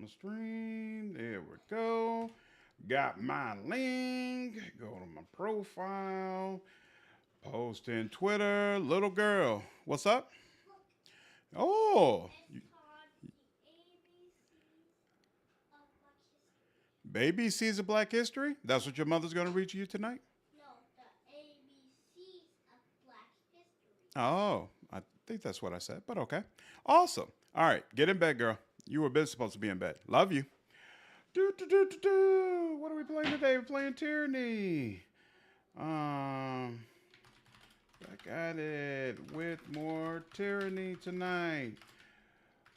my stream. There we go. Got my link. Go to my profile. Post in Twitter. Little girl. What's up? Oh. Baby sees a Black History? That's what your mother's going to read to you tonight? No, the ABCs of Black History. Oh, I think that's what I said, but okay. Awesome. All right, get in bed, girl. You were supposed to be in bed. Love you. What are we playing today? We're playing Tyranny. Back at it with more Tyranny tonight.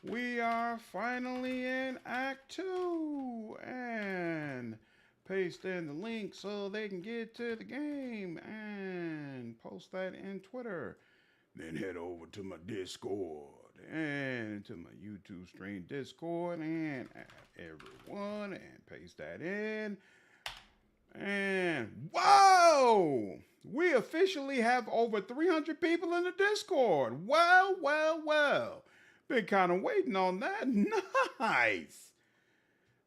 We are finally in Act 2 and paste in the link so they can get to the game and post that in Twitter. Then head over to my Discord and to my YouTube stream Discord and add everyone and paste that in. And whoa! We officially have over 300 people in the Discord. Well. Been kind of waiting on that. Nice.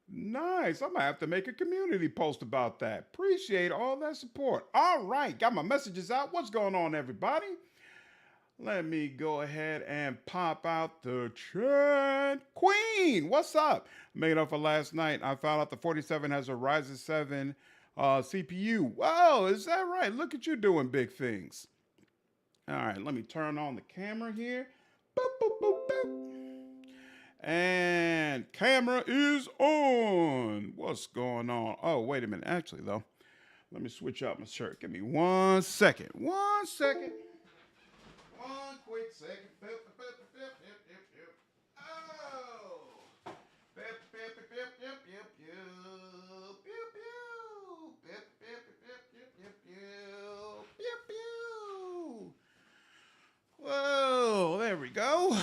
Nice. I'm going to have to make a community post about that. Appreciate all that support. All right. Got my messages out. What's going on, everybody? Let me go ahead and pop out the chat. Queen, what's up? Made up for last night. I found out the 47 has a Ryzen 7 CPU. Wow, is that right? Look at you doing big things. All right, let me turn on the camera here. Boop, boop, boop, boop. And camera is on. What's going on? Oh, wait a minute. Actually, though, let me switch out my shirt. Give me 1 second. 1 second. 1 quick second. Oh. Whoa, there we go.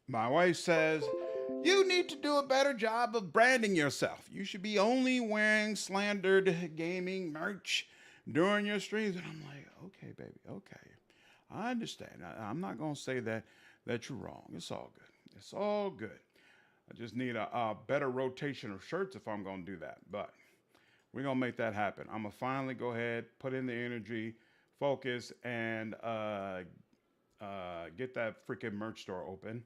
My wife says, you need to do a better job of branding yourself. You should be only wearing slandered gaming merch during your streams. And I'm like, okay, baby, okay. I understand. I'm not going to say that you're wrong. It's all good. It's all good. I just need a better rotation of shirts if I'm going to do that. But we're going to make that happen. I'm going to finally go ahead, put in the energy, focus, and get that freaking merch store open.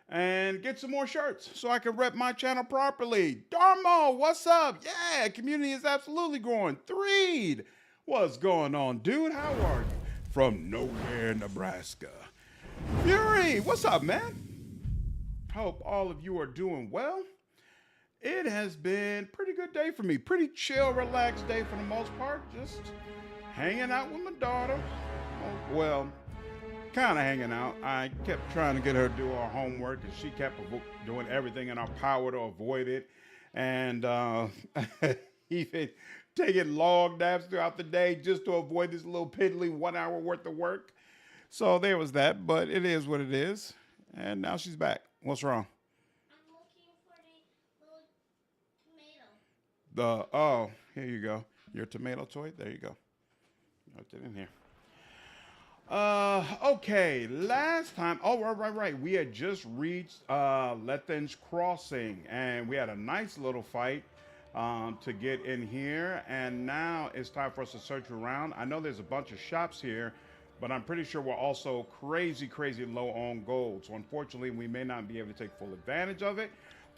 And get some more shirts so I can rep my channel properly. Darmo, what's up? Yeah, community is absolutely growing. Threed, what's going on, dude? How are you? From nowhere, Nebraska. Fury, what's up, man? Hope all of you are doing well. It has been a pretty good day for me. Pretty chill, relaxed day for the most part. Just hanging out with my daughter. Well, kind of hanging out. I kept trying to get her to do her homework, and she kept doing everything in her power to avoid it. And even taking long naps throughout the day just to avoid this little piddly 1 hour worth of work. So there was that, but it is what it is. And now she's back. What's wrong? I'm looking for the little tomato. Oh, here you go. Your tomato toy? There you go. Put it in here. Okay, last time, right. We had just reached Lethen's Crossing, and we had a nice little fight to get in here, and now it's time for us to search around. I know there's a bunch of shops here, but I'm pretty sure we're also crazy low on gold, so unfortunately we may not be able to take full advantage of it,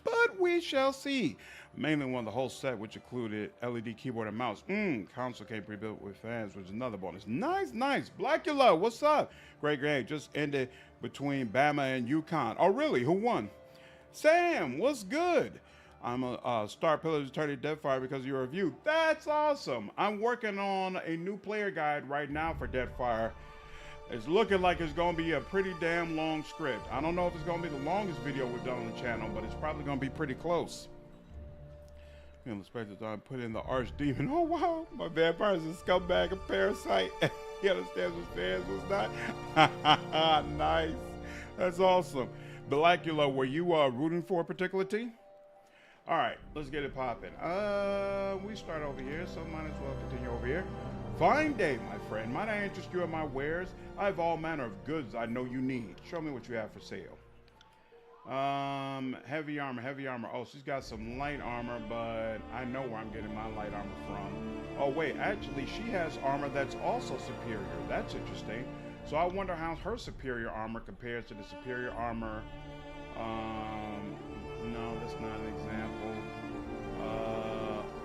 but we shall see. Mainly won the whole set, which included LED keyboard and mouse. Console came pre-built with fans, which is another bonus. Nice. Blackula, what's up? Great. Just ended between Bama and UConn. Oh, really? Who won? Sam, what's good? I'm a Star Pillars Attorney Deadfire because of your review. That's awesome. I'm working on a new player guide right now for Deadfire. It's looking like it's going to be a pretty damn long script. I don't know if it's going to be the longest video we've done on the channel, but it's probably going to be pretty close. You know, the time put in the archdemon. Oh, wow. My vampire is a scumbag, a parasite. He understands what stands, what's not. Nice. That's awesome. Blackula, were you rooting for a particular team? All right, let's get it popping. We start over here, so might as well continue over here. Fine day, my friend. Might I interest you in my wares? I have all manner of goods I know you need. Show me what you have for sale. Heavy armor, heavy armor. Oh, she's got some light armor, but I know where I'm getting my light armor from. Oh, wait, actually, she has armor that's also superior. That's interesting. So I wonder how her superior armor compares to the superior armor. No, that's not an example.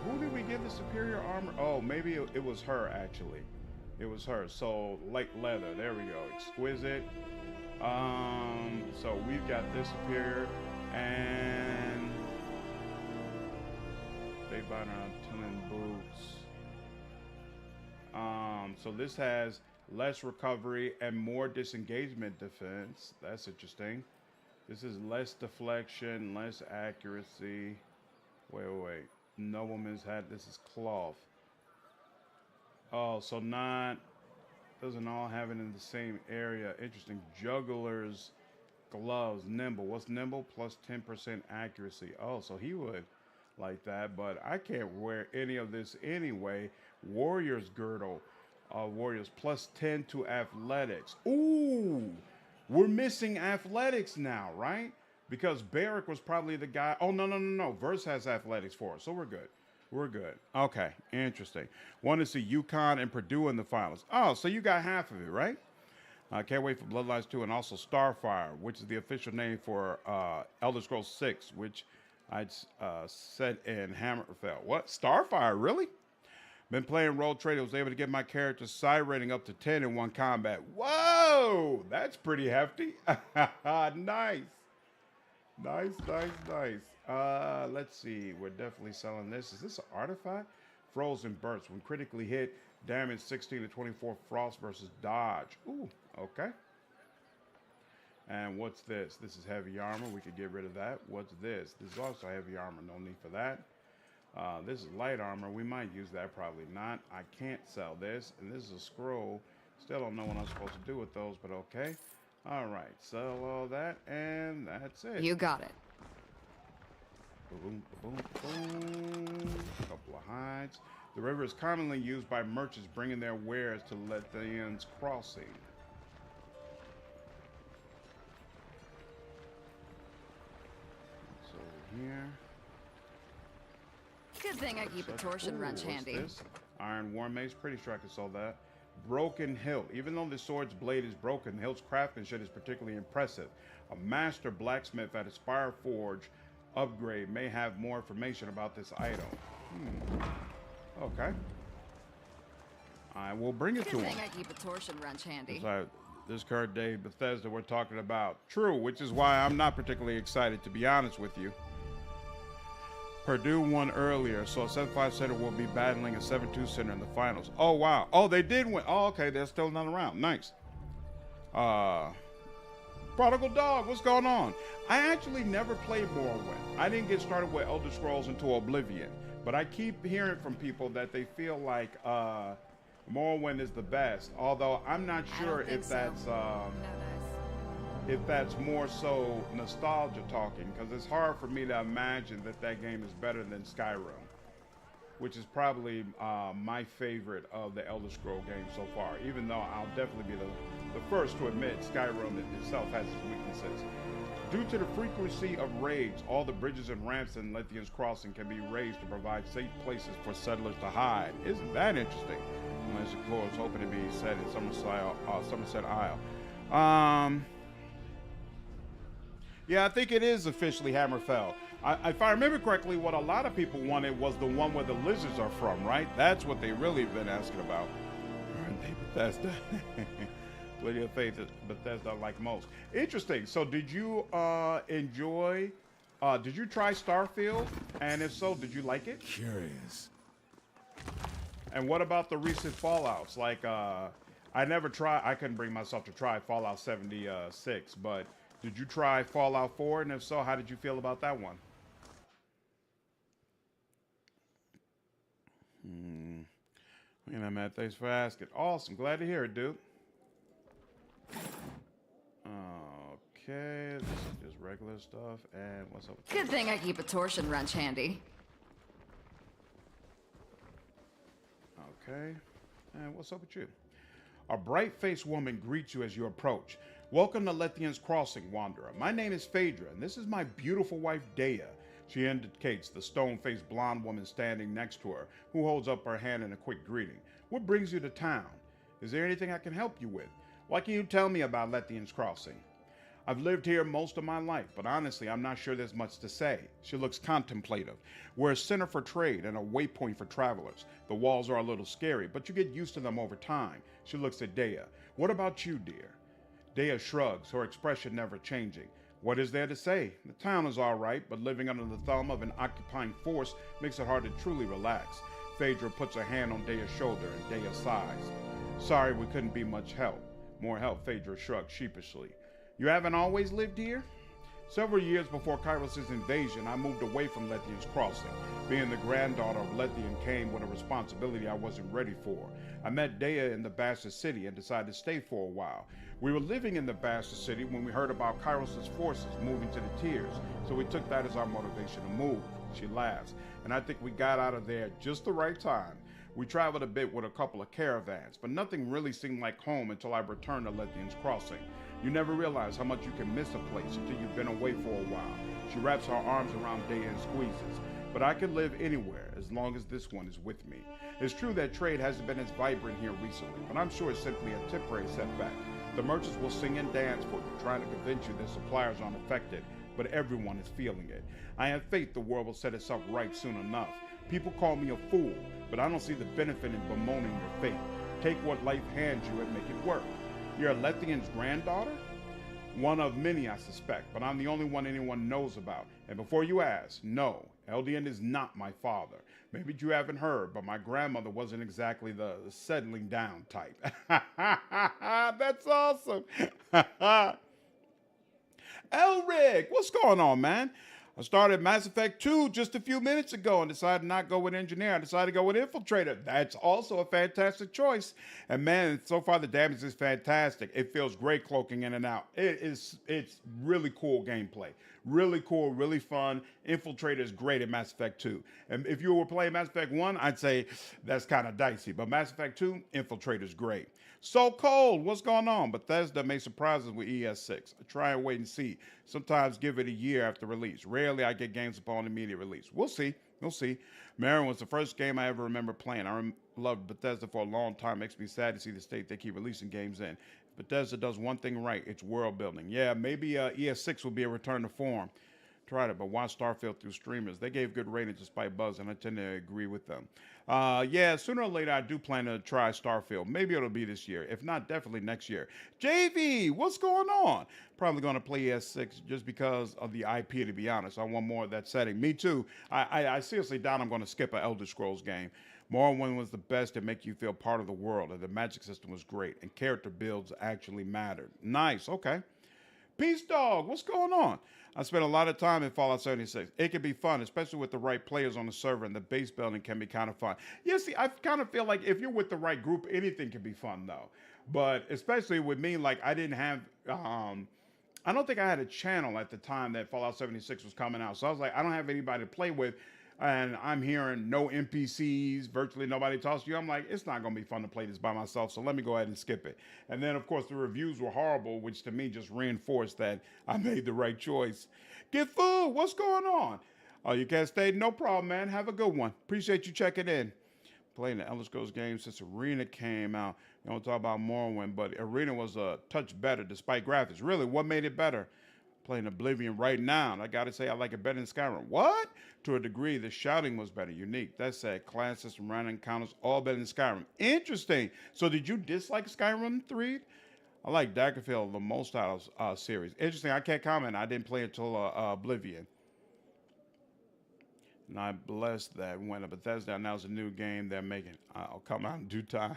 Who did we give the superior armor? Oh, maybe it was her, actually. It was her. So, light leather. There we go. Exquisite. So we've got this superior, and they bought around Tilling boots. So this has less recovery and more disengagement defense. That's interesting. This is less deflection, less accuracy. Wait. Nobleman's hat. This is cloth. Oh, so not doesn't all have it in the same area. Interesting. Juggler's gloves, nimble. What's nimble? Plus 10% accuracy. Oh, so he would like that, but I can't wear any of this anyway. Warrior's girdle. Warriors plus 10 to athletics. Ooh, we're missing athletics now, right? Because Barrick was probably the guy. Oh, no. Verse has athletics for us, so we're good. We're good. Okay, interesting. Want to see UConn and Purdue in the finals. Oh, so you got half of it, right? I can't wait for Bloodlines 2 and also Starfire, which is the official name for Elder Scrolls 6, which I'd set in Hammerfell. What? Starfire, really? Been playing Roll Trade. I was able to get my character psi rating up to 10 in one combat. Whoa! That's pretty hefty. Nice. Nice. Let's see. We're definitely selling this. Is this an artifact? Frozen Burst. When critically hit, damage 16 to 24 frost versus dodge. Ooh, okay. And what's this? This is heavy armor. We could get rid of that. What's this? This is also heavy armor. No need for that. This is light armor. We might use that. Probably not. I can't sell this. And this is a scroll. Still don't know what I'm supposed to do with those, but okay. All right. Sell all that, and that's it. You got it. Boom. A couple of hides. The river is commonly used by merchants bringing their wares to Lethian's Crossing. So here. Good thing I keep a torsion wrench handy. This? Iron War Mace. Pretty sure I can sell that. Broken Hilt. Even though the sword's blade is broken, the hilt's craftsmanship is particularly impressive. A master blacksmith at Aspire Forge upgrade may have more information about this item. Okay. I will bring it to him. Good thing I keep a torsion wrench handy. This current day Bethesda we're talking about. True, which is why I'm not particularly excited, to be honest with you. Purdue won earlier, so a 7-5 center will be battling a 7-2 center in the finals. Oh, wow. Oh, they did win. Oh, okay. They're still not around. Nice. Prodigal Dog, what's going on? I actually never played Morrowind. I didn't get started with Elder Scrolls until Oblivion, but I keep hearing from people that they feel like Morrowind is the best, although I'm not sure if that's if that's more so nostalgia talking, because it's hard for me to imagine that game is better than Skyrim, which is probably my favorite of the Elder Scroll games so far, even though I'll definitely be the first to admit Skyrim itself has its weaknesses. Due to the frequency of raids, all the bridges and ramps in Lethian's Crossing can be raised to provide safe places for settlers to hide. Isn't that interesting? Unless the floor is hoping to be set in Somerset Isle. Yeah, I think it is officially Hammerfell. If I remember correctly, what a lot of people wanted was the one where the lizards are from, right? That's what they really been asking about. Aren't they Bethesda? Plenty of faith that Bethesda like most. Interesting. So did you enjoy, did you try Starfield? And if so, did you like it? Curious. And what about the recent Fallouts? Like, I couldn't bring myself to try Fallout 76, but did you try Fallout 4? And if so, how did you feel about that one? Yeah, man, thanks for asking. Awesome. Glad to hear it, dude. Okay, this is just regular stuff. And what's up with Good thing I keep a torsion wrench handy. Okay. And what's up with you? A bright-faced woman greets you as you approach. Welcome to Lethian's Crossing, Wanderer. My name is Phaedra, and this is my beautiful wife, Dea. She indicates the stone-faced blonde woman standing next to her, who holds up her hand in a quick greeting. What brings you to town? Is there anything I can help you with? What can you tell me about Lethian's Crossing? I've lived here most of my life, but honestly, I'm not sure there's much to say. She looks contemplative. We're a center for trade and a waypoint for travelers. The walls are a little scary, but you get used to them over time. She looks at Dea. What about you, dear? Dea shrugs, her expression never changing. What is there to say? The town is all right, but living under the thumb of an occupying force makes it hard to truly relax. Phaedra puts her hand on Dea's shoulder, and Dea sighs. Sorry we couldn't be much help. More help, Phaedra shrugged sheepishly. You haven't always lived here? Several years before Kairos' invasion, I moved away from Lethian's Crossing. Being the granddaughter of Lethian came with a responsibility I wasn't ready for. I met Dea in the Bastard City and decided to stay for a while. We were living in the Bastard City when we heard about Kairos' forces moving to the Tiers, so we took that as our motivation to move. She laughs, and I think we got out of there at just the right time. We traveled a bit with a couple of caravans, but nothing really seemed like home until I returned to Lethian's Crossing. You never realize how much you can miss a place until you've been away for a while. She wraps her arms around Dea and squeezes. But I can live anywhere as long as this one is with me. It's true that trade hasn't been as vibrant here recently, but I'm sure it's simply a temporary setback. The merchants will sing and dance for you, trying to convince you their suppliers aren't affected, but everyone is feeling it. I have faith the world will set itself right soon enough. People call me a fool, but I don't see the benefit in bemoaning your fate. Take what life hands you and make it work. You're Lethian's granddaughter? One of many, I suspect, but I'm the only one anyone knows about. And before you ask, no, Eldian is not my father. Maybe you haven't heard, but my grandmother wasn't exactly the settling down type. That's awesome. Elric, what's going on, man? I started Mass Effect 2 just a few minutes ago and decided not to go with Engineer. I decided to go with Infiltrator. That's also a fantastic choice. And man, so far the damage is fantastic. It feels great cloaking in and out. It's really cool gameplay. Really cool, really fun. Infiltrator is great at Mass Effect 2. And if you were playing Mass Effect 1, I'd say that's kind of dicey. But Mass Effect 2, Infiltrator is great. So Cold, what's going on? Bethesda may surprise us with ES6. I try and wait and see. Sometimes give it a year after release. Rarely I get games upon immediate release. We'll see. We'll see. Marin was the first game I ever remember playing. I loved Bethesda for a long time. Makes me sad to see the state they keep releasing games in. Bethesda does one thing right. It's world building. Yeah, maybe ES6 will be a return to form. Tried it, but watch Starfield through streamers. They gave good ratings despite buzz, and I tend to agree with them. Yeah, sooner or later, I do plan to try Starfield. Maybe it'll be this year. If not, definitely next year. JV, what's going on? Probably going to play S6 just because of the IP, to be honest. I want more of that setting. Me too. I seriously doubt I'm going to skip an Elder Scrolls game. Morrowind was the best to make you feel part of the world, and the magic system was great, and character builds actually mattered. Nice, okay. Peace Dog, what's going on? I spent a lot of time in Fallout 76. It can be fun, especially with the right players on the server, and the base building can be kind of fun. Yeah, see, I kind of feel like if you're with the right group, anything can be fun, though. But especially with me, like, I didn't have, I don't think I had a channel at the time that Fallout 76 was coming out. So I was like, I don't have anybody to play with. And I'm hearing no NPCs, virtually nobody talks to you. I'm like, it's not going to be fun to play this by myself, so let me go ahead and skip it. And then, of course, the reviews were horrible, which to me just reinforced that I made the right choice. Get food. What's going on? Oh, you can't stay? No problem, man. Have a good one. Appreciate you checking in. Playing the Elder Scrolls game since Arena came out. You don't talk about Morrowind, but Arena was a touch better despite graphics. Really, what made it better? Playing Oblivion right now, and I gotta say I like it better than Skyrim. What? To a degree, the shouting was better, unique. That said, class system, random encounters, all better than Skyrim. Interesting. So did you dislike Skyrim 3? I like Daggerfield the most out of series. Interesting. I can't comment. I didn't play until Oblivion. And I'm blessed that when Bethesda announced a new game they're making, I'll come out in due time.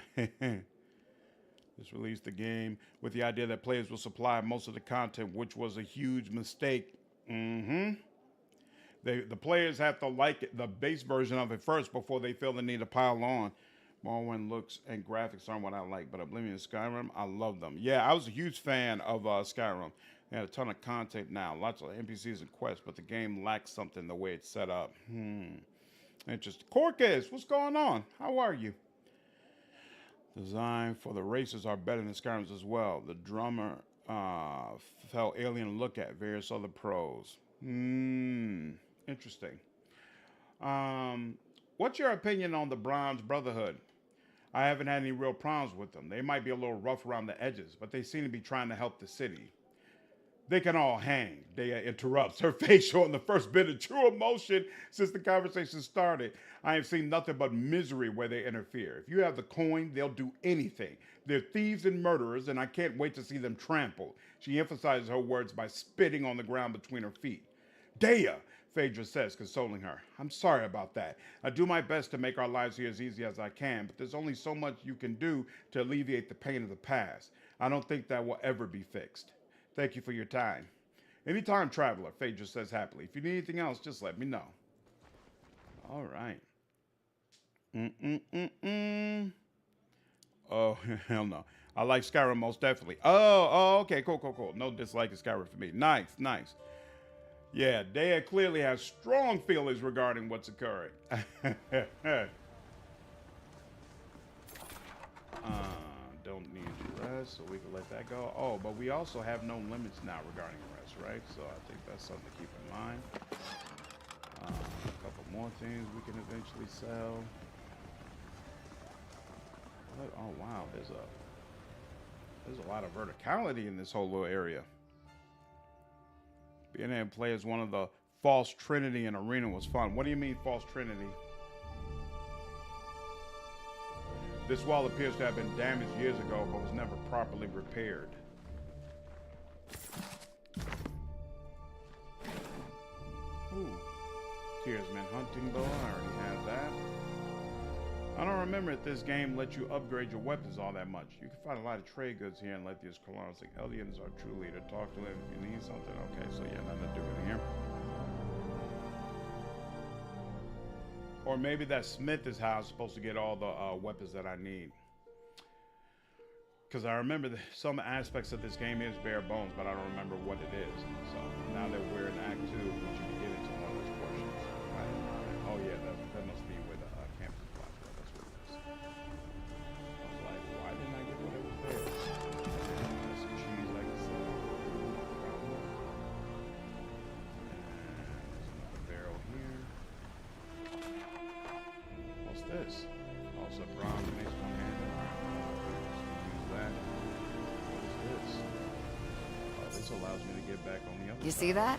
Just released the game with the idea that players will supply most of the content, which was a huge mistake. The players have to like it, the base version of it first before they feel the need to pile on. Morrowind looks and graphics aren't what I like, but Oblivion and Skyrim, I love them. Yeah, I was a huge fan of Skyrim. They had a ton of content now, lots of NPCs and quests, but the game lacks something the way it's set up. Interesting. Corcus, what's going on? How are you? Design for the races are better than Skyrim's as well. The drummer Felt alien to look at. Various other pros. Interesting. What's your opinion on the Bronze Brotherhood? I haven't had any real problems with them. They might be a little rough around the edges, but they seem to be trying to help the city. They can all hang. Dea interrupts, her face showing the first bit of true emotion since the conversation started. I have seen nothing but misery where they interfere. If you have the coin, they'll do anything. They're thieves and murderers, and I can't wait to see them trampled. She emphasizes her words by spitting on the ground between her feet. Dea, Phaedra says, consoling her. I'm sorry about that. I do my best to make our lives here as easy as I can, but there's only so much you can do to alleviate the pain of the past. I don't think that will ever be fixed. Thank you for your time. Anytime, traveler, Phaedra says happily. If you need anything else, just let me know. All right. Oh, hell no. I like Skyrim most definitely. Oh, okay, cool. No dislike of Skyrim for me. Nice. Yeah, Dea clearly has strong feelings regarding what's occurring. Don't need to rest, so we can let that go. Oh, but we also have no limits now regarding rest, right? So I think that's something to keep in mind. A couple more things we can eventually sell. What? Oh wow, there's a lot of verticality in this whole little area. Being able to play as one of the false trinity in arena was fun. What do you mean false trinity? This wall appears to have been damaged years ago, but was never properly repaired. Ooh. Tearsman hunting bow. I already have that. I don't remember if this game lets you upgrade your weapons all that much. You can find a lot of trade goods here and let these colonials think Eldian is our true leader. Talk to him if you need something. Okay, so yeah, nothing to do in here. Or maybe that smith is how I'm supposed to get all the weapons that I need. Because I remember some aspects of this game is bare bones, but I don't remember what it is. So now that we're in Act 2, we should get into one of those portions. Oh yeah, that must be with campus plot. That's what it is. I was like, why didn't I get what it was there? Some cheese I can sell. And there's another barrel here. What's this? Also bronze makes one hand. Use that. What's this? Oh, this allows me to get back on the other side. You see that?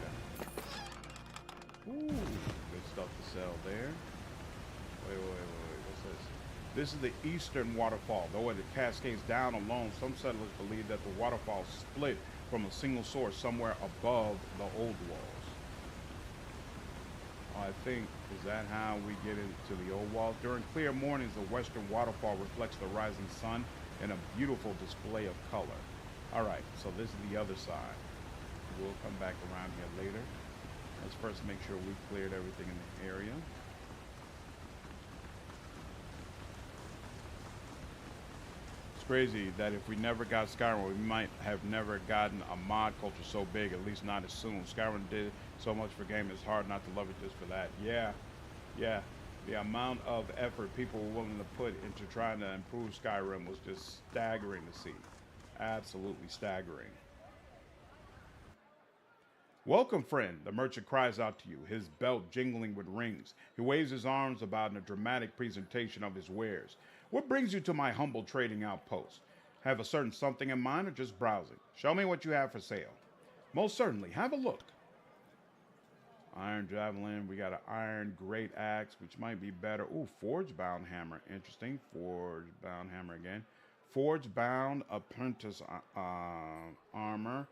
Ooh, good stuff to sell there. Wait. What's this? This is the eastern waterfall. Though it cascades down alone, some settlers believe that the waterfall split from a single source somewhere above the old walls. I think, is that how we get into the old walls? During clear mornings, the western waterfall reflects the rising sun in a beautiful display of color. All right, so this is the other side. We'll come back around here later. Let's first make sure we cleared everything in the area. It's crazy that if we never got Skyrim, we might have never gotten a mod culture so big, at least not as soon. Skyrim did so much for gaming, it's hard not to love it just for that. Yeah. The amount of effort people were willing to put into trying to improve Skyrim was just staggering to see. Absolutely staggering. Welcome, friend, the merchant cries out to you, his belt jingling with rings. He waves his arms about in a dramatic presentation of his wares. What brings you to my humble trading outpost? Have a certain something in mind or just browsing? Show me what you have for sale. Most certainly, have a look. Iron javelin, we got an iron great axe, which might be better. Ooh, forge bound hammer, interesting. Forge bound hammer again. Forge bound apprentice armor,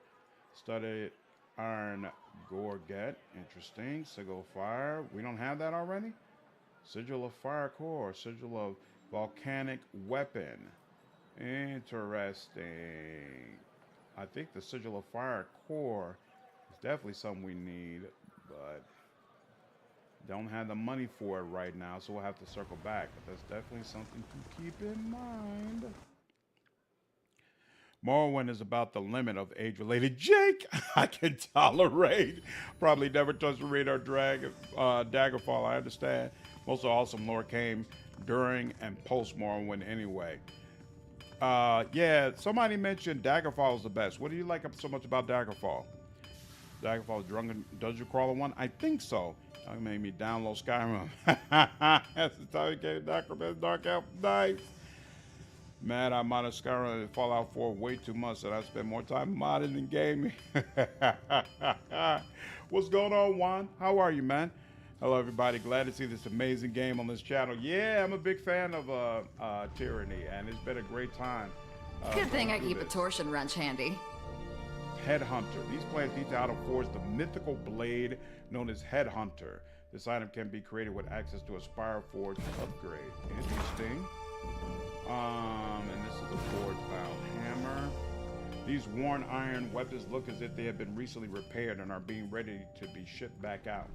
studded iron gorget, interesting. Sigil of fire, we don't have that already. Sigil of fire core, sigil of volcanic weapon, interesting. I think the sigil of fire core is definitely something we need, but don't have the money for it right now, so we'll have to circle back. But that's definitely something to keep in mind. Morrowind is about the limit of age-related Jake. I can tolerate. Probably never touched a raid or Daggerfall. I understand. Most of the awesome lore came during and post Morrowind anyway. Yeah, somebody mentioned Daggerfall is the best. What do you like so much about Daggerfall? Daggerfall is drunken dungeon crawler one? I think so. That made me download Skyrim. That's the time it came Dark Elf. Nice. Man, I modded Skyrim and Fallout 4 way too much, and I spend more time modding than gaming. What's going on, Juan? How are you, man? Hello, everybody. Glad to see this amazing game on this channel. Yeah, I'm a big fan of Tyranny, and it's been a great time. Good thing I keep a torsion wrench handy. Headhunter. These players need to how to forge the mythical blade known as Headhunter. This item can be created with access to a Spire Forge upgrade. Interesting. And this is the Forge Bound Hammer. These worn iron weapons look as if they have been recently repaired and are being ready to be shipped back out.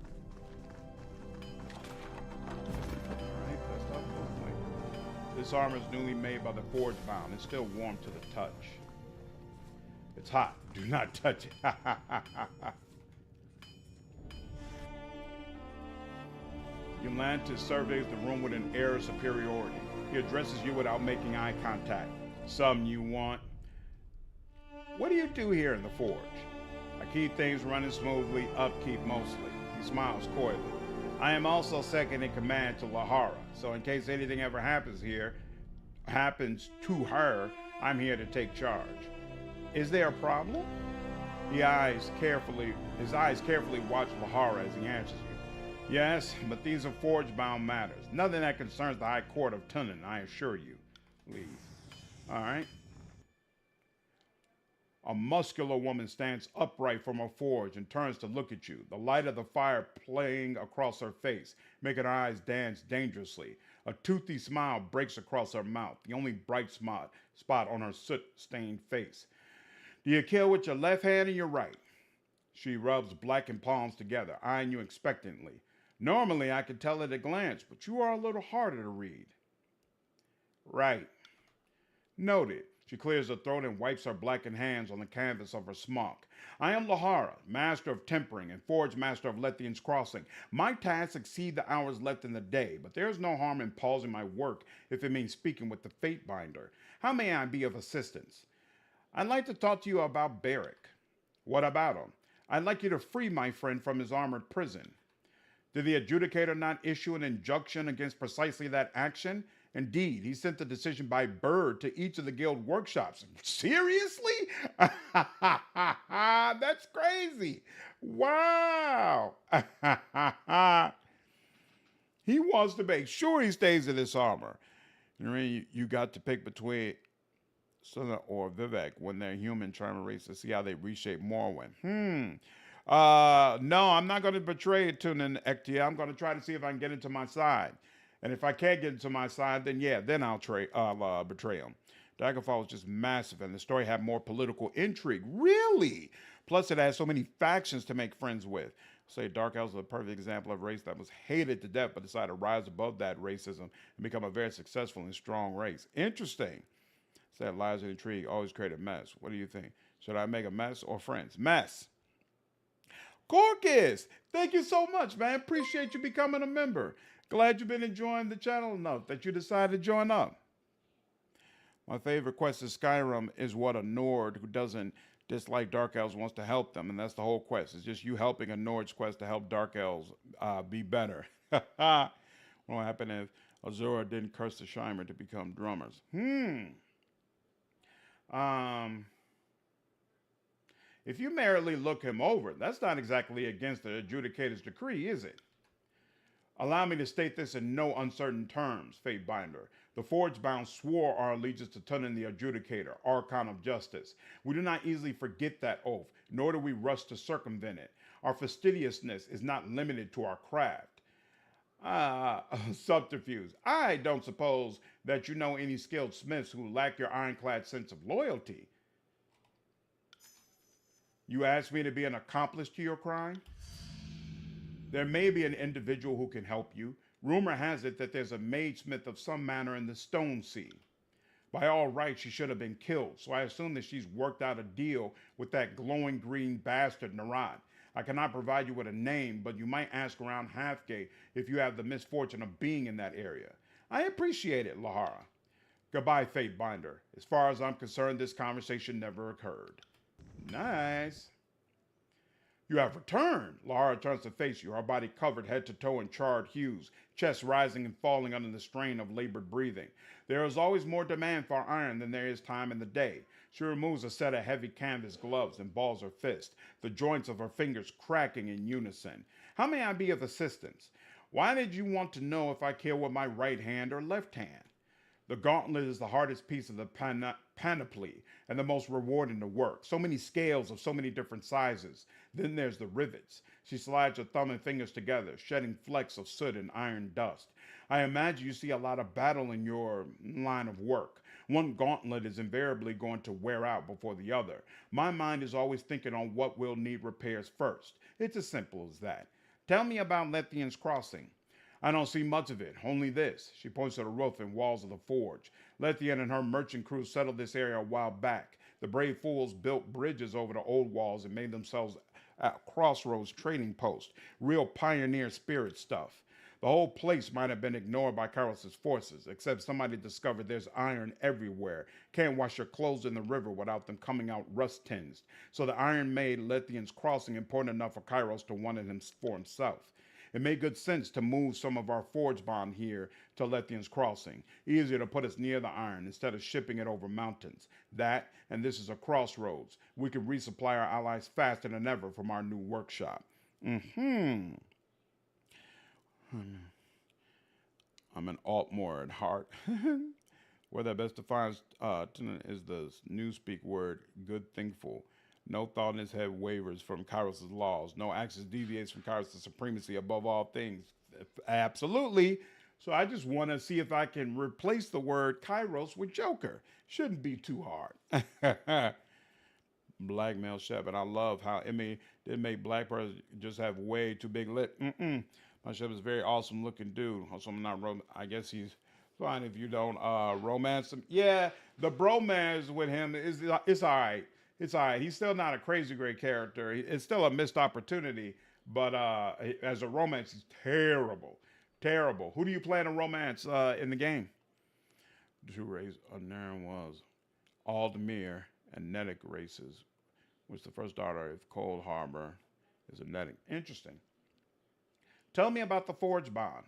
Alright, that's not like. This armor is newly made by the Forge Bound. It's still warm to the touch. It's hot. Do not touch it. Eulantis surveys the room with an air of superiority. He addresses you without making eye contact. Something you want. What do you do here in the forge? I keep things running smoothly, upkeep mostly. He smiles coyly. I am also second in command to Lahara, so in case anything ever happens to her, I'm here to take charge. Is there a problem? His eyes carefully watch Lahara as he answers you. Yes, but these are forge-bound matters. Nothing that concerns the High Court of Tunin, I assure you. Leave. All right. A muscular woman stands upright from her forge and turns to look at you, the light of the fire playing across her face, making her eyes dance dangerously. A toothy smile breaks across her mouth, the only bright spot on her soot-stained face. Do you kill with your left hand or your right? She rubs blackened palms together, eyeing you expectantly. Normally, I could tell at a glance, but you are a little harder to read. Right. Noted. She clears her throat and wipes her blackened hands on the canvas of her smock. I am Lahara, master of tempering and forge master of Lethian's Crossing. My tasks exceed the hours left in the day, but there is no harm in pausing my work if it means speaking with the Fate Binder. How may I be of assistance? I'd like to talk to you about Barrick. What about him? I'd like you to free my friend from his armored prison. Did the adjudicator not issue an injunction against precisely that action? Indeed, he sent the decision by bird to each of the guild workshops. Seriously? That's crazy. Wow. He wants to make sure he stays in this armor. You got to pick between Suna or Vivek when they're human trying to race to see how they reshape Morrowind. No, I'm not going to betray it to an Ektia. I'm going to try to see if I can get into my side. And if I can't get into my side, then yeah, then I'll betray him. Daggerfall was just massive, and the story had more political intrigue. Really? Plus, it has so many factions to make friends with. Say Dark Elves are a perfect example of a race that was hated to death, but decided to rise above that racism and become a very successful and strong race. Interesting. Said lies and intrigue always create a mess. What do you think? Should I make a mess or friends? Mess. Corcus, thank you so much, man. Appreciate you becoming a member. Glad you've been enjoying the channel enough that you decided to join up. My favorite quest in Skyrim is what a Nord who doesn't dislike Dark Elves wants to help them, and that's the whole quest. It's just you helping a Nord's quest to help Dark Elves be better. What would happen if Azura didn't curse the Shimer to become drummers? If you merely look him over, that's not exactly against the adjudicator's decree, is it? Allow me to state this in no uncertain terms, Fate Binder. The Forge-bound swore our allegiance to Tunin the Adjudicator, Archon of Justice. We do not easily forget that oath, nor do we rush to circumvent it. Our fastidiousness is not limited to our craft. Subterfuge. I don't suppose that you know any skilled smiths who lack your ironclad sense of loyalty. You asked me to be an accomplice to your crime? There may be an individual who can help you. Rumor has it that there's a maidesmith of some manner in the Stone Sea. By all rights, she should have been killed, so I assume that she's worked out a deal with that glowing green bastard, Narad. I cannot provide you with a name, but you might ask around Halfgate if you have the misfortune of being in that area. I appreciate it, Lahara. Goodbye, Fate Binder. As far as I'm concerned, this conversation never occurred. Nice. You have returned. Lara turns to face you, her body covered head to toe in charred hues, chest rising and falling under the strain of labored breathing. There is always more demand for iron than there is time in the day. She removes a set of heavy canvas gloves and balls her fist, the joints of her fingers cracking in unison. How may I be of assistance? Why did you want to know if I kill with my right hand or left hand? The gauntlet is the hardest piece of the panoply and the most rewarding to work. So many scales of so many different sizes. Then there's the rivets. She slides her thumb and fingers together, shedding flecks of soot and iron dust. I imagine you see a lot of battle in your line of work. One gauntlet is invariably going to wear out before the other. My mind is always thinking on what will need repairs first. It's as simple as that. Tell me about Lethian's Crossing. I don't see much of it, only this. She points to the roof and walls of the forge. Lethian and her merchant crew settled this area a while back. The brave fools built bridges over the old walls and made themselves a crossroads trading post. Real pioneer spirit stuff. The whole place might have been ignored by Kairos' forces, except somebody discovered there's iron everywhere. Can't wash your clothes in the river without them coming out rust-tinged. So the iron made Lethian's Crossing important enough for Kairos to want it for himself. It made good sense to move some of our forge bond here to Lethian's Crossing. Easier to put us near the iron instead of shipping it over mountains. That, and this is a crossroads. We can resupply our allies faster than ever from our new workshop. I'm an Altmore at heart. Where that best defines is the newspeak word, good thinkful. No thought in his head wavers from Kairos' laws. No axis deviates from Kairos' supremacy above all things. Absolutely. So I just want to see if I can replace the word Kairos with Joker. Shouldn't be too hard. Blackmail Shep, and I love how they make black person just have way too big lip. My Shep is a very awesome looking dude. Also, I'm not I guess he's fine if you don't romance him. Yeah, the bromance with him it's all right. It's all right. He's still not a crazy great character. It's still a missed opportunity. But as a romance, he's terrible. Terrible. Who do you play in a romance in the game? The two races Nairn was Aldemir and Nedic races, which the first daughter of Cold Harbor is a Nedic. Interesting. Tell me about the Forge Bond.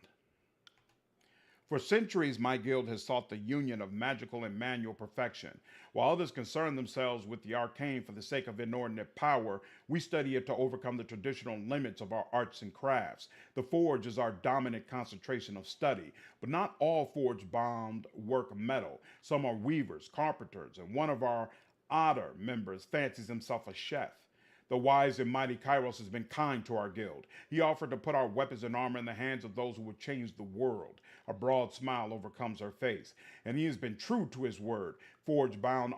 For centuries, my guild has sought the union of magical and manual perfection. While others concern themselves with the arcane for the sake of inordinate power, we study it to overcome the traditional limits of our arts and crafts. The forge is our dominant concentration of study, but not all forge bound work metal. Some are weavers, carpenters, and one of our otter members fancies himself a chef. The wise and mighty Kairos has been kind to our guild. He offered to put our weapons and armor in the hands of those who would change the world. A broad smile overcomes her face, and he has been true to his word. Forge-bound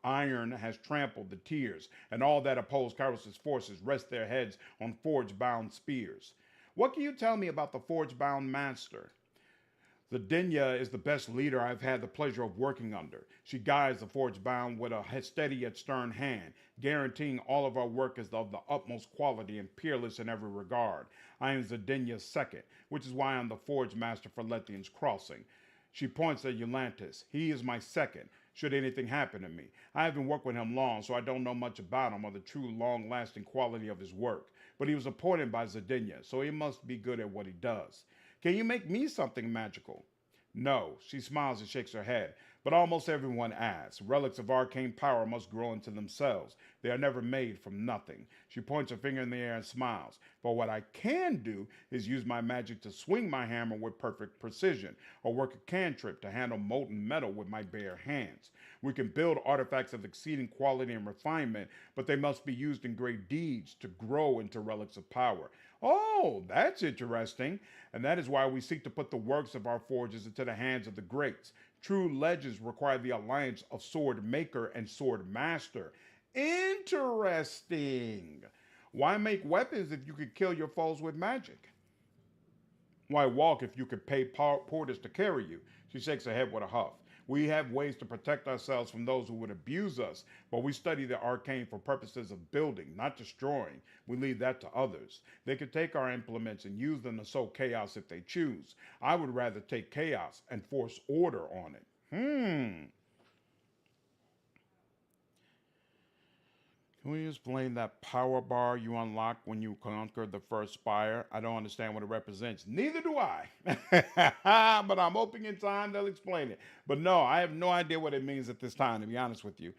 iron has trampled the tears, and all that oppose Kairos' forces rest their heads on forge-bound spears. What can you tell me about the forge-bound master? Zadinia is the best leader I've had the pleasure of working under. She guides the Forge Bound with a steady yet stern hand, guaranteeing all of our work is of the utmost quality and peerless in every regard. I am Zadinia's second, which is why I'm the Forge Master for Lethian's Crossing. She points at Eulantis. He is my second, should anything happen to me. I haven't worked with him long, so I don't know much about him or the true long-lasting quality of his work. But he was appointed by Zadinia, so he must be good at what he does. Can you make me something magical? No, she smiles and shakes her head. But almost everyone asks. Relics of arcane power must grow into themselves. They are never made from nothing. She points her finger in the air and smiles. But what I can do is use my magic to swing my hammer with perfect precision, or work a cantrip to handle molten metal with my bare hands. We can build artifacts of exceeding quality and refinement, but they must be used in great deeds to grow into relics of power. Oh, that's interesting. And that is why we seek to put the works of our forges into the hands of the greats. True legends require the alliance of sword maker and sword master. Interesting. Why make weapons if you could kill your foes with magic? Why walk if you could pay porters to carry you? She shakes her head with a huff. We have ways to protect ourselves from those who would abuse us, but we study the arcane for purposes of building, not destroying. We leave that to others. They could take our implements and use them to sow chaos if they choose. I would rather take chaos and force order on it. Can we explain that power bar you unlock when you conquer the first spire? I don't understand what it represents. Neither do I. But I'm hoping in time they'll explain it. But no, I have no idea what it means at this time, to be honest with you.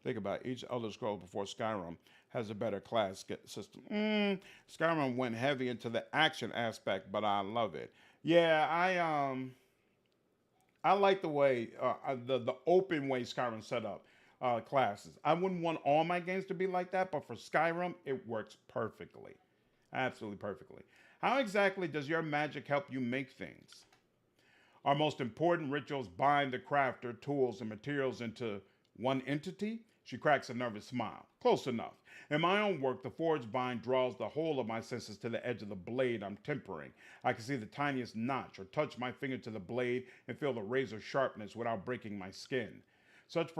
Think about it. Each Elder Scrolls before Skyrim has a better class system. Skyrim went heavy into the action aspect, but I love it. Yeah, I like the way the open way Skyrim set up classes. I wouldn't want all my games to be like that, but for Skyrim, it works perfectly, absolutely perfectly. How exactly does your magic help you make things? Our most important rituals bind the crafter, tools, and materials into one entity? She cracks a nervous smile. Close enough. In my own work, the forge bind draws the whole of my senses to the edge of the blade I'm tempering. I can see the tiniest notch or touch my finger to the blade and feel the razor sharpness without breaking my skin. Such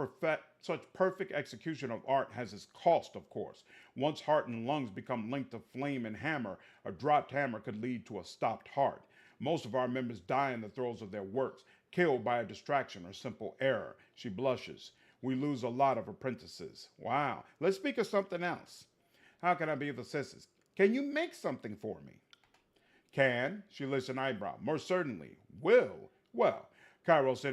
perfect execution of art has its cost, of course. Once heart and lungs become linked to flame and hammer, a dropped hammer could lead to a stopped heart. Most of our members die in the throes of their works, killed by a distraction or simple error. She blushes. We lose a lot of apprentices. Wow. Let's speak of something else. How can I be of assistance? Can you make something for me? Can? She lifts an eyebrow. Most certainly. Will? Well, Kairos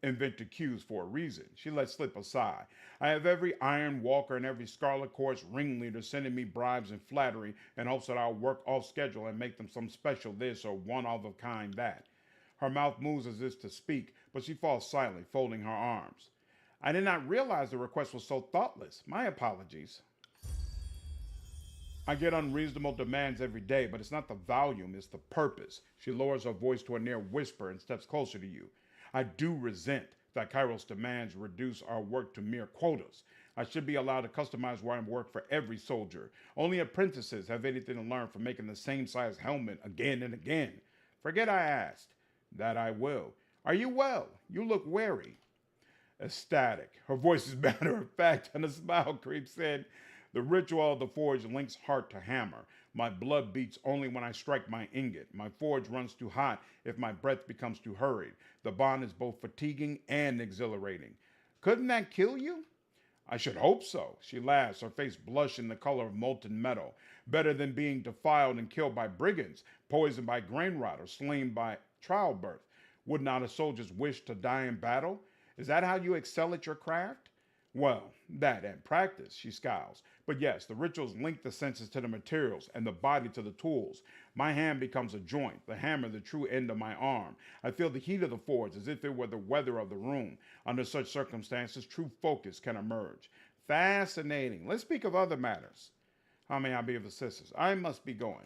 invented cues for a reason. She lets slip a sigh. I have every Iron Walker and every Scarlet Quartz ringleader sending me bribes and flattery in hopes that I'll work off schedule and make them some special this or one of a kind that. Her mouth moves as if to speak, but she falls silent, folding her arms. I did not realize the request was so thoughtless. My apologies. I get unreasonable demands every day, but it's not the volume, it's the purpose. She lowers her voice to a near whisper and steps closer to you. I do resent that Kairos demands reduce our work to mere quotas. I should be allowed to customize where I work for every soldier. Only apprentices have anything to learn from making the same size helmet again and again. Forget I asked. That I will. Are you well? You look wary. Ecstatic. Her voice is matter of fact, and a smile creeps in. The ritual of the forge links heart to hammer. My blood beats only when I strike my ingot. My forge runs too hot if my breath becomes too hurried. The bond is both fatiguing and exhilarating. Couldn't that kill you? I should hope so. She laughs, her face blushing the color of molten metal. Better than being defiled and killed by brigands, poisoned by grain rot, or slain by childbirth. Would not a soldier's wish to die in battle? Is that how you excel at your craft? Well, that and practice, she scowls. But yes, the rituals link the senses to the materials and the body to the tools. My hand becomes a joint, the hammer the true end of my arm. I feel the heat of the forge as if it were the weather of the room. Under such circumstances, true focus can emerge. Fascinating. Let's speak of other matters. How may I be of assistance? I must be going.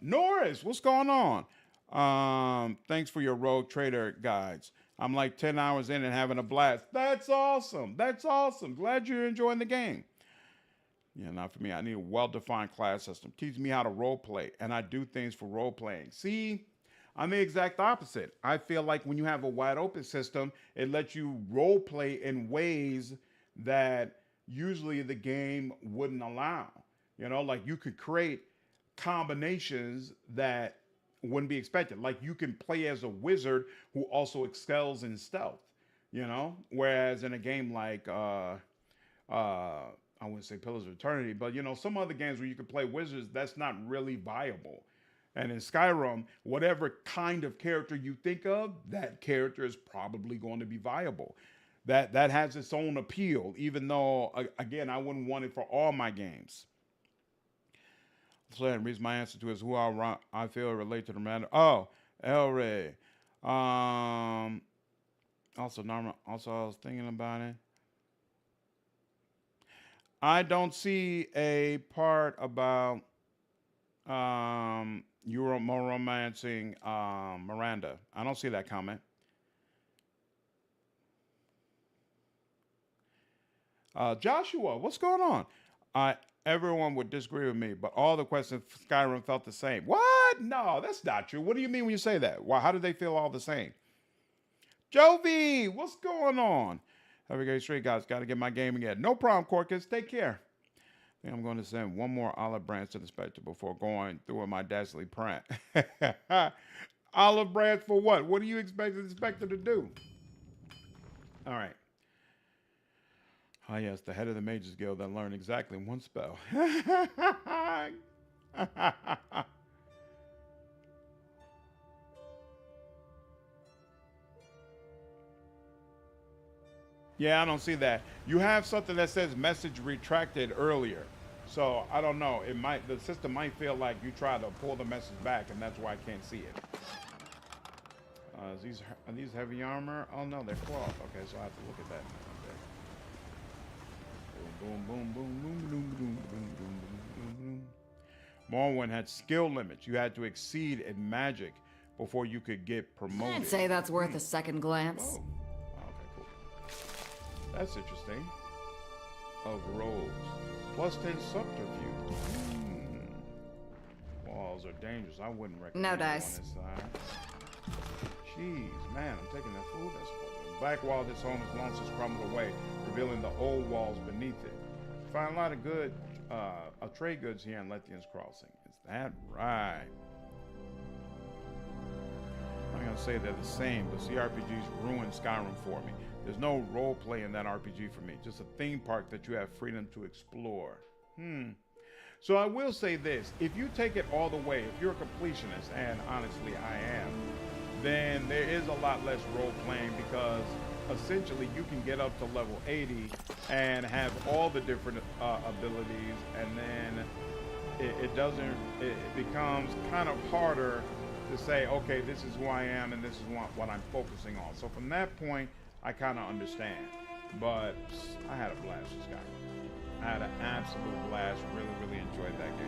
Norris, what's going on? Thanks for your Rogue Trader guides. I'm like 10 hours in and having a blast. That's awesome. That's awesome. Glad you're enjoying the game. Yeah, not for me. I need a well-defined class system. Teach me how to role play, and I do things for role playing. See, I'm the exact opposite. I feel like when you have a wide open system, it lets you role play in ways that usually the game wouldn't allow. You know, like you could create combinations that wouldn't be expected. Like you can play as a wizard who also excels in stealth, you know? Whereas in a game like I wouldn't say Pillars of Eternity, but you know, some other games where you can play wizards, that's not really viable. And in Skyrim, whatever kind of character you think of, that character is probably going to be viable. That has its own appeal, even though again, I wouldn't want it for all my games. So that reads my answer to is who I feel relate to the matter. Oh, Elray. Also normal. Also, I was thinking about it. I don't see a part about you romancing Miranda. I don't see that comment. Joshua, what's going on? Everyone would disagree with me, but all the questions for Skyrim felt the same. What? No, that's not true. What do you mean when you say that? Why? How do they feel all the same? Jovi, what's going on? Have a great street, guys. Got to get my game again. No problem, Corcus. Take care. think I'm going to send one more olive branch to the inspector before going through my dastardly prank. Olive branch for what? What do you expect the inspector to do? All right. Ah, yes, the head of the Mages Guild that learned exactly one spell. Yeah, I don't see that. You have something that says message retracted earlier. So I don't know. It might the system might feel like you try to pull the message back, and that's why I can't see it. Are these heavy armor? Oh no, they're cloth. Okay, so I have to look at that. Boom, boom, boom, boom, boom, boom, boom, boom, boom, boom, boom. Morrowind had skill limits. You had to exceed in magic before you could get promoted. I'd say that's worth a second glance. Oh. Okay, cool. That's interesting. Of robes. Plus 10 subterfuge. Walls are dangerous. I wouldn't recommend No dice. on this side. Jeez, man, I'm taking that food. That's funny. Back wall of this home is long since crumbled away, revealing the old walls beneath it. You find a lot of good trade goods here in Lethian's Crossing. Is that right? I'm going to say they're the same, but CRPGs ruined Skyrim for me. There's no role play in that RPG for me. Just a theme park that you have freedom to explore. So I will say this. If you take it all the way, if you're a completionist, and honestly I am, then there is a lot less role playing because essentially you can get up to level 80 and have all the different abilities, and then it becomes kind of harder to say, okay, this is who I am and this is what I'm focusing on. So from that point, I kind of understand. But I had a blast with Skyrim. I had an absolute blast. Really, really enjoyed that game.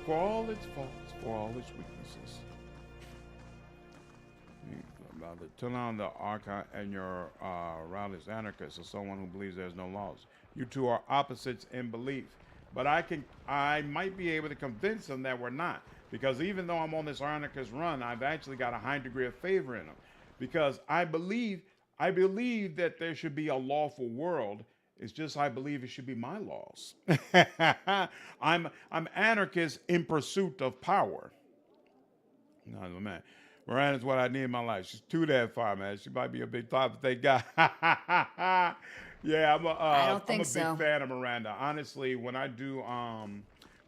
For all its faults, for all its weaknesses. About to turn on the archive and your route is anarchist or someone who believes there's no laws. You two are opposites in belief. But I might be able to convince them that we're not. Because even though I'm on this anarchist run, I've actually got a high degree of favor in them. Because I believe that there should be a lawful world. It's just I believe it should be my laws. I'm anarchist in pursuit of power. No, man. Miranda's what I need in my life. She's too damn far, man. She might be a big top, thank God. Yeah, I'm a big fan of Miranda. Honestly, when I do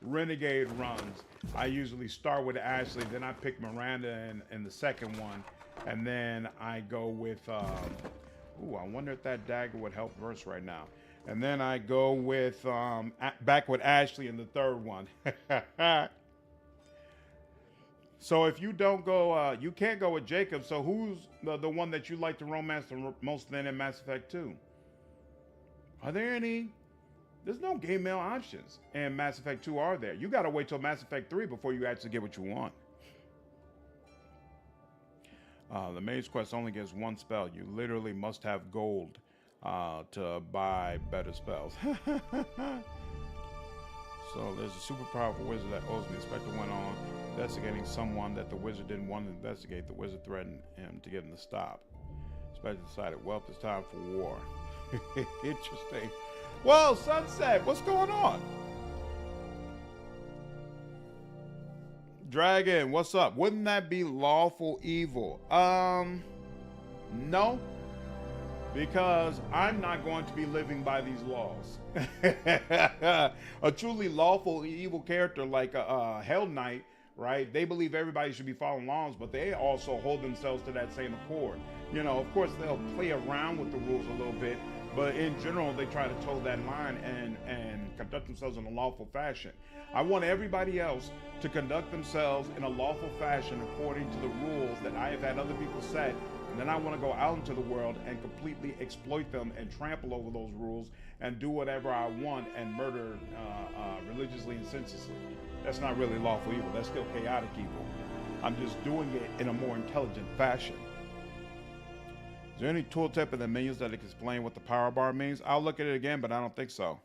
Renegade runs, I usually start with Ashley, then I pick Miranda in the second one, and then I go with, ooh, I wonder if that dagger would help verse right now. And then I go with, back with Ashley in the third one. So if you don't go, you can't go with Jacob. So who's the one that you like to romance the most then in Mass Effect 2? Are there any? There's no game mail options in Mass Effect 2, are there? You got to wait till Mass Effect 3 before you actually get what you want. The Mage Quest only gives one spell. You literally must have gold to buy better spells. So there's a super powerful wizard that owes me. The Inspector went on investigating someone that the wizard didn't want to investigate. The wizard threatened him to get him to stop. The Inspector decided, well, it's time for war. Interesting. Well, Sunset, what's going on? Dragon, what's up? Wouldn't that be lawful evil? No. Because I'm not going to be living by these laws. A truly lawful evil character like a Hell Knight, right? They believe everybody should be following laws, but they also hold themselves to that same accord. You know, of course, they'll play around with the rules a little bit, but in general, they try to toe that line and conduct themselves in a lawful fashion. I want everybody else to conduct themselves in a lawful fashion according to the rules that I have had other people set. And then I want to go out into the world and completely exploit them and trample over those rules and do whatever I want and murder religiously and senselessly. That's not really lawful evil. That's still chaotic evil. I'm just doing it in a more intelligent fashion. Is there any tooltip in the menus that explain what the power bar means? I'll look at it again, but I don't think so.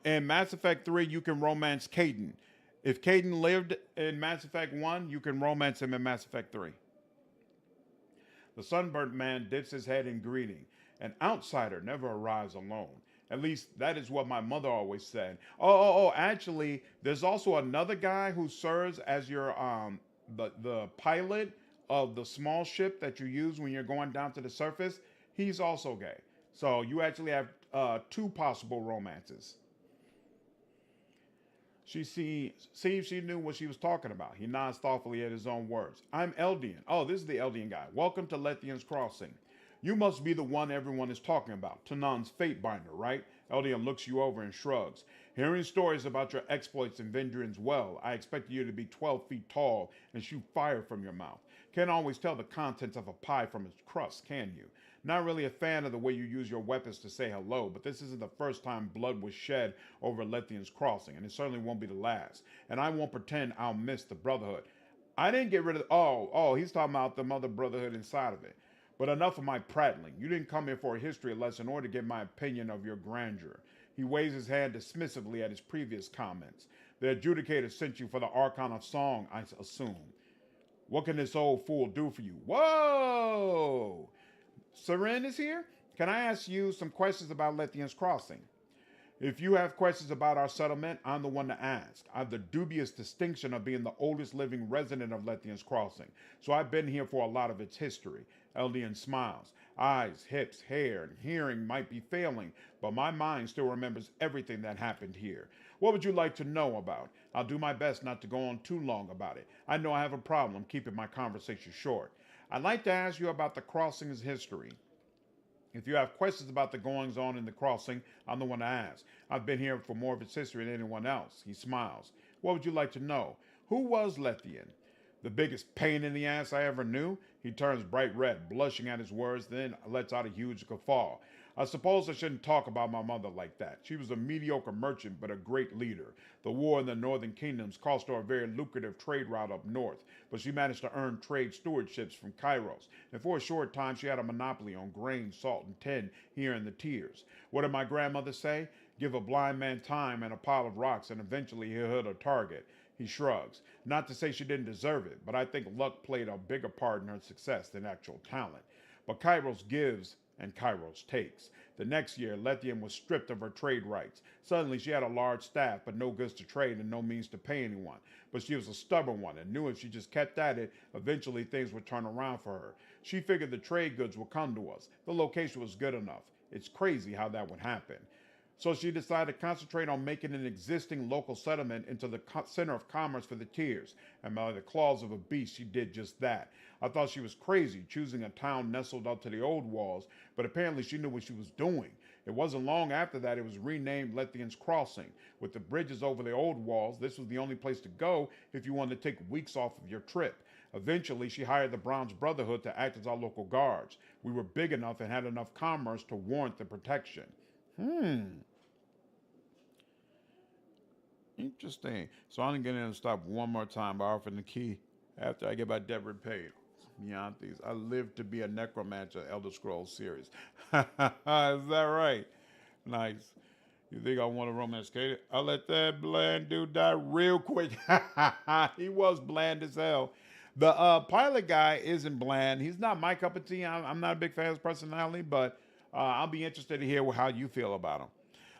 In Mass Effect 3, you can romance Caden. If Caden lived in Mass Effect 1, you can romance him in Mass Effect 3. The sunburnt man dips his head in greeting. An outsider never arrives alone. At least that is what my mother always said. Actually, there's also another guy who serves as your the pilot of the small ship that you use when you're going down to the surface. He's also gay. So you actually have two possible romances. See if she knew what she was talking about. He nods thoughtfully at his own words. I'm Eldian. Oh, this is the Eldian guy. Welcome to Lethian's Crossing. You must be the one everyone is talking about. Tanan's fate binder, right? Eldian looks you over and shrugs. Hearing stories about your exploits in Vendrian's well, I expected you to be 12 feet tall and shoot fire from your mouth. Can't always tell the contents of a pie from its crust, can you? Not really a fan of the way you use your weapons to say hello, but this isn't the first time blood was shed over Lethian's Crossing, and it certainly won't be the last. And I won't pretend I'll miss the Brotherhood. I didn't get rid of... he's talking about the Mother Brotherhood inside of it. But enough of my prattling. You didn't come here for a history lesson or to get my opinion of your grandeur. He waves his hand dismissively at his previous comments. The adjudicator sent you for the Archon of Song, I assume. What can this old fool do for you? Whoa! Seren is here? Can I ask you some questions about Lethian's Crossing? If you have questions about our settlement, I'm the one to ask. I have the dubious distinction of being the oldest living resident of Lethian's Crossing, so I've been here for a lot of its history. Eldian smiles. Eyes, hips, hair, and hearing might be failing, but my mind still remembers everything that happened here. What would you like to know about? I'll do my best not to go on too long about it. I know I have a problem keeping my conversation short. I'd like to ask you about the crossing's history. If you have questions about the goings-on in the crossing, I'm the one to ask. I've been here for more of its history than anyone else. He smiles. What would you like to know? Who was Lethian? The biggest pain in the ass I ever knew? He turns bright red, blushing at his words, then lets out a huge guffaw. I suppose I shouldn't talk about my mother like that. She was a mediocre merchant, but a great leader. The war in the northern kingdoms cost her a very lucrative trade route up north, but she managed to earn trade stewardships from Kairos, and for a short time she had a monopoly on grain, salt, and tin here in the tiers. What did my grandmother say? Give a blind man time and a pile of rocks, and eventually he'll hit a target. He shrugs. Not to say she didn't deserve it, but I think luck played a bigger part in her success than actual talent. But Kairos gives and Kairos takes. The next year, Lethian was stripped of her trade rights. Suddenly, she had a large staff, but no goods to trade and no means to pay anyone. But she was a stubborn one and knew if she just kept at it, eventually things would turn around for her. She figured the trade goods would come to us. The location was good enough. It's crazy how that would happen. So she decided to concentrate on making an existing local settlement into the center of commerce for the tiers. And by the claws of a beast, she did just that. I thought she was crazy, choosing a town nestled up to the old walls, but apparently she knew what she was doing. It wasn't long after that it was renamed Lethian's Crossing. With the bridges over the old walls, this was the only place to go if you wanted to take weeks off of your trip. Eventually, she hired the Bronze Brotherhood to act as our local guards. We were big enough and had enough commerce to warrant the protection. Interesting. So I'm going to stop one more time by offering the key after I get my debt repaid. Beyond these, I live to be a necromancer, Elder Scrolls series. Is that right? Nice. You think I want to romance Katie? I'll let that bland dude die real quick. He was bland as hell. The pilot guy isn't bland. He's not my cup of tea. I'm not a big fan of his personality, but I'll be interested to hear how you feel about him.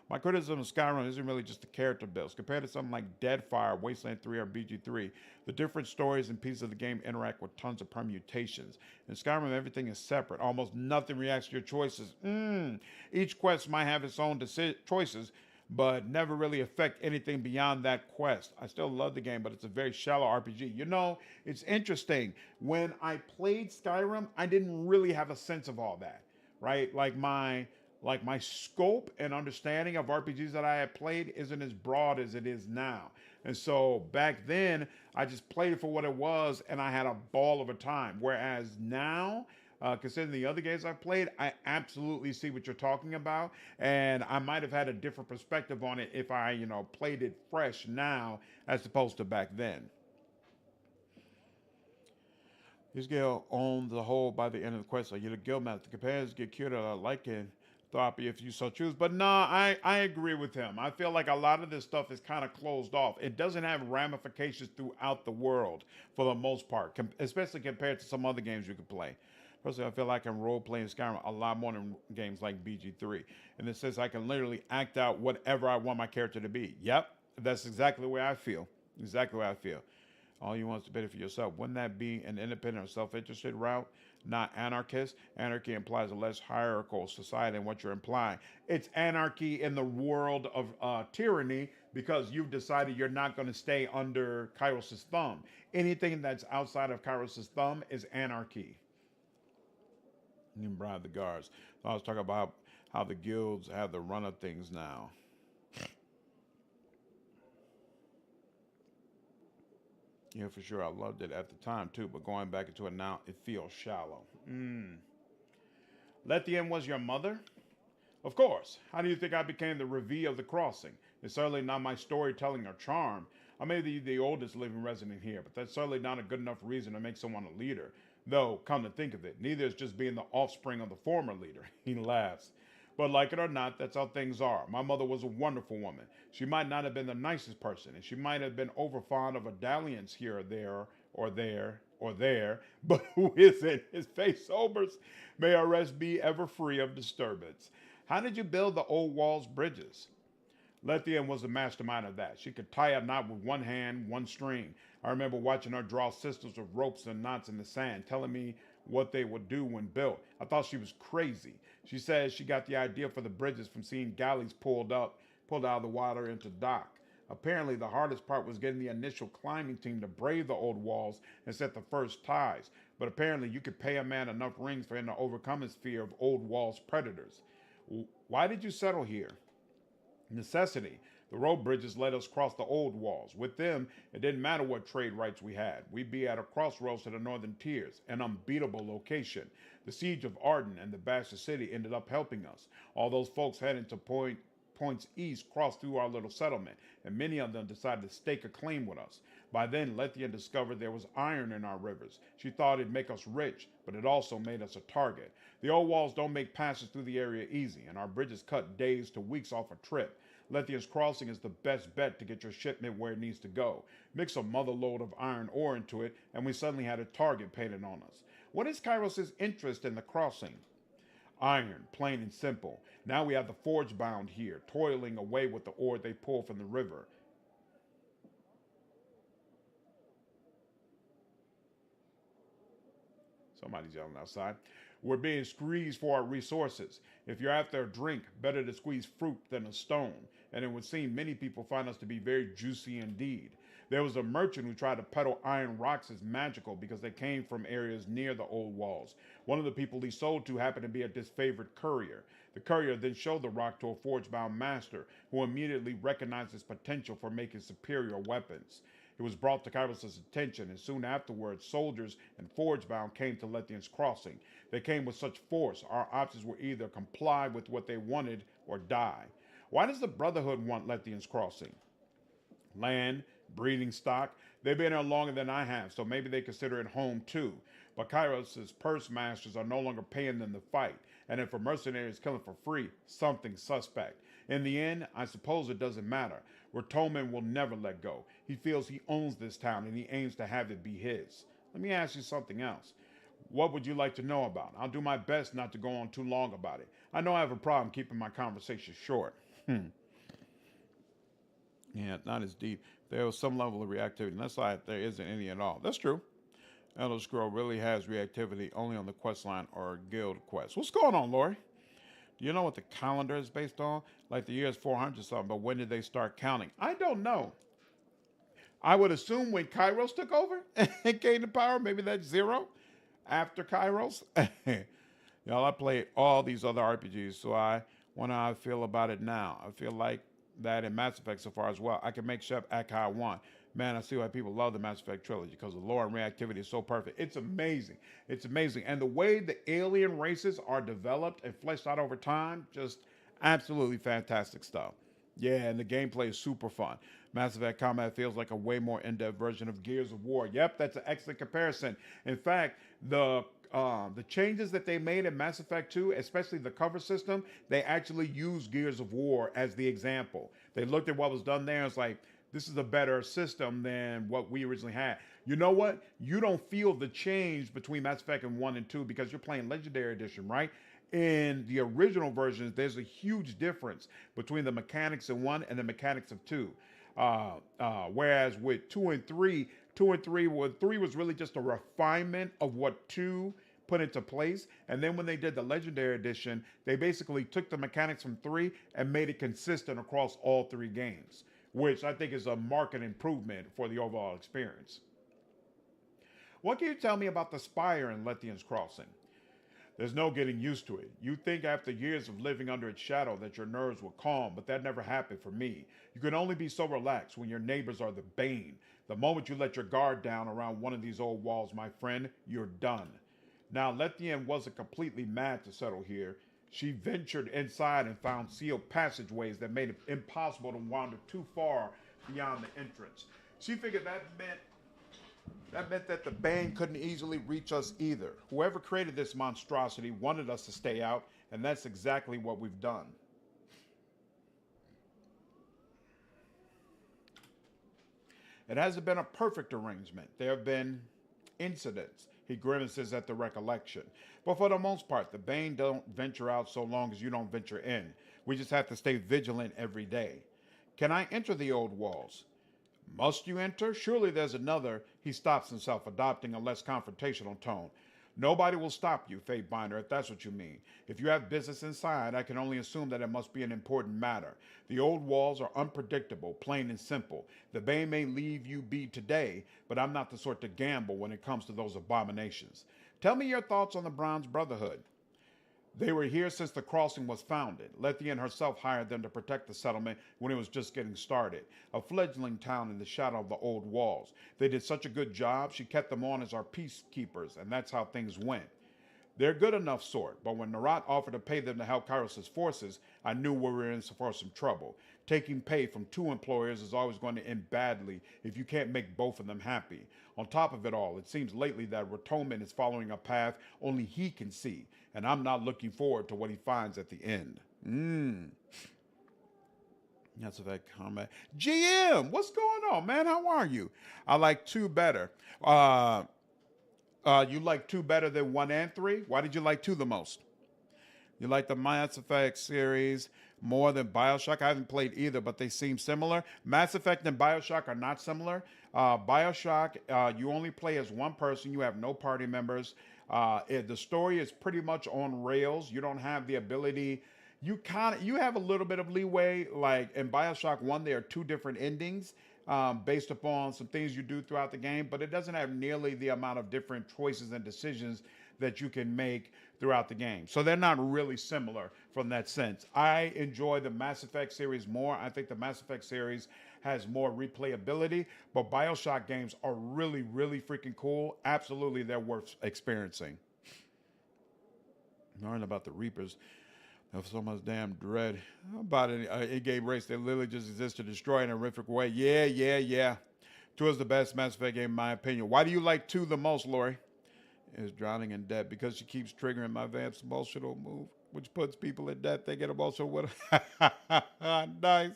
My criticism of Skyrim isn't really just the character builds. Compared to something like Deadfire, Wasteland 3, or BG3, the different stories and pieces of the game interact with tons of permutations. In Skyrim, everything is separate. Almost nothing reacts to your choices. Each quest might have its own choices, but never really affect anything beyond that quest. I still love the game, but it's a very shallow RPG. You know, it's interesting. When I played Skyrim, I didn't really have a sense of all that, right? Like my scope and understanding of RPGs that I had played isn't as broad as it is now. And so back then, I just played it for what it was, and I had a ball of a time. Whereas now, considering the other games I've played, I absolutely see what you're talking about, and I might have had a different perspective on it if I, played it fresh now as opposed to back then. This guild owns the whole by the end of the quest. So you're the guild master. The companions get cured out of liking therapy if you so choose. But no, I agree with him. I feel like a lot of this stuff is kind of closed off. It doesn't have ramifications throughout the world for the most part, especially compared to some other games you could play. Personally, I feel like I can role play in Skyrim a lot more than games like BG3. In the sense, I can literally act out whatever I want my character to be. Yep, that's exactly the way I feel. Exactly the way I feel. All you want is to benefit yourself. Wouldn't that be an independent or self-interested route, not anarchist? Anarchy implies a less hierarchical society than what you're implying. It's anarchy in the world of tyranny because you've decided you're not going to stay under Kairos' thumb. Anything that's outside of Kairos' thumb is anarchy. You can bribe the guards. So I was talking about how the guilds have the run of things now. Yeah, for sure. I loved it at the time too, but going back into it now, it feels shallow. Lethian was your mother? Of course. How do you think I became the Revi of the Crossing? It's certainly not my storytelling or charm. I may be the oldest living resident here, but that's certainly not a good enough reason to make someone a leader. Though, come to think of it, neither is just being the offspring of the former leader. He laughs. But like it or not, that's how things are. My mother was a wonderful woman. She might not have been the nicest person, and she might have been overfond of a dalliance here or there, but who isn't? His face sobers. May our rest be ever free of disturbance. How did you build the old walls bridges? Lethian was the mastermind of that. She could tie a knot with one hand, one string. I remember watching her draw systems of ropes and knots in the sand, telling me what they would do when built. I thought she was crazy. She says she got the idea for the bridges from seeing galleys pulled out of the water into dock. Apparently, the hardest part was getting the initial climbing team to brave the old walls and set the first ties. But apparently, you could pay a man enough rings for him to overcome his fear of old walls' predators. Why did you settle here? Necessity. The road bridges let us cross the old walls. With them, it didn't matter what trade rights we had. We'd be at a crossroads to the northern tiers, an unbeatable location. The siege of Arden and the Bastion City ended up helping us. All those folks heading to points east crossed through our little settlement, and many of them decided to stake a claim with us. By then, Lethian discovered there was iron in our rivers. She thought it'd make us rich, but it also made us a target. The old walls don't make passes through the area easy, and our bridges cut days to weeks off a trip. Lethian's Crossing is the best bet to get your shipment where it needs to go. Mix a mother load of iron ore into it, and we suddenly had a target painted on us. What is Kairos' interest in the crossing? Iron, plain and simple. Now we have the forge bound here, toiling away with the ore they pull from the river. Somebody's yelling outside. We're being squeezed for our resources. If you're after a drink, better to squeeze fruit than a stone. And it would seem many people find us to be very juicy indeed. There was a merchant who tried to peddle iron rocks as magical because they came from areas near the old walls. One of the people he sold to happened to be a disfavored courier. The courier then showed the rock to a forge-bound master, who immediately recognized its potential for making superior weapons. It was brought to Kairos' attention, and soon afterwards, soldiers and forge-bound came to Lethian's Crossing. They came with such force, our options were either comply with what they wanted or die. Why does the Brotherhood want Lethian's Crossing? Land, breeding stock. They've been here longer than I have, so maybe they consider it home too. But Kairos' purse masters are no longer paying them to fight, and if a mercenary is killing for free, something's suspect. In the end, I suppose it doesn't matter. Ratoman will never let go. He feels he owns this town, and he aims to have it be his. Let me ask you something else. What would you like to know about? I'll do my best not to go on too long about it. I know I have a problem keeping my conversation short. Yeah, not as deep. There was some level of reactivity, and that's why there isn't any at all. That's true. Elder Scroll really has reactivity only on the quest line or guild quest. What's going on, Lori? Do you know what the calendar is based on? Like the year is 400 something, but when did they start counting? I don't know. I would assume when Kairos took over and came to power, maybe that's 0 after Kairos. Y'all, I played all these other RPGs, so I wonder how I feel about it now. I feel like that in Mass Effect so far as well. I can make Shep act how I want. Man, I see why people love the Mass Effect trilogy because the lore and reactivity is so perfect. It's amazing. It's amazing. And the way the alien races are developed and fleshed out over time, just absolutely fantastic stuff. Yeah, and the gameplay is super fun. Mass Effect combat feels like a way more in-depth version of Gears of War. Yep, that's an excellent comparison. In fact, the changes that they made in Mass Effect 2, especially the cover system, they actually used Gears of War as the example. They looked at what was done there and it's like, this is a better system than what we originally had. You know what? You don't feel the change between Mass Effect and 1 and 2 because you're playing Legendary Edition, right? In the original versions, there's a huge difference between the mechanics of 1 and the mechanics of 2. Whereas with 2 and 3 was 3 was really just a refinement of what 2 put into place. And then when they did the Legendary Edition, they basically took the mechanics from 3 and made it consistent across all 3 games, which I think is a marked improvement for the overall experience. What can you tell me about the Spire in Lethian's Crossing? There's no getting used to it. You think after years of living under its shadow that your nerves will calm, but that never happened for me. You can only be so relaxed when your neighbors are the bane. The moment you let your guard down around one of these old walls, my friend, you're done. Now, Lethian wasn't completely mad to settle here. She ventured inside and found sealed passageways that made it impossible to wander too far beyond the entrance. She figured that meant that the Bane couldn't easily reach us either. Whoever created this monstrosity wanted us to stay out, and that's exactly what we've done. It hasn't been a perfect arrangement. There have been incidents. He grimaces at the recollection. But for the most part, the Bane don't venture out so long as you don't venture in. We just have to stay vigilant every day. Can I enter the old walls? Must you enter? Surely there's another. He stops himself, adopting a less confrontational tone. Nobody will stop you, Fatebinder, if that's what you mean. If you have business inside, I can only assume that it must be an important matter. The old walls are unpredictable, plain and simple. The Bane may leave you be today, but I'm not the sort to gamble when it comes to those abominations. Tell me your thoughts on the Bronze Brotherhood. They were here since the crossing was founded. Lethian herself hired them to protect the settlement when it was just getting started. A fledgling town in the shadow of the old walls. They did such a good job, she kept them on as our peacekeepers, and that's how things went. They're good enough sort, but when Narat offered to pay them to help Kairos' forces, I knew we were in for some trouble. Taking pay from 2 employers is always going to end badly if you can't make both of them happy. On top of it all, it seems lately that Ratoman is following a path only he can see, and I'm not looking forward to what he finds at the end. That's a bad comment. GM, what's going on, man? How are you? I like 2 better. You like 2 better than 1 and 3? Why did you like 2 the most? You like the Mass Effect series more than BioShock? I haven't played either, but they seem similar. Mass Effect and BioShock are not similar. BioShock, you only play as one person. You have no party members. The story is pretty much on rails. You don't have the ability. You have a little bit of leeway. Like in BioShock 1, there are 2 different endings based upon some things you do throughout the game, but it doesn't have nearly the amount of different choices and decisions that you can make throughout the game. So they're not really similar from that sense. I enjoy the Mass Effect series more. I think the Mass Effect series has more replayability, but BioShock games are really, really freaking cool. Absolutely, they're worth experiencing. Learn about the Reapers of so much damn dread about an in-game race that literally just exists to destroy in a horrific way. Yeah. 2 is the best Mass Effect game in my opinion. Why do you like 2 the most, Lori? Is drowning in debt because she keeps triggering my Vamps emotional move, which puts people in debt. They get emotional with her. Nice.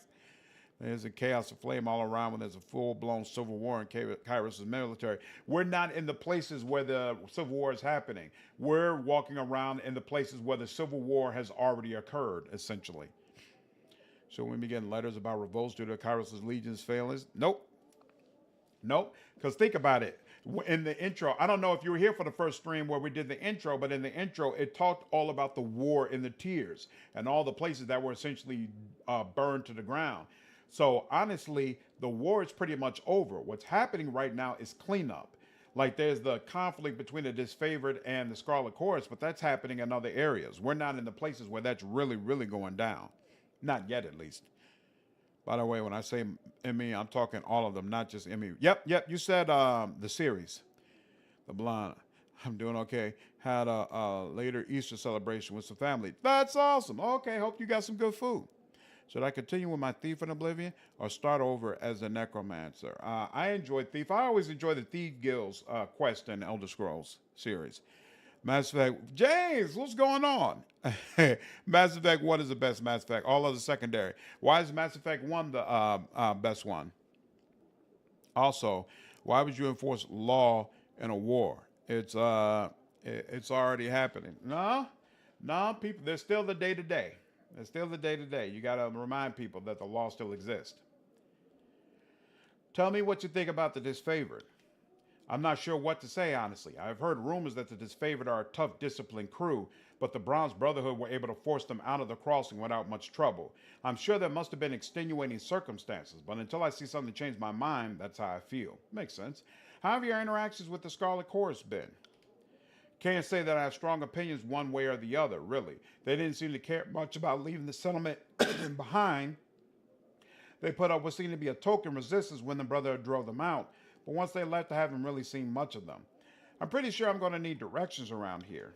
There's a chaos of flame all around when there's a full-blown civil war in Kairos' military. We're not in the places where the civil war is happening. We're walking around in the places where the civil war has already occurred, essentially. So we begin letters about revolts due to Kairos' legion's failings? Nope. Because think about it. In the intro, I don't know if you were here for the first stream where we did the intro, but in the intro, it talked all about the war in the tiers and all the places that were essentially burned to the ground. So honestly, the war is pretty much over. What's happening right now is cleanup. Like there's the conflict between the Disfavored and the Scarlet Chorus, but that's happening in other areas. We're not in the places where that's really, really going down. Not yet, at least. By the way, when I say Emmy, I'm talking all of them, not just Emmy. Yep. You said the series, The Blonde. I'm doing okay. Had a later Easter celebration with some family. That's awesome. Okay, hope you got some good food. Should I continue with my Thief in Oblivion or start over as a Necromancer? I enjoyed Thief. I always enjoy the Thief Guild's quest in Elder Scrolls series. Mass Effect. James, what's going on? Mass Effect 1 is the best Mass Effect. All others secondary. Why is Mass Effect 1 the best one? Also, why would you enforce law in a war? It's already happening. No, no, people. There's still the day to day. There's still the day to day. You got to remind people that the law still exists. Tell me what you think about the disfavored. I'm not sure what to say, honestly. I've heard rumors that the disfavored are a tough, disciplined crew, but the Bronze Brotherhood were able to force them out of the crossing without much trouble. I'm sure there must have been extenuating circumstances, but until I see something change my mind, that's how I feel. Makes sense. How have your interactions with the Scarlet Chorus been? Can't say that I have strong opinions one way or the other, really. They didn't seem to care much about leaving the settlement behind. They put up what seemed to be a token resistance when the Brotherhood drove them out, but once they left, I haven't really seen much of them. I'm pretty sure I'm going to need directions around here.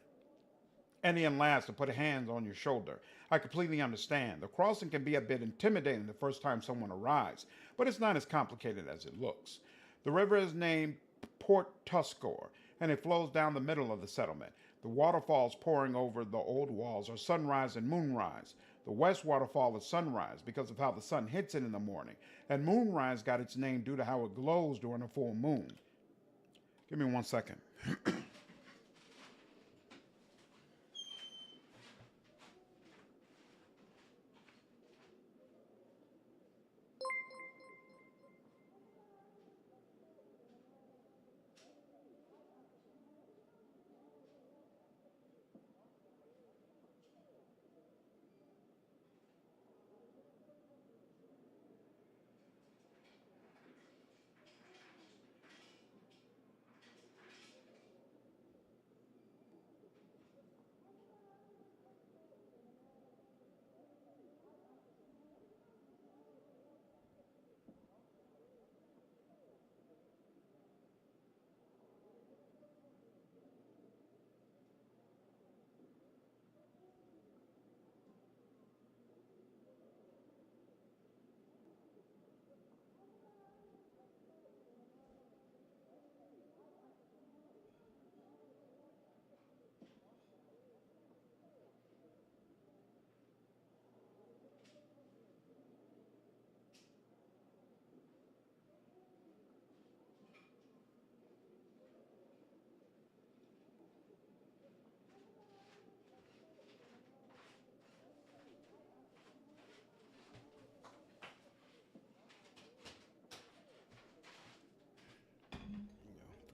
And then last, to put a hand on your shoulder. I completely understand. The crossing can be a bit intimidating the first time someone arrives, but it's not as complicated as it looks. The river is named Port Tuscor, and it flows down the middle of the settlement. The waterfalls pouring over the old walls are Sunrise and Moonrise. The west waterfall is Sunrise because of how the sun hits it in the morning, and Moonrise got its name due to how it glows during a full moon. Give me 1 second.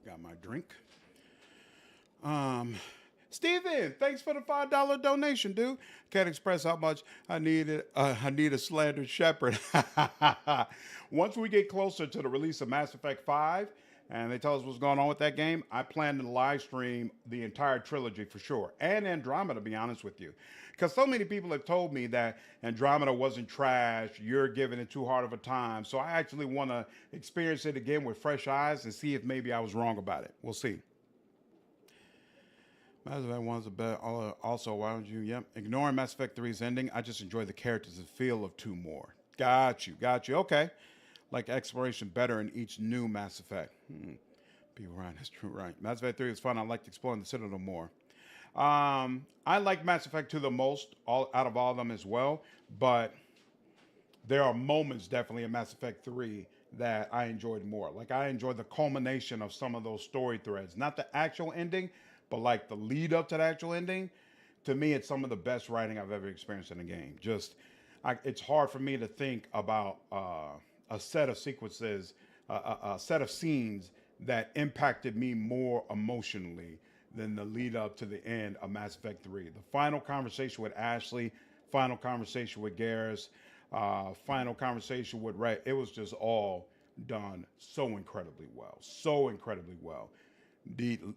Got my drink. Steven, thanks for the $5 donation, dude. Can't express how much I need it. I need a slandered shepherd. Once we get closer to the release of Mass Effect 5 and they tell us what's going on with that game, I plan to live stream the entire trilogy for sure. And Andromeda, to be honest with you. Because so many people have told me that Andromeda wasn't trash, you're giving it too hard of a time. So I actually want to experience it again with fresh eyes and see if maybe I was wrong about it. We'll see. Mass Effect 1's the best. Also, why don't you? Yep. Ignoring Mass Effect 3's ending, I just enjoy the characters and feel of 2 more. Got you. Okay. Like exploration better in each new Mass Effect. Be right. That's true. Right. Mass Effect 3 is fun. I liked exploring the Citadel more. I like Mass Effect 2 the most, out of all of them as well. But there are moments definitely in Mass Effect 3 that I enjoyed more. Like I enjoyed the culmination of some of those story threads. Not the actual ending, but like the lead up to the actual ending. To me, it's some of the best writing I've ever experienced in a game. It's hard for me to think about a set of sequences, a set of scenes that impacted me more emotionally than the lead up to the end of Mass Effect 3. The final conversation with Ashley, final conversation with Garrus, final conversation with Ray. It was just all done so incredibly well. So incredibly well.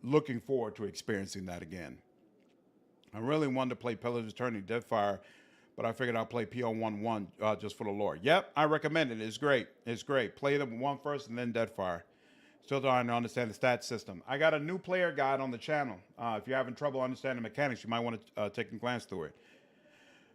Looking forward to experiencing that again. I really wanted to play Pillars of Eternity Deadfire, but I figured I'll play PO11 just for the lore. Yep, I recommend it. It's great. It's great. Play them 1 first and then Deadfire. Still trying to understand the stat system. I got a new player guide on the channel. If you're having trouble understanding mechanics, you might want to take a glance through it.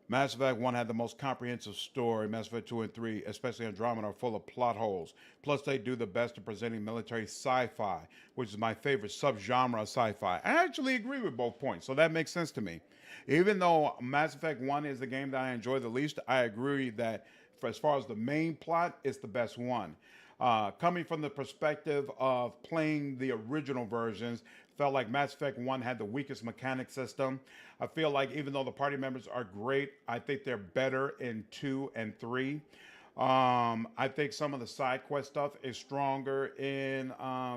Mass Effect 1 had the most comprehensive story. Mass Effect 2 and 3, especially Andromeda, are full of plot holes. Plus, they do the best at presenting military sci-fi, which is my favorite subgenre of sci-fi. I actually agree with both points, so that makes sense to me. Even though Mass Effect 1 is the game that I enjoy the least, I agree that as far as the main plot, it's the best one. Coming from the perspective of playing the original versions, felt like Mass Effect 1 had the weakest mechanic system. I feel like even though the party members are great, I think they're better in 2 and 3. I think some of the side quest stuff is stronger in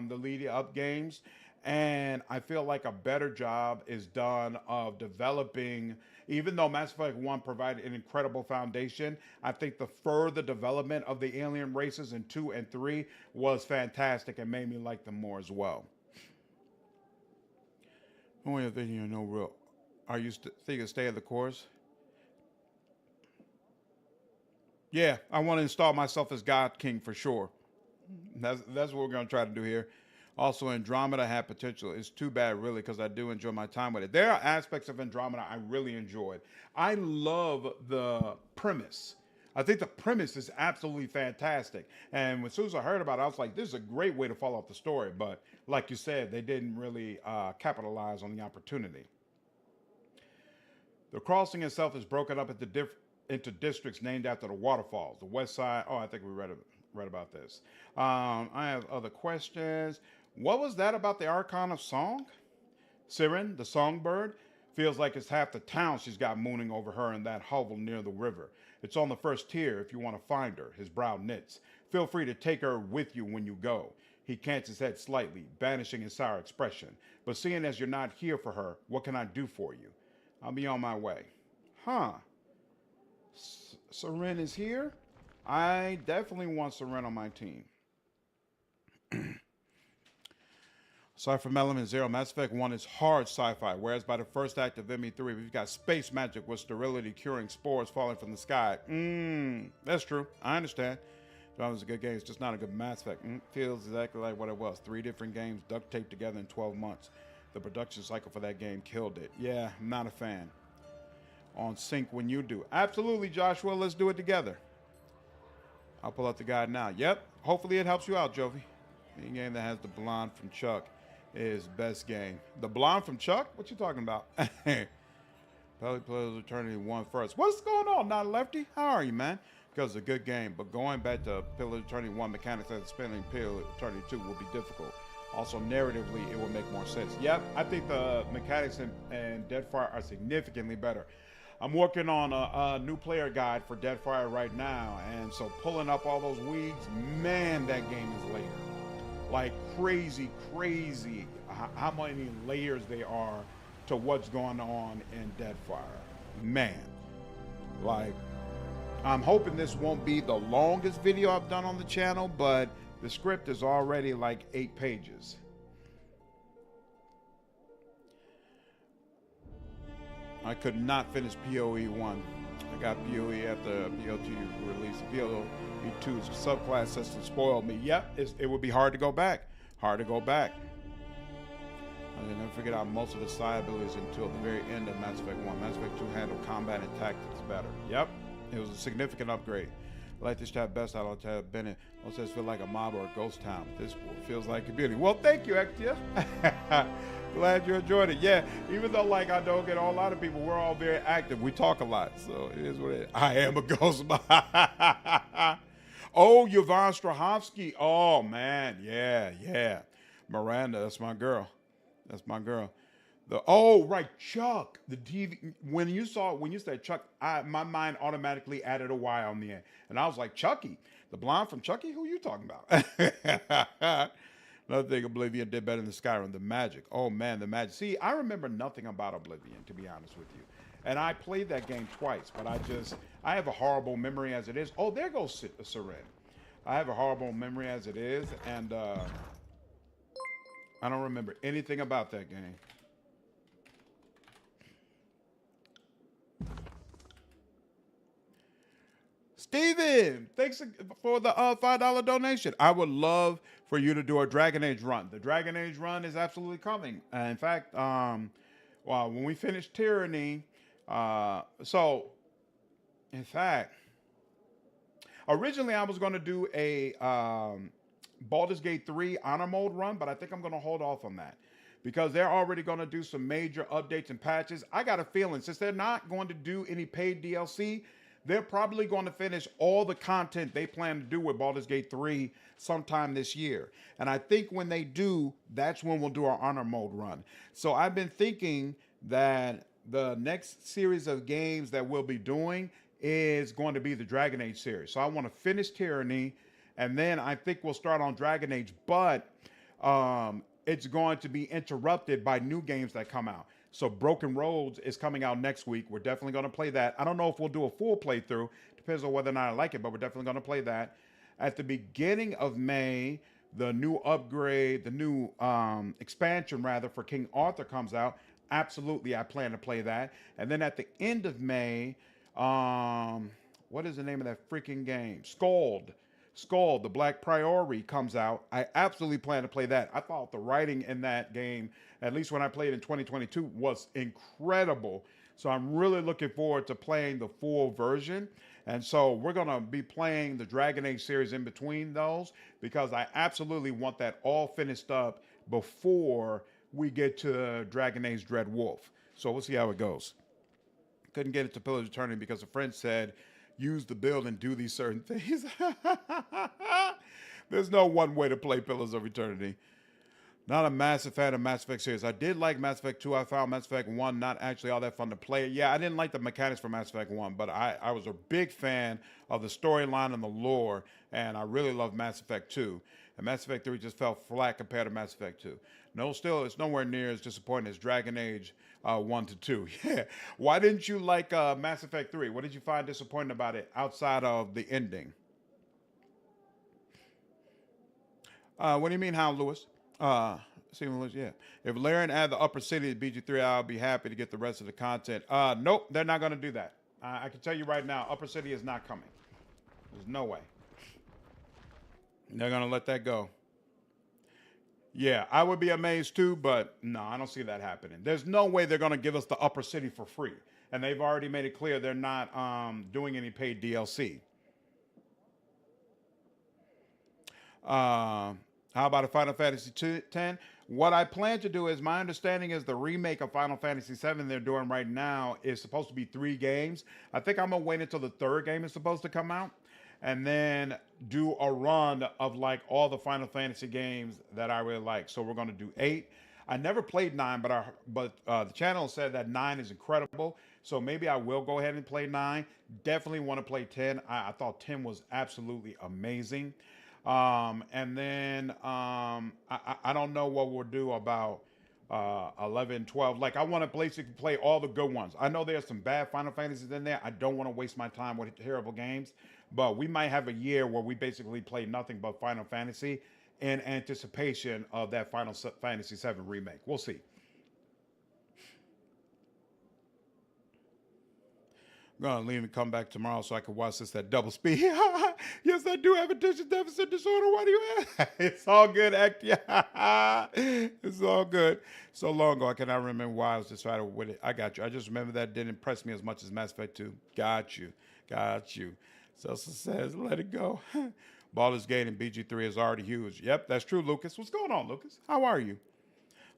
the lead up games. And I feel like a better job is done of developing, even though Mass Effect 1 provided an incredible foundation, I think the further development of the alien races in 2 and 3 was fantastic and made me like them more as well. Only other thing you know, real. Are you thinking stay the course? Yeah, I want to install myself as God King for sure. That's what we're going to try to do here. Also, Andromeda had potential. It's too bad, really, because I do enjoy my time with it. There are aspects of Andromeda I really enjoyed. I love the premise. I think the premise is absolutely fantastic. And as soon as I heard about it, I was like, this is a great way to follow up the story. But like you said, they didn't really capitalize on the opportunity. The crossing itself is broken up into districts named after the waterfalls. The west side, oh, I think we read about this. I have other questions. What was that about the Archon of Song? Siren, the songbird, feels like it's half the town she's got mooning over her in that hovel near the river. It's on the first tier if you want to find her. His brow knits. Feel free to take her with you when you go. He cants his head slightly, banishing his sour expression. But seeing as you're not here for her, what can I do for you? I'll be on my way. Huh. Siren is here? I definitely want Siren on my team. Aside from Element Zero, Mass Effect 1 is hard sci-fi, whereas by the first act of ME3, we've got space magic with sterility curing spores falling from the sky. That's true. I understand. That was a good game. It's just not a good Mass Effect. Feels exactly like what it was. 3 different games duct taped together in 12 months. The production cycle for that game killed it. Yeah, I'm not a fan. On sync when you do. Absolutely, Joshua. Let's do it together. I'll pull up the guide now. Yep. Hopefully it helps you out, Jovi. Any game that has the blonde from Chuck is best game. The blonde from Chuck? What you talking about? Probably Players Eternity 1 first. What's going on, Not Lefty? How are you, man? Because it's a good game, but going back to Pillars of Eternity 1 mechanics and spinning Pillars of Eternity 2 will be difficult. Also, narratively, it will make more sense. Yep, I think the mechanics in Deadfire are significantly better. I'm working on a new player guide for Deadfire right now, and so pulling up all those weeds, man, that game is layered. Like crazy how many layers there are to what's going on in Deadfire. Man, like, I'm hoping this won't be the longest video I've done on the channel, but the script is already like 8 pages. I could not finish PoE 1. I got PoE after PO2 release. PoE 2's subclass system spoiled me. Yep, it would be hard to go back. Hard to go back. I never figured out most of the side abilities until the very end of Mass Effect 1. Mass Effect 2 handled combat and tactics better. Yep, it was a significant upgrade. I like this chat best out of have been in. Most of this feel like a mob or a ghost town. This feels like a beauty. Well, thank you, Extia. Glad you enjoyed it. Yeah, even though like I don't get a lot of people, we're all very active. We talk a lot, so it is what it is. I am a ghost. Oh, Yvonne Strahovski. Oh man, yeah. Miranda, that's my girl. That's my girl. Right, Chuck. The TV. When you said Chuck, my mind automatically added a Y on the end, and I was like, Chucky, the blonde from Chucky. Who are you talking about? Another thing, Oblivion did better than Skyrim. The magic. Oh man, the magic. See, I remember nothing about Oblivion, to be honest with you. And I played that game twice, but I have a horrible memory as it is. Oh, there goes Siren. I have a horrible memory as it is, and I don't remember anything about that game. Steven, thanks for the $5 donation. I would love for you to do a Dragon Age run. The Dragon Age run is absolutely coming. In fact, when we finish Tyranny, in fact, originally I was going to do a Baldur's Gate 3 honor mode run, but I think I'm going to hold off on that because they're already going to do some major updates and patches. I got a feeling since they're not going to do any paid DLC, they're probably going to finish all the content they plan to do with Baldur's Gate 3 sometime this year. And I think when they do, that's when we'll do our honor mode run. So I've been thinking that the next series of games that we'll be doing is going to be the Dragon Age series. So I want to finish Tyranny, and then I think we'll start on Dragon Age, but it's going to be interrupted by new games that come out. So Broken Roads is coming out next week. We're definitely going to play that. I don't know if we'll do a full playthrough. Depends on whether or not I like it, but we're definitely going to play that. At the beginning of May, the new upgrade, the new expansion rather for King Arthur comes out. Absolutely, I plan to play that. And then at the end of May, what is the name of that freaking game? Skull, the Black Priority comes out. I absolutely plan to play that. I thought the writing in that game, at least when I played in 2022, was incredible. So I'm really looking forward to playing the full version. And so we're going to be playing the Dragon Age series in between those because I absolutely want that all finished up before we get to Dragon Age Dread Wolf. So we'll see how it goes. Couldn't get it to Pillars of Eternity because a friend said, use the build and do these certain things. There's no one way to play Pillars of Eternity. Not a massive fan of Mass Effect series. I did like Mass Effect 2. I found Mass Effect 1 not actually all that fun to play. Yeah, I didn't like the mechanics for Mass Effect 1, but I was a big fan of the storyline and the lore, and I really loved Mass Effect 2. And Mass Effect 3 just fell flat compared to Mass Effect 2. No, still, it's nowhere near as disappointing as Dragon Age 1 to 2. Yeah. Why didn't you like Mass Effect 3? What did you find disappointing about it outside of the ending? What do you mean, how, Lewis? Stephen Lewis, yeah. If Laren add the upper city to BG3, I'll be happy to get the rest of the content. Nope, they're not going to do that. I can tell you right now, upper city is not coming. There's no way. They're going to let that go. Yeah, I would be amazed too, but no, I don't see that happening. There's no way they're going to give us the upper city for free. And they've already made it clear they're not doing any paid DLC. How about a Final Fantasy X? What I plan to do is, my understanding is the remake of Final Fantasy VII they're doing right now is supposed to be 3 games. I think I'm going to wait until the 3rd game is supposed to come out and then do a run of like all the Final Fantasy games that I really like. So we're going to do 8. I never played 9, but the channel said that 9 is incredible. So maybe I will go ahead and play 9. Definitely want to play 10. I thought 10 was absolutely amazing. And then I don't know what we'll do about 11, 12. Like, I want to basically play all the good ones. I know there's some bad Final Fantasies in there. I don't want to waste my time with terrible games. But we might have a year where we basically play nothing but Final Fantasy in anticipation of that Final Fantasy VII remake. We'll see. I'm going to leave and come back tomorrow so I can watch this at double speed. Yes, I do have attention deficit disorder. Why do you ask? It's all good, Yeah. It's all good. So long ago, I cannot remember why I was just trying to with it. I got you. I just remember that didn't impress me as much as Mass Effect 2. Got you. Celsa says, let it go. Baldur's Gate and BG3 is already huge. Yep, that's true, Lucas. What's going on, Lucas? How are you?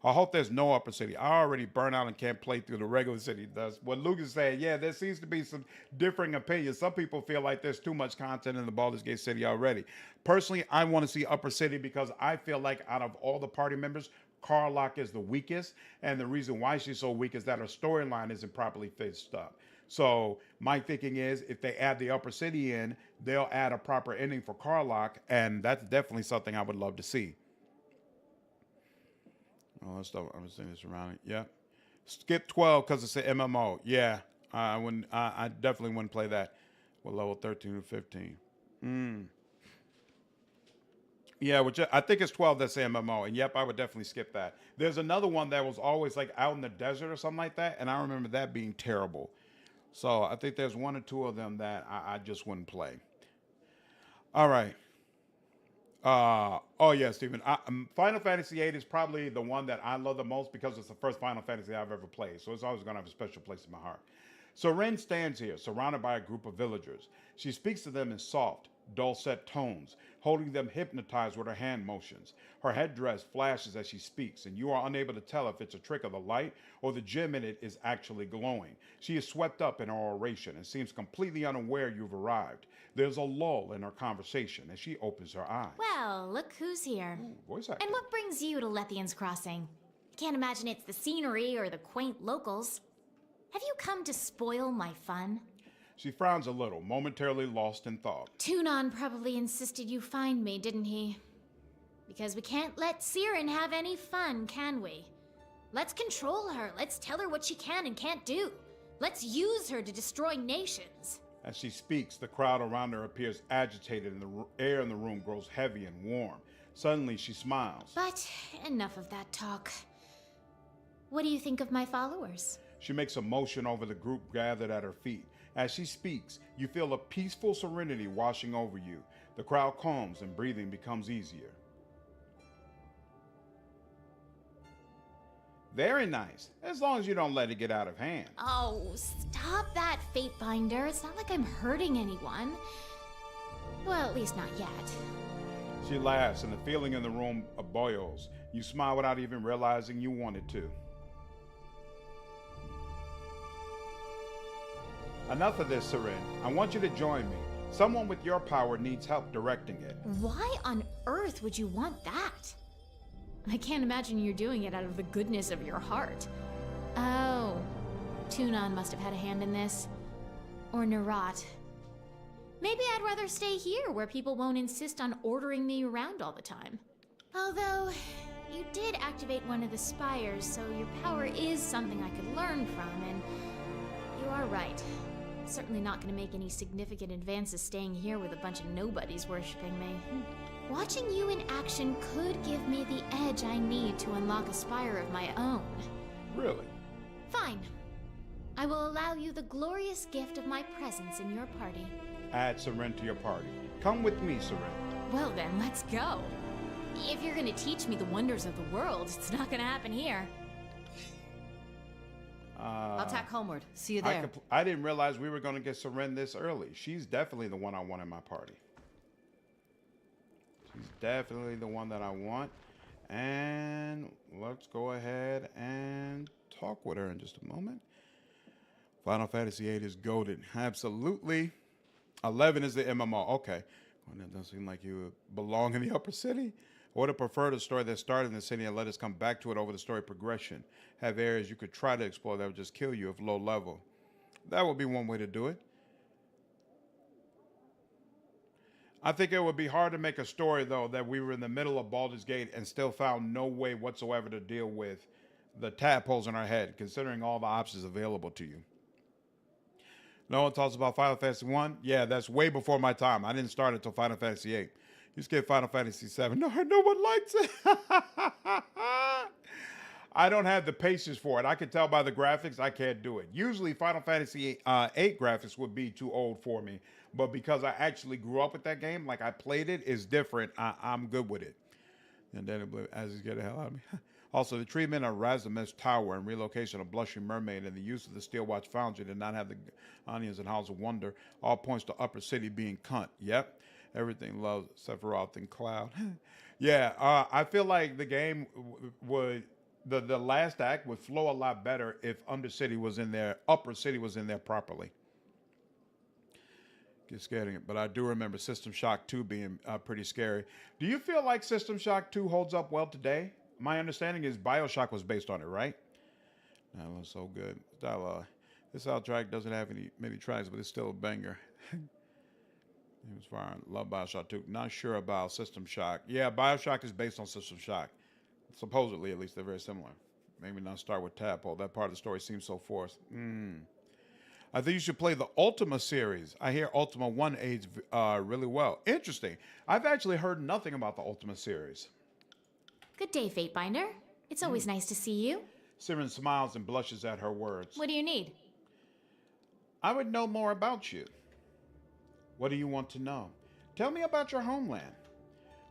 I hope there's no upper city. I already burn out and can't play through the regular city. That's what Lucas said. Yeah, there seems to be some differing opinions. Some people feel like there's too much content in the Baldur's Gate city already. Personally, I want to see upper city because I feel like out of all the party members, Karlach is the weakest. And the reason why she's so weak is that her storyline isn't properly fixed up. So my thinking is if they add the upper city in, they'll add a proper ending for Karlach. And that's definitely something I would love to see. Oh, let's stop understanding this around it. Yeah. Skip 12 because it's an MMO. Yeah. I definitely wouldn't play that with level 13 or 15. Yeah, which I think it's 12 that's an MMO. And yep, I would definitely skip that. There's another one that was always like out in the desert or something like that. And I remember that being terrible. So I think there's 1 or 2 of them that I just wouldn't play. All right. Oh yeah, Stephen. Final Fantasy VIII is probably the one that I love the most because it's the first Final Fantasy I've ever played. So it's always going to have a special place in my heart. So Ren stands here, surrounded by a group of villagers. She speaks to them in soft, dulcet tones, holding them hypnotized with her hand motions. Her headdress flashes as she speaks, and you are unable to tell if it's a trick of the light or the gem in it is actually glowing. She is swept up in her oration and seems completely unaware you've arrived. There's a lull in her conversation as she opens her eyes. Well, look who's here. Ooh, voice acting. And what brings you to Lethian's Crossing? Can't imagine it's the scenery or the quaint locals. Have you come to spoil my fun? She frowns a little, momentarily lost in thought. Tunon probably insisted you find me, didn't he? Because we can't let Siren have any fun, can we? Let's control her. Let's tell her what she can and can't do. Let's use her to destroy nations. As she speaks, the crowd around her appears agitated and the air in the room grows heavy and warm. Suddenly, she smiles. But enough of that talk. What do you think of my followers? She makes a motion over the group gathered at her feet. As she speaks, you feel a peaceful serenity washing over you. The crowd calms and breathing becomes easier. Very nice, as long as you don't let it get out of hand. Oh, stop that, Fatebinder. It's not like I'm hurting anyone. Well, at least not yet. She laughs and the feeling in the room boils. You smile without even realizing you wanted to. Enough of this, Siren. I want you to join me. Someone with your power needs help directing it. Why on earth would you want that? I can't imagine you're doing it out of the goodness of your heart. Oh, Tunon must have had a hand in this. Or Nerat. Maybe I'd rather stay here where people won't insist on ordering me around all the time. Although, you did activate one of the spires, so your power is something I could learn from, and you are right. Certainly not going to make any significant advances staying here with a bunch of nobodies worshipping me. Watching you in action could give me the edge I need to unlock a spire of my own. Really? Fine. I will allow you the glorious gift of my presence in your party. Add Siren to your party. Come with me, Siren. Well then, let's go. If you're going to teach me the wonders of the world, it's not going to happen here. I'll tack homeward. See you there. I didn't realize we were going to get Siren this early. She's definitely the one I want in my party. She's definitely the one that I want. And let's go ahead and talk with her in just a moment. Final Fantasy VIII is goated. Absolutely. 11 is the MMO. Okay. Well, it doesn't seem like you belong in the upper city. I would have preferred a story that started in the city and let us come back to it over the story progression. Have areas you could try to explore that would just kill you if low level. That would be one way to do it. I think it would be hard to make a story, though, that we were in the middle of Baldur's Gate and still found no way whatsoever to deal with the tadpoles in our head, considering all the options available to you. No one talks about Final Fantasy 1? Yeah, that's way before my time. I didn't start until Final Fantasy 8. You skip Final Fantasy 7. No one likes it. I don't have the patience for it. I can tell by the graphics, I can't do it. Usually Final Fantasy 8 graphics would be too old for me. But because I actually grew up with that game, like I played it, it's different. I'm good with it. And then as he's getting the hell out of me. Also, the treatment of Razim's Tower and relocation of Blushing Mermaid and the use of the Steel Watch Foundry did not have the onions and House of Wonder. All points to Upper City being cunt. Yep. Everything loves Sephiroth and Cloud. Yeah, I feel like the game would... The last act would flow a lot better if Undercity was in there, Upper City was in there properly. Get scared of it, but I do remember System Shock 2 being pretty scary. Do you feel like System Shock 2 holds up well today? My understanding is BioShock was based on it, right? That was so good. This soundtrack doesn't have many tracks, but it's still a banger. It was fine. Love BioShock 2. Not sure about System Shock. Yeah, BioShock is based on System Shock. Supposedly, at least, they're very similar. Maybe not start with Tadpole. That part of the story seems so forced. I think you should play the Ultima series. I hear Ultima 1 aged really well. Interesting. I've actually heard nothing about the Ultima series. Good day, Fatebinder. It's always nice to see you. Siren smiles and blushes at her words. What do you need? I would know more about you. What do you want to know? Tell me about your homeland.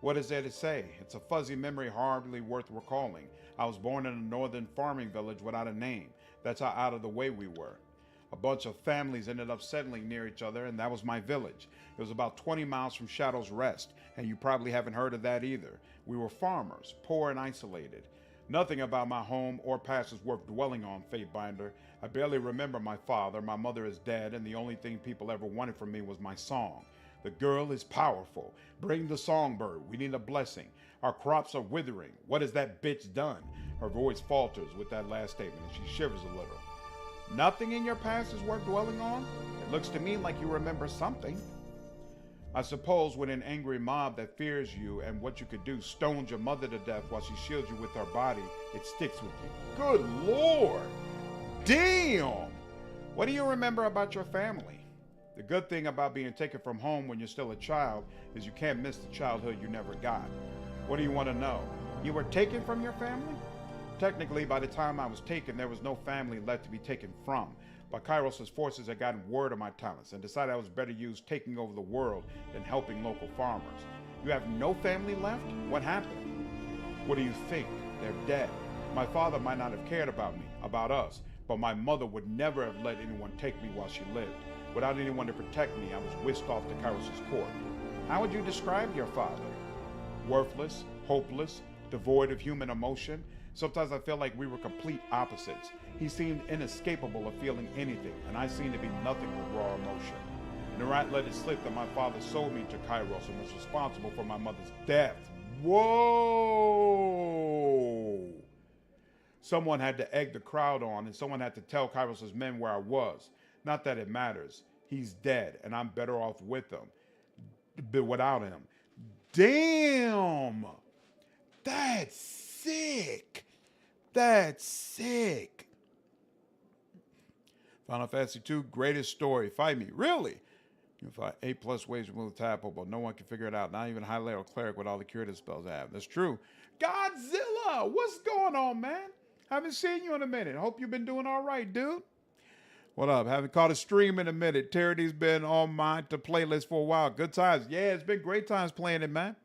What is there to say? It's a fuzzy memory hardly worth recalling. I was born in a northern farming village without a name. That's how out of the way we were. A bunch of families ended up settling near each other, and that was my village. It was about 20 miles from Shadow's Rest, and you probably haven't heard of that either. We were farmers, poor and isolated. Nothing about my home or past is worth dwelling on, Fatebinder. I barely remember my father. My mother is dead, and the only thing people ever wanted from me was my song. The girl is powerful. Bring the songbird. We need a blessing. Our crops are withering. What has that bitch done? Her voice falters with that last statement, and she shivers a little. Nothing in your past is worth dwelling on? It looks to me like you remember something. I suppose when an angry mob that fears you and what you could do stones your mother to death while she shields you with her body, it sticks with you. Good Lord! Damn! What do you remember about your family? The good thing about being taken from home when you're still a child is you can't miss the childhood you never got. What do you want to know? You were taken from your family? Technically, by the time I was taken, there was no family left to be taken from. But Kairos' forces had gotten word of my talents and decided I was better used taking over the world than helping local farmers. You have no family left? What happened? What do you think? They're dead. My father might not have cared about me, about us, but my mother would never have let anyone take me while she lived. Without anyone to protect me, I was whisked off to Kairos' court. How would you describe your father? Worthless, hopeless, devoid of human emotion. Sometimes I feel like we were complete opposites. He seemed inescapable of feeling anything, and I seemed to be nothing but raw emotion. Narat let it slip that my father sold me to Kairos and was responsible for my mother's death. Whoa! Someone had to egg the crowd on, and someone had to tell Kairos' men where I was. Not that it matters. He's dead, and I'm better off with him. But without him. Damn! That's sick! That's sick. Final Fantasy 2, greatest story. Fight me. Really? You can find 8+ ways to remove the tadpole, but no one can figure it out. Not even a high level cleric with all the curative spells I have. That's true. Godzilla! What's going on, man? Haven't seen you in a minute. Hope you've been doing all right, dude. What up? Haven't caught a stream in a minute. Tyranny's been on my playlist for a while. Good times. Yeah, it's been great times playing it, man.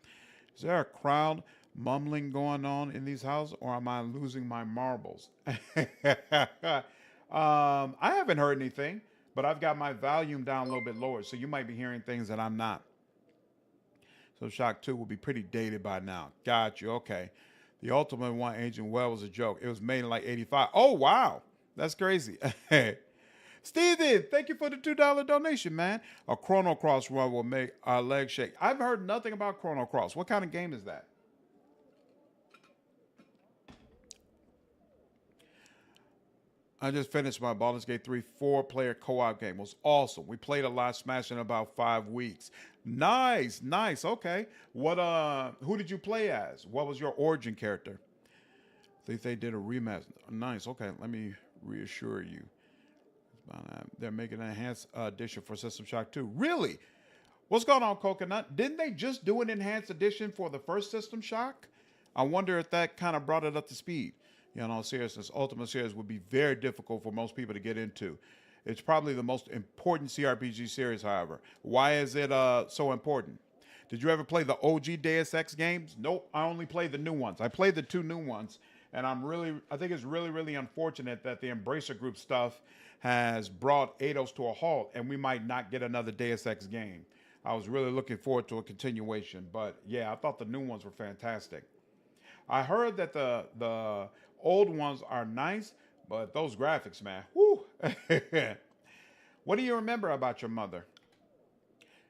Is there a crowd mumbling going on in these houses, or am I losing my marbles? I haven't heard anything, but I've got my volume down a little bit lower, so you might be hearing things that I'm not. So Shock 2 will be pretty dated by now. Got you. Okay. The Ultimate One Agent Well was a joke. It was made in like 85. Oh, wow. That's crazy. Steven, thank you for the $2 donation, man. A Chrono Cross run will make our legs shake. I've heard nothing about Chrono Cross. What kind of game is that? I just finished my Baldur's Gate 3 4-player co-op game. It was awesome. We played a lot, smashed in about 5 weeks. Nice, nice. Okay. Who did you play as? What was your origin character? I think they did a remaster. Nice. Okay, let me reassure you. They're making an enhanced edition for System Shock 2. Really? What's going on, Coconut? Didn't they just do an enhanced edition for the first System Shock? I wonder if that kind of brought it up to speed. In all seriousness, Ultimate Series would be very difficult for most people to get into. It's probably the most important CRPG series, however. Why is it so important? Did you ever play the OG Deus Ex games? Nope, I only played the new ones. I played the 2 new ones, and I think it's really unfortunate that the Embracer Group stuff has brought Eidos to a halt, and we might not get another Deus Ex game. I was really looking forward to a continuation, but yeah, I thought the new ones were fantastic. I heard that the old ones are nice, but those graphics, man, whoo. What do you remember about your mother?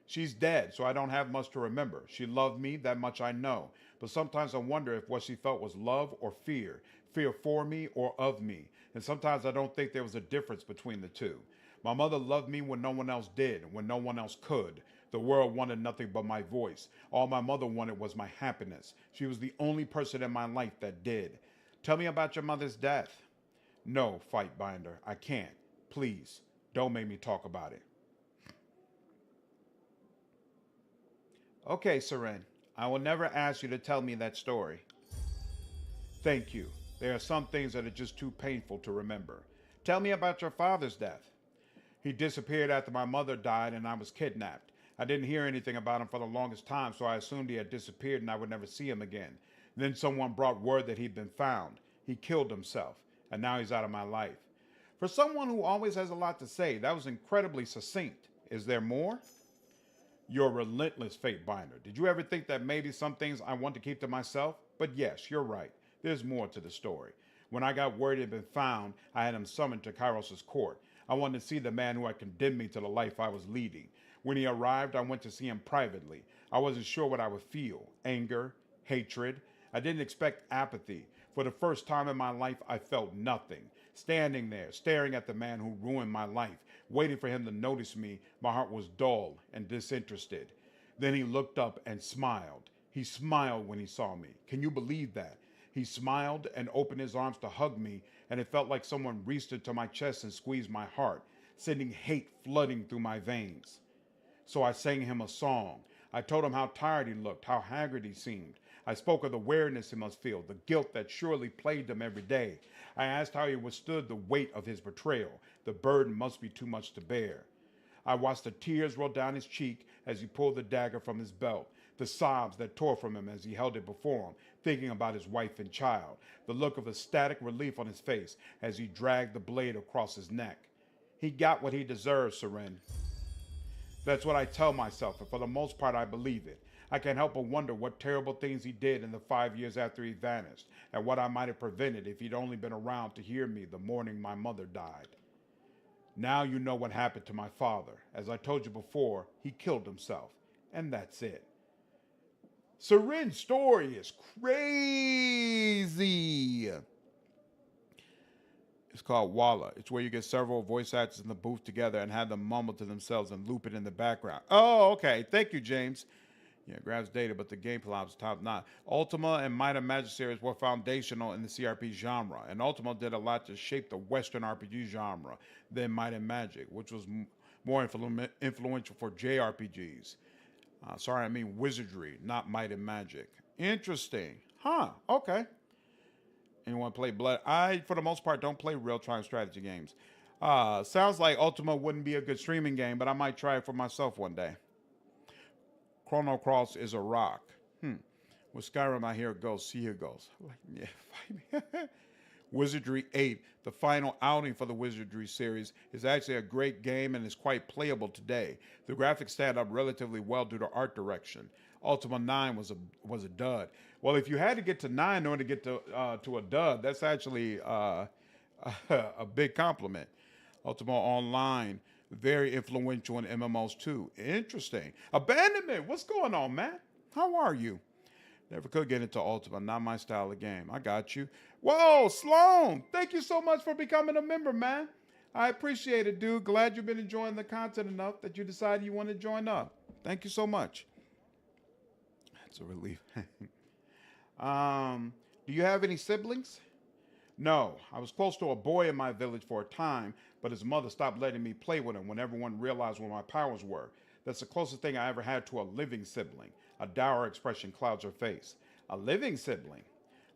She's dead, so I don't have much to remember. She loved me, that much I know. But sometimes I wonder if what she felt was love or fear. Fear for me or of me. And sometimes I don't think there was a difference between the two. My mother loved me when no one else did, when no one else could. The world wanted nothing but my voice. All my mother wanted was my happiness. She was the only person in my life that did. Tell me about your mother's death. No, Fightbinder, I can't. Please, don't make me talk about it. Okay, Seren, I will never ask you to tell me that story. Thank you. There are some things that are just too painful to remember. Tell me about your father's death. He disappeared after my mother died and I was kidnapped. I didn't hear anything about him for the longest time, so I assumed he had disappeared and I would never see him again. Then someone brought word that he'd been found. He killed himself, and now he's out of my life. For someone who always has a lot to say, that was incredibly succinct. Is there more? You're a relentless fate binder. Did you ever think that maybe some things I want to keep to myself? But yes, you're right. There's more to the story. When I got word it had been found, I had him summoned to Kairos' court. I wanted to see the man who had condemned me to the life I was leading. When he arrived, I went to see him privately. I wasn't sure what I would feel. Anger, hatred. I didn't expect apathy. For the first time in my life, I felt nothing. Standing there, staring at the man who ruined my life, waiting for him to notice me, my heart was dull and disinterested. Then he looked up and smiled. He smiled when he saw me. Can you believe that? He smiled and opened his arms to hug me, and it felt like someone reached into my chest and squeezed my heart, sending hate flooding through my veins. So I sang him a song. I told him how tired he looked, how haggard he seemed. I spoke of the weariness he must feel, the guilt that surely plagued him every day. I asked how he withstood the weight of his betrayal. The burden must be too much to bear. I watched the tears roll down his cheek as he pulled the dagger from his belt, the sobs that tore from him as he held it before him, thinking about his wife and child, the look of ecstatic relief on his face as he dragged the blade across his neck. He got what he deserved, Seren. That's what I tell myself, and for the most part I believe it. I can't help but wonder what terrible things he did in the 5 years after he vanished, and what I might have prevented if he'd only been around to hear me the morning my mother died. Now you know what happened to my father. As I told you before, he killed himself, and that's it. Seren's story is crazy. It's called Walla. It's where you get several voice actors in the booth together and have them mumble to themselves and loop it in the background. Oh, okay. Thank you, James. Yeah, grabs data, but the gameplay was top notch. Ultima and Might and Magic series were foundational in the CRP genre, and Ultima did a lot to shape the Western RPG genre than Might and Magic, which was more influential for JRPGs. Sorry, I mean wizardry, not Might and Magic. Interesting. Huh, okay. Anyone play Blood? I, for the most part, don't play real-time strategy games. Sounds like Ultima wouldn't be a good streaming game, but I might try it for myself one day. Chrono Cross is a rock. With Skyrim, I hear it goes. See, here it goes. Like, yeah, fight me. Wizardry 8, the final outing for the Wizardry series, is actually a great game and is quite playable today. The graphics stand up relatively well due to art direction. Ultima 9 was a dud. Well, if you had to get to 9 in order to get to a dud, that's actually a big compliment. Ultima Online, very influential in MMOs too. Interesting. Abandonment, what's going on, man? How are you? Never could get into Ultima, not my style of game. I got you. Whoa, Sloan, thank you so much for becoming a member, man. I appreciate it, dude. Glad you've been enjoying the content enough that you decided you want to join up. Thank you so much. That's a relief. Do you have any siblings? No, I was close to a boy in my village for a time, but his mother stopped letting me play with him when everyone realized what my powers were. That's the closest thing I ever had to a living sibling. A dour expression clouds her face. A living sibling?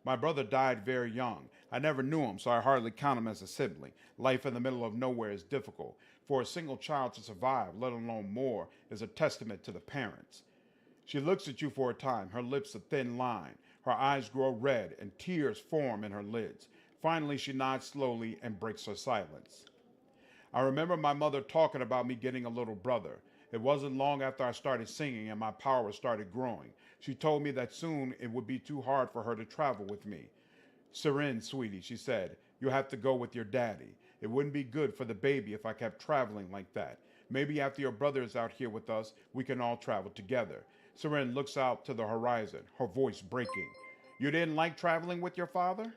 My brother died very young. I never knew him, so I hardly count him as a sibling. Life in the middle of nowhere is difficult. For a single child to survive, let alone more, is a testament to the parents. She looks at you for a time, her lips a thin line. Her eyes grow red and tears form in her lids. Finally, she nods slowly and breaks her silence. I remember my mother talking about me getting a little brother. It wasn't long after I started singing and my power started growing. She told me that soon it would be too hard for her to travel with me. Seren, sweetie, she said, you have to go with your daddy. It wouldn't be good for the baby if I kept traveling like that. Maybe after your brother is out here with us, we can all travel together. Seren looks out to the horizon, her voice breaking. You didn't like traveling with your father?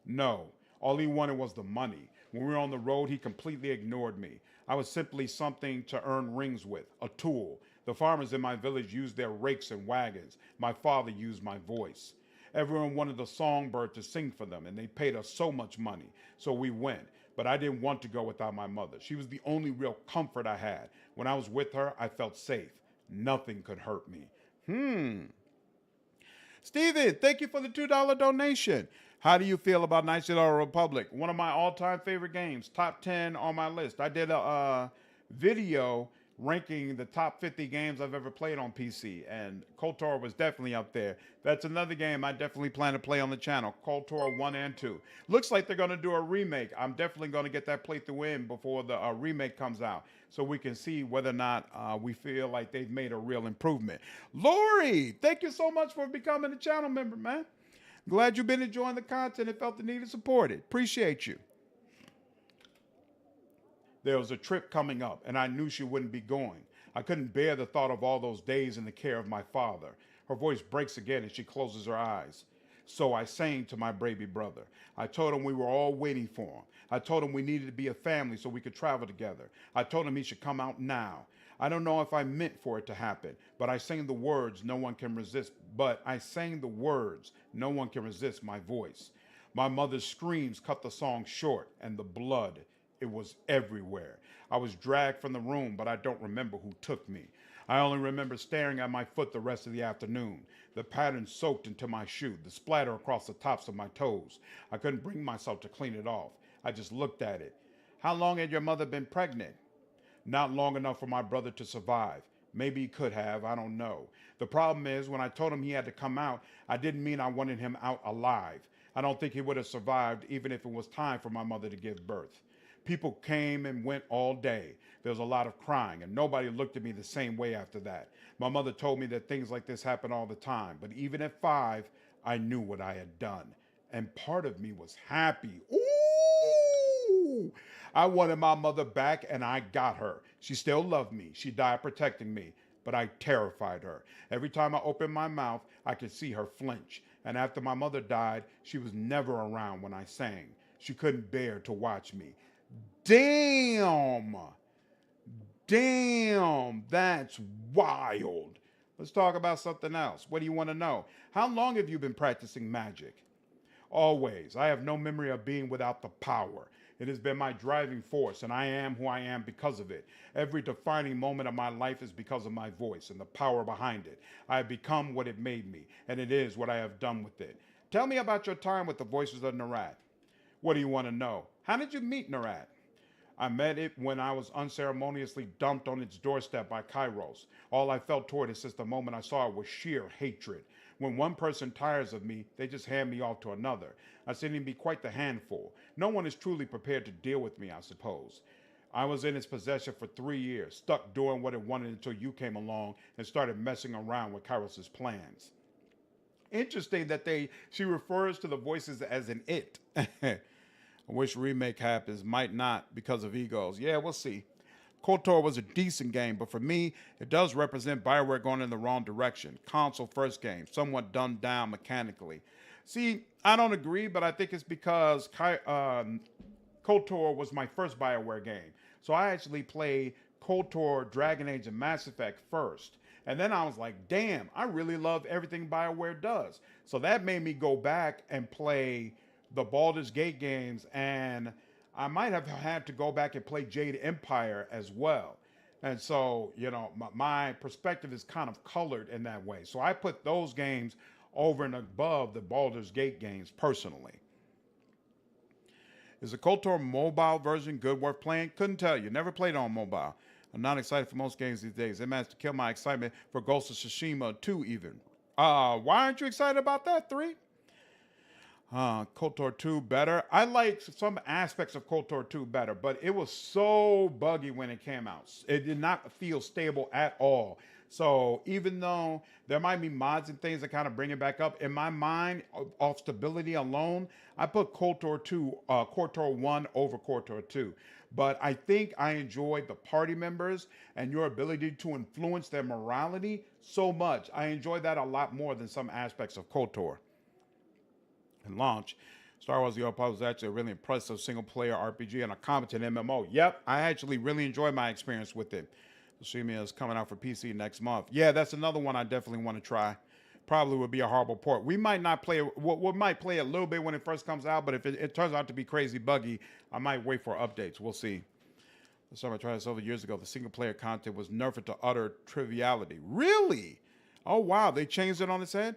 No, all he wanted was the money. When we were on the road, he completely ignored me. I was simply something to earn rings with, a tool. The farmers in my village used their rakes and wagons. My father used my voice. Everyone wanted the songbird to sing for them, and they paid us so much money. So we went, but I didn't want to go without my mother. She was the only real comfort I had. When I was with her, I felt safe. Nothing could hurt me. Steven, thank you for the $2 donation. How do you feel about Knights of the Old Republic? One of my all-time favorite games. Top 10 on my list. I did a video ranking the top 50 games I've ever played on PC, and KOTOR was definitely up there. That's another game I definitely plan to play on the channel, KOTOR 1 and 2. Looks like they're going to do a remake. I'm definitely going to get that playthrough in before the remake comes out, so we can see whether or not we feel like they've made a real improvement. Lori, thank you so much for becoming a channel member, man. Glad you've been enjoying the content and felt the need to support it. Appreciate you. There was a trip coming up, and I knew she wouldn't be going. I couldn't bear the thought of all those days in the care of my father. Her voice breaks again as she closes her eyes. So I sang to my baby brother. I told him we were all waiting for him. I told him we needed to be a family so we could travel together. I told him he should come out now. I don't know if I meant for it to happen, but I sang the words no one can resist. No one can resist my voice. My mother's screams cut the song short, and the blood, it was everywhere. I was dragged from the room, but I don't remember who took me. I only remember staring at my foot the rest of the afternoon. The pattern soaked into my shoe, the splatter across the tops of my toes. I couldn't bring myself to clean it off. I just looked at it. How long had your mother been pregnant? Not long enough for my brother to survive. Maybe he could have, I don't know. The problem is, when I told him he had to come out, I didn't mean I wanted him out alive. I don't think he would have survived even if it was time for my mother to give birth. People came and went all day. There was a lot of crying, and nobody looked at me the same way after that. My mother told me that things like this happen all the time, but even at 5, I knew what I had done, and part of me was happy. Ooh! I wanted my mother back, and I got her. She still loved me. She died protecting me, but I terrified her. Every time I opened my mouth, I could see her flinch, and after my mother died, she was never around when I sang. She couldn't bear to watch me. Damn, that's wild. Let's talk about something else. What do you want to know? How long have you been practicing magic? Always. I have no memory of being without the power. It has been my driving force, and I am who I am because of it. Every defining moment of my life is because of my voice and the power behind it. I have become what it made me, and it is what I have done with it. Tell me about your time with the Voices of Nerat. What do you want to know? How did you meet Nerat? I met it when I was unceremoniously dumped on its doorstep by Kairos. All I felt toward it since the moment I saw it was sheer hatred. When one person tires of me, they just hand me off to another. I seem to be quite the handful. No one is truly prepared to deal with me, I suppose. I was in its possession for 3 years, stuck doing what it wanted until you came along and started messing around with Kairos' plans. Interesting that she refers to the voices as an it. I wish remake happens, might not because of egos. Yeah, we'll see. KOTOR was a decent game, but for me, it does represent BioWare going in the wrong direction. Console first game, somewhat dumbed down mechanically. See, I don't agree, but I think it's because KOTOR was my first BioWare game. So I actually played KOTOR, Dragon Age, and Mass Effect first. And then I was like, damn, I really love everything BioWare does. So that made me go back and play the Baldur's Gate games, and I might have had to go back and play Jade Empire as well. And so, you know, my perspective is kind of colored in that way. So I put those games over and above the Baldur's Gate games personally. Is the KOTOR mobile version good, worth playing? Couldn't tell you. Never played on mobile. I'm not excited for most games these days. It managed to kill my excitement for Ghost of Tsushima 2 even. Why aren't you excited about that, 3? KOTOR 2 better. I like some aspects of KOTOR 2 better, but it was so buggy when it came out. It did not feel stable at all. So even though there might be mods and things that kind of bring it back up, in my mind, off stability alone, I put KOTOR 1 over KOTOR 2. But I think I enjoyed the party members and your ability to influence their morality so much. I enjoyed that a lot more than some aspects of KOTOR. And launch, Star Wars The Old Republic was actually a really impressive single-player RPG and a competent MMO. Yep, I actually really enjoyed my experience with it. Tsushima is coming out for PC next month. Yeah, that's another one I definitely want to try. Probably would be a horrible port. We might not play it. We might play it a little bit when it first comes out, but if it turns out to be crazy buggy, I might wait for updates. We'll see. The summer I tried this over years ago. The single-player content was nerfed to utter triviality. Really? Oh, wow. They changed it on its head?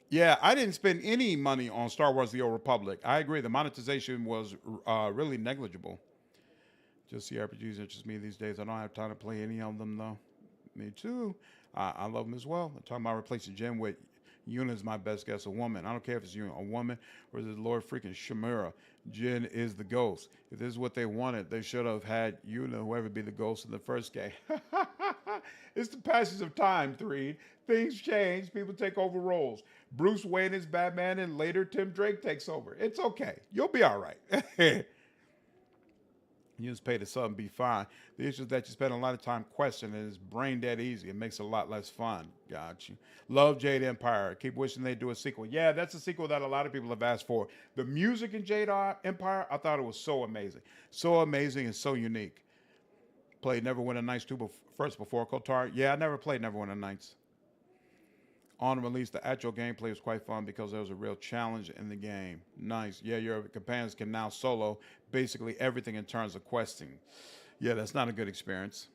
Yeah, I didn't spend any money on Star Wars The Old Republic. I agree. The monetization was really negligible. Just the RPGs interest me these days. I don't have time to play any of them, though. Me too. I love them as well. I'm talking about replacing Jen with Yuna is my best guess, a woman. I don't care if it's Yuna, a woman, or is it Lord freaking Shimura. Jen is the ghost. If this is what they wanted, they should have had Yuna, whoever, be the ghost in the first game. It's the passage of time, Threed. Things change. People take over roles. Bruce Wayne is Batman, and later Tim Drake takes over. It's okay. You'll be all right. You just pay the sub and be fine. The issue is that you spend a lot of time questioning, and it's brain dead easy. It makes it a lot less fun. Got you. Love Jade Empire. Keep wishing they do a sequel. Yeah, that's a sequel that a lot of people have asked for. The music in Jade Empire, I thought it was so amazing. So amazing and so unique. Played Neverwinter Nights 2 first before Kotar. Yeah, I never played Neverwinter Nights. On release, the actual gameplay was quite fun because there was a real challenge in the game. Nice. Yeah, your companions can now solo basically everything in terms of questing. Yeah, that's not a good experience.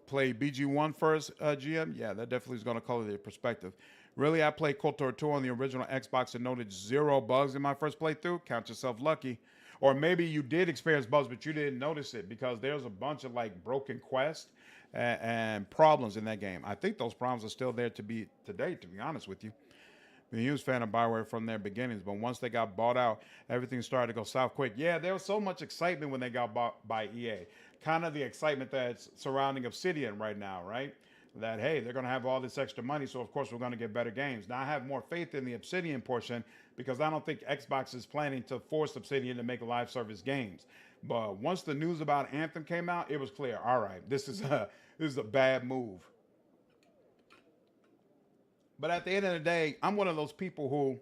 Play BG1 first, GM? Yeah, that definitely is going to color the perspective. Really, I played KOTOR 2 on the original Xbox and noted 0 bugs in my first playthrough. Count yourself lucky. Or maybe you did experience bugs, but you didn't notice it because there's a bunch of like broken quests and problems in that game. I think those problems are still there today, to be honest with you. I've been a huge fan of Bioware from their beginnings, but once they got bought out, everything started to go south quick. Yeah, there was so much excitement when they got bought by EA. Kind of the excitement that's surrounding Obsidian right now, right? That, hey, they're going to have all this extra money, so of course we're going to get better games. Now, I have more faith in the Obsidian portion because I don't think Xbox is planning to force Obsidian to make live service games. But once the news about Anthem came out, it was clear, all right, this is a bad move. But at the end of the day, I'm one of those people who,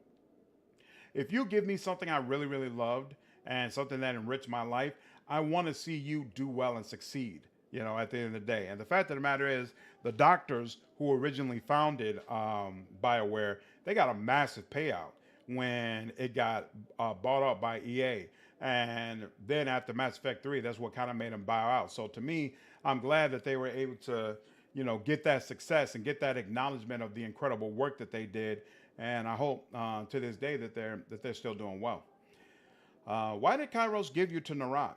if you give me something I really, really loved and something that enriched my life, I want to see you do well and succeed, you know, at the end of the day. And the fact of the matter is, the doctors who originally founded BioWare, they got a massive payout when it got bought up by EA. And then after Mass Effect 3, that's what kind of made them bow out. So to me, I'm glad that they were able to, you know, get that success and get that acknowledgement of the incredible work that they did. And I hope to this day that they're still doing well. Why did Kairos give you to Narat?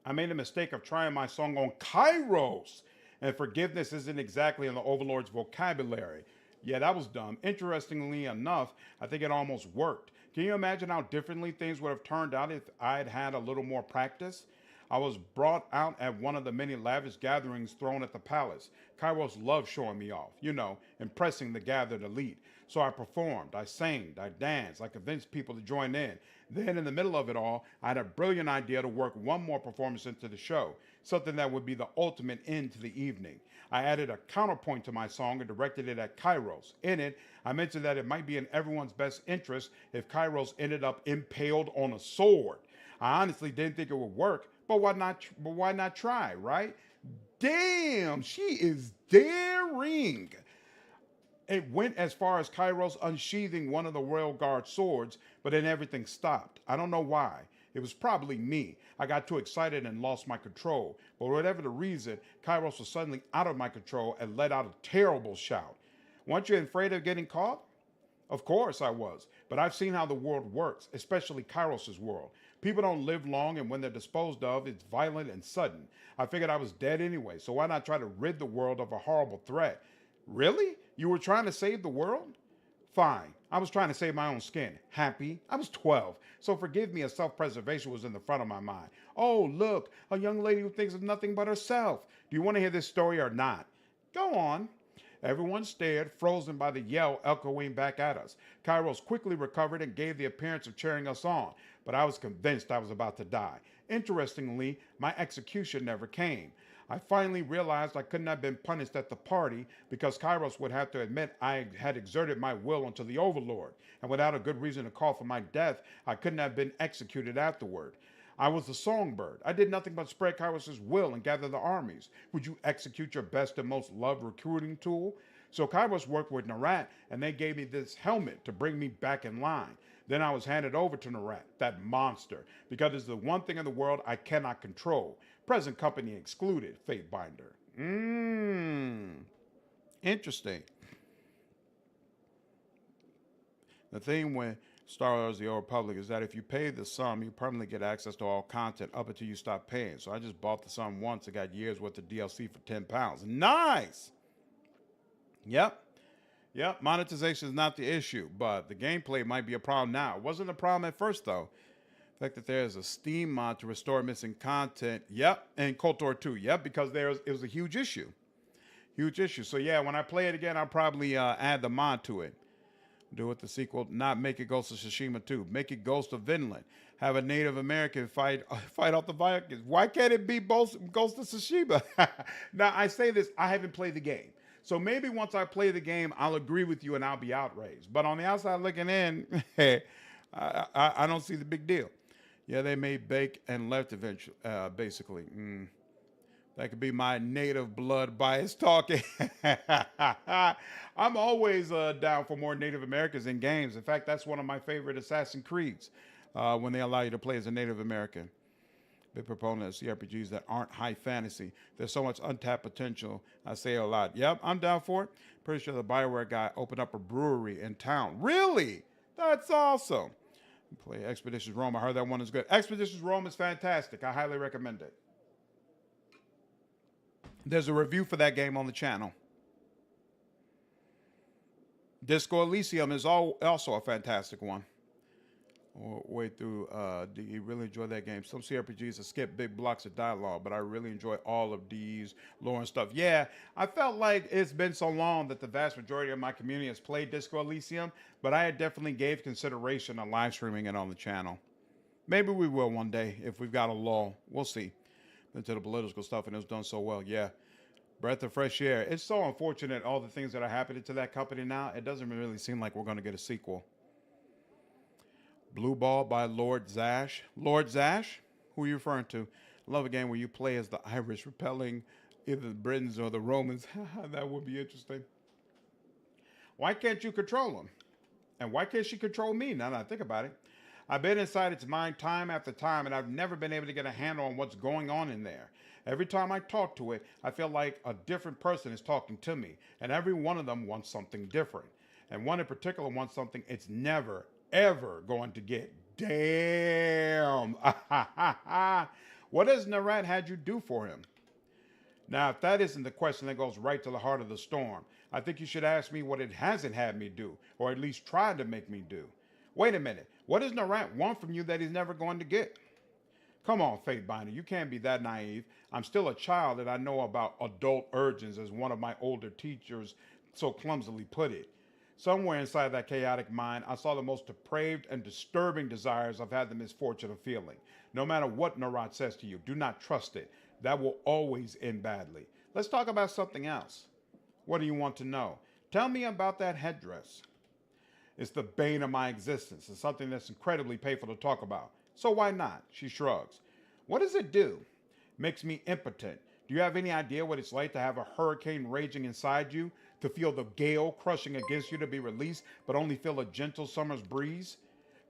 I made a mistake of trying my song on Kairos, and forgiveness isn't exactly in the Overlord's vocabulary. Yeah, that was dumb. Interestingly enough, I think it almost worked. Can you imagine how differently things would have turned out if I had had a little more practice? I was brought out at one of the many lavish gatherings thrown at the palace. Kairos loved showing me off, you know, impressing the gathered elite. So I performed, I sang, I danced, I convinced people to join in. Then in the middle of it all, I had a brilliant idea to work one more performance into the show, something that would be the ultimate end to the evening. I added a counterpoint to my song and directed it at Kairos. In it, I mentioned that it might be in everyone's best interest if Kairos ended up impaled on a sword. I honestly didn't think it would work, but why not try, right? Damn, she is daring. It went as far as Kairos unsheathing one of the Royal Guard swords, but then everything stopped. I don't know why. It was probably me. I got too excited and lost my control. But whatever the reason, Kairos was suddenly out of my control and let out a terrible shout. Weren't you afraid of getting caught? Of course I was. But I've seen how the world works, especially Kairos' world. People don't live long, and when they're disposed of, it's violent and sudden. I figured I was dead anyway, so why not try to rid the world of a horrible threat? Really? You were trying to save the world? Fine. I was trying to save my own skin. Happy? I was 12. So forgive me if self-preservation was in the front of my mind. Oh, look, a young lady who thinks of nothing but herself. Do you want to hear this story or not? Go on. Everyone stared, frozen by the yell echoing back at us. Kairos quickly recovered and gave the appearance of cheering us on, but I was convinced I was about to die. Interestingly, my execution never came. I finally realized I couldn't have been punished at the party because Kairos would have to admit I had exerted my will onto the Overlord, and without a good reason to call for my death, I couldn't have been executed afterward. I was the songbird. I did nothing but spread Kairos' will and gather the armies. Would you execute your best and most loved recruiting tool? So Kairos worked with Narat, and they gave me this helmet to bring me back in line. Then I was handed over to Narat, that monster, because it's the one thing in the world I cannot control. Present company excluded, Fatebinder. Interesting. The thing when Star Wars The Old Republic is that if you pay the sum, you permanently get access to all content up until you stop paying. So I just bought the sum once and got years worth of DLC for £10. Nice! Yep. Yep, monetization is not the issue, but the gameplay might be a problem now. It wasn't a problem at first, though. The fact that there's a Steam mod to restore missing content. Yep, and KOTOR 2. Yep, because it was a huge issue. Huge issue. So yeah, when I play it again, I'll probably add the mod to it. Do it the sequel, not make it Ghost of Tsushima 2. Make it Ghost of Vinland. Have a Native American fight off the Vikings. Why can't it be both Ghost of Tsushima? Now, I say this, I haven't played the game. So maybe once I play the game, I'll agree with you and I'll be outraged. But on the outside looking in, I don't see the big deal. Yeah, they made bake and left eventually, basically. That could be my native blood bias talking. I'm always down for more Native Americans in games. In fact, that's one of my favorite Assassin's Creeds, when they allow you to play as a Native American. Big proponent of CRPGs that aren't high fantasy. There's so much untapped potential. I say a lot. Yep, I'm down for it. Pretty sure the BioWare guy opened up a brewery in town. Really? That's awesome. Play Expeditions Rome. I heard that one is good. Expeditions Rome is fantastic. I highly recommend it. There's a review for that game on the channel. Disco Elysium is also a fantastic one. Way through, do you really enjoy that game? Some CRPGs have skipped big blocks of dialogue, but I really enjoy all of these lore and stuff. Yeah, I felt like it's been so long that the vast majority of my community has played Disco Elysium, but I definitely gave consideration to live streaming it on the channel. Maybe we will one day if we've got a lull. We'll see. Into the political stuff, and it's done so well. Yeah. Breath of fresh air. It's so unfortunate, all the things that are happening to that company now. It doesn't really seem like we're going to get a sequel. Blue Ball by Lord Zash. Lord Zash? Who are you referring to? I love a game where you play as the Irish repelling either the Britons or the Romans. That would be interesting. Why can't you control them? And why can't she control me now that I think about it? I've been inside its mind time after time, and I've never been able to get a handle on what's going on in there. Every time I talk to it, I feel like a different person is talking to me, and every one of them wants something different. And one in particular wants something it's never, ever going to get. Damn. What has Narat had you do for him? Now, if that isn't the question that goes right to the heart of the storm, I think you should ask me what it hasn't had me do, or at least tried to make me do. Wait a minute. What does Narat want from you that he's never going to get? Come on, Fatebinder. You can't be that naive. I'm still a child and I know about adult urges, as one of my older teachers so clumsily put it. Somewhere inside that chaotic mind, I saw the most depraved and disturbing desires I've had the misfortune of feeling. No matter what Narat says to you, do not trust it. That will always end badly. Let's talk about something else. What do you want to know? Tell me about that headdress. It's the bane of my existence. It's something that's incredibly painful to talk about. So why not? She shrugs. What does it do? Makes me impotent. Do you have any idea what it's like to have a hurricane raging inside you? To feel the gale crushing against you to be released, but only feel a gentle summer's breeze?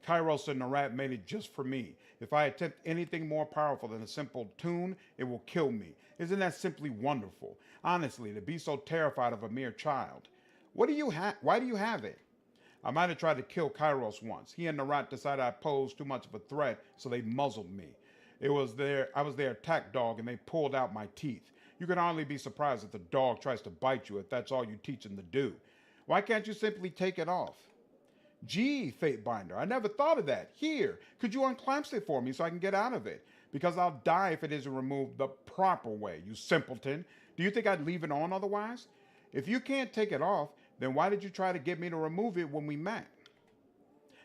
Kairos and Narat made it just for me. If I attempt anything more powerful than a simple tune, it will kill me. Isn't that simply wonderful? Honestly, to be so terrified of a mere child. Why do you have it? I might have tried to kill Kairos once. He and Narat decided I posed too much of a threat, so they muzzled me. I was their attack dog, and they pulled out my teeth. You can hardly be surprised if the dog tries to bite you if that's all you teach him to do. Why can't you simply take it off? Gee, Fatebinder, I never thought of that. Here, could you unclamp it for me so I can get out of it? Because I'll die if it isn't removed the proper way, you simpleton. Do you think I'd leave it on otherwise? If you can't take it off, then why did you try to get me to remove it when we met?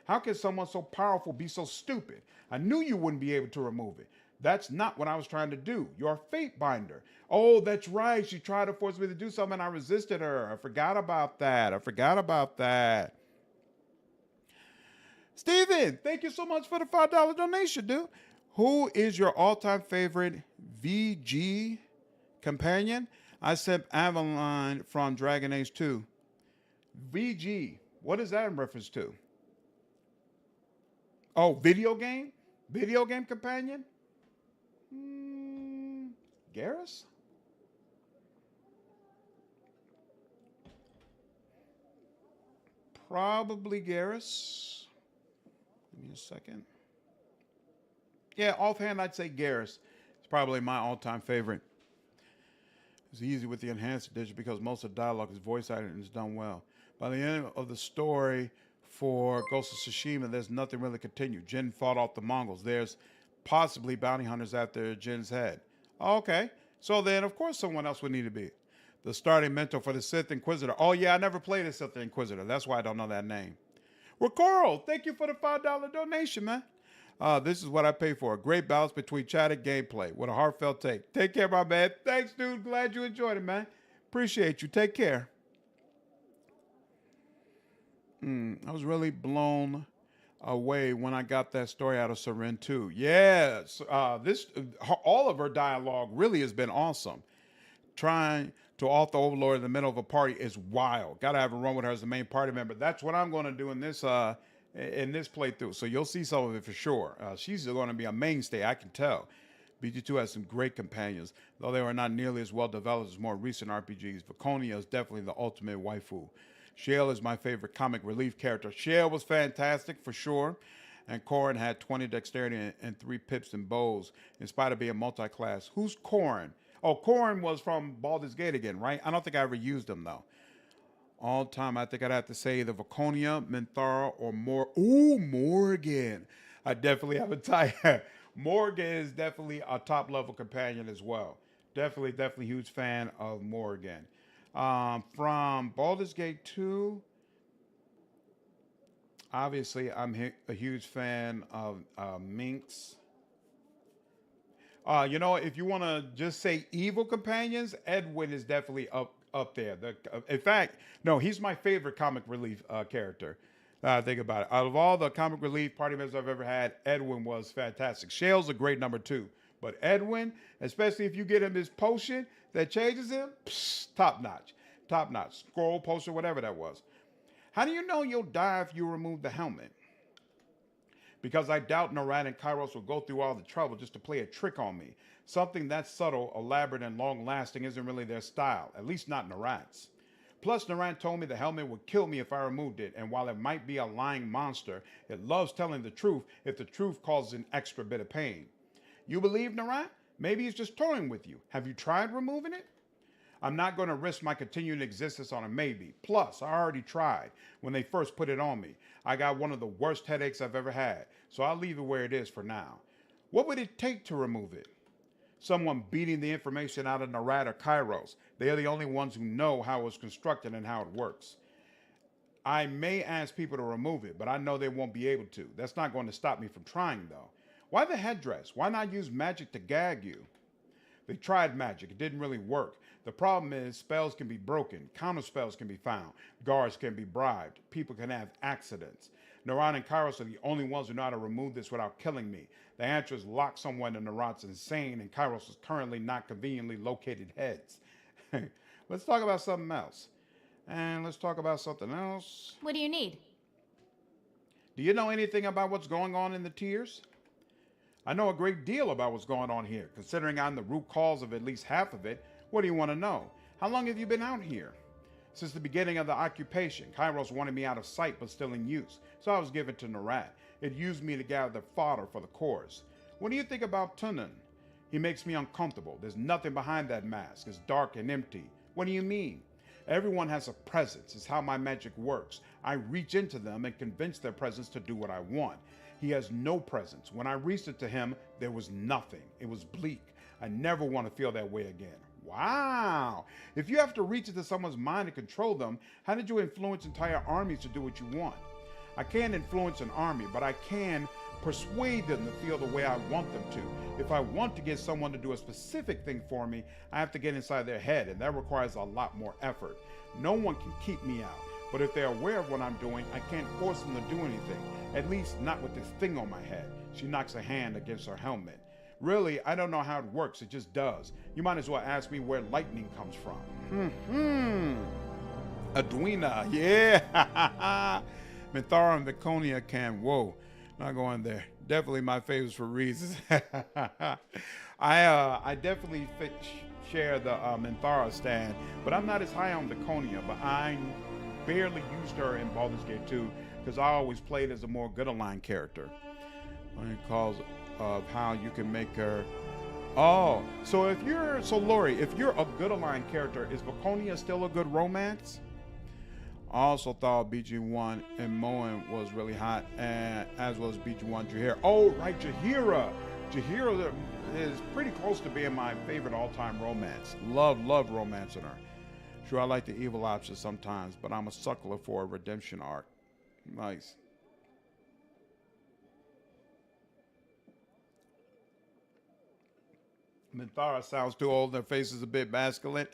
How can someone so powerful be so stupid? I knew you wouldn't be able to remove it. That's not what I was trying to do. You're a Fatebinder. Oh, that's right. She tried to force me to do something and I resisted her. I forgot about that. Steven, thank you so much for the $5 donation, dude. Who is your all-time favorite VG companion? I sent Avalon from Dragon Age 2. VG, what is that in reference to? Oh, video game? Video game companion? Garrus? Probably Garrus. me a second. Yeah, offhand, I'd say Garrus. It's probably my all-time favorite. It's easy with the enhanced edition because most of the dialogue is voice-acted and is done well. By the end of the story for Ghost of Tsushima, there's nothing really continued. Jin fought off the Mongols. There's possibly bounty hunters after Jin's head. Okay, so then of course someone else would need to be the starting mentor for the Sith Inquisitor. Oh yeah, I never played a Sith Inquisitor. That's why I don't know that name. Ricoro, thank you for the $5 donation, man. This is what I pay for. A great balance between chat and gameplay with a heartfelt take. Take care, my man. Thanks, dude. Glad you enjoyed it, man. Appreciate you. Take care. I was really blown away when I got that story out of Seren 2. Yes, all of her dialogue really has been awesome. Trying to author Overlord in the middle of a party is wild. Got to have a run with her as the main party member. That's what I'm going to do in this playthrough. So you'll see some of it for sure. She's going to be a mainstay, I can tell. BG2 has some great companions, though they were not nearly as well developed as more recent RPGs. Viconia is definitely the ultimate waifu. Shale is my favorite comic relief character. Shale was fantastic for sure. And Corrin had 20 dexterity and 3 pips and bows in spite of being multi-class. Who's Corrin? Oh, Corrin was from Baldur's Gate again, right? I don't think I ever used him, though. All time, I think I'd have to say the Viconia, Minthara, or Morgan. I definitely have a tie. Morgan is definitely a top-level companion as well. Definitely huge fan of Morgan. From Baldur's Gate 2, obviously, I'm a huge fan of Minx. If you want to just say evil companions, Edwin is definitely up there. In fact, no, he's my favorite comic relief character. Think about it. Out of all the comic relief party members I've ever had, Edwin was fantastic. Shale's a great number 2. But Edwin, especially if you get him his potion that changes him, top notch. Top notch. Scroll potion, whatever that was. How do you know you'll die if you remove the helmet? Because I doubt Narat and Kairos will go through all the trouble just to play a trick on me. Something that subtle, elaborate, and long-lasting isn't really their style, at least not Narat's. Plus, Narat told me the helmet would kill me if I removed it, and while it might be a lying monster, it loves telling the truth if the truth causes an extra bit of pain. You believe Narat? Maybe he's just toying with you. Have you tried removing it? I'm not going to risk my continuing existence on a maybe. Plus, I already tried when they first put it on me. I got one of the worst headaches I've ever had, so I'll leave it where it is for now. What would it take to remove it? Someone beating the information out of Narat or Kairos. They are the only ones who know how it was constructed and how it works. I may ask people to remove it, but I know they won't be able to. That's not going to stop me from trying, though. Why the headdress? Why not use magic to gag you? They tried magic. It didn't really work. The problem is spells can be broken. Counter spells can be found. Guards can be bribed. People can have accidents. Narat and Kairos are the only ones who know how to remove this without killing me. The answer is lock someone in Narat's insane and Kairos is currently not conveniently located heads. Let's talk about something else. And let's talk about something else. What do you need? Do you know anything about what's going on in the tiers? I know a great deal about what's going on here. Considering I'm the root cause of at least half of it, what do you want to know? How long have you been out here? Since the beginning of the occupation, Kairos wanted me out of sight but still in use, so I was given to Narat. It used me to gather fodder for the cores. What do you think about Tunnen? He makes me uncomfortable. There's nothing behind that mask. It's dark and empty. What do you mean? Everyone has a presence. It's how my magic works. I reach into them and convince their presence to do what I want. He has no presence. When I reached it to him, there was nothing. It was bleak. I never want to feel that way again. Wow. If you have to reach into someone's mind to control them, how did you influence entire armies to do what you want? I can't influence an army, but I can persuade them to feel the way I want them to. If I want to get someone to do a specific thing for me, I have to get inside their head, and that requires a lot more effort. No one can keep me out, but if they're aware of what I'm doing, I can't force them to do anything, at least not with this thing on my head. She knocks a hand against her helmet. Really, I don't know how it works, it just does. You might as well ask me where lightning comes from. Adwina, yeah. Minthara and Viconia can, whoa, not going there. Definitely my favorites for reasons. I definitely share the Minthara stand, but I'm not as high on Viconia, but I barely used her in Baldur's Gate 2 because I always played as a more good-aligned character. Because of how you can make her. Oh, so Lori, if you're a good-aligned character, is Vaconia still a good romance? I also thought BG1 and Moen was really hot, and as well as BG1 Jaheira. Oh, right, Jaheira. Jaheira is pretty close to being my favorite all-time romance. Love romancing her. Sure, I like the evil options sometimes, but I'm a suckler for a redemption arc. Nice. Minthara sounds too old. Her face is a bit masculine.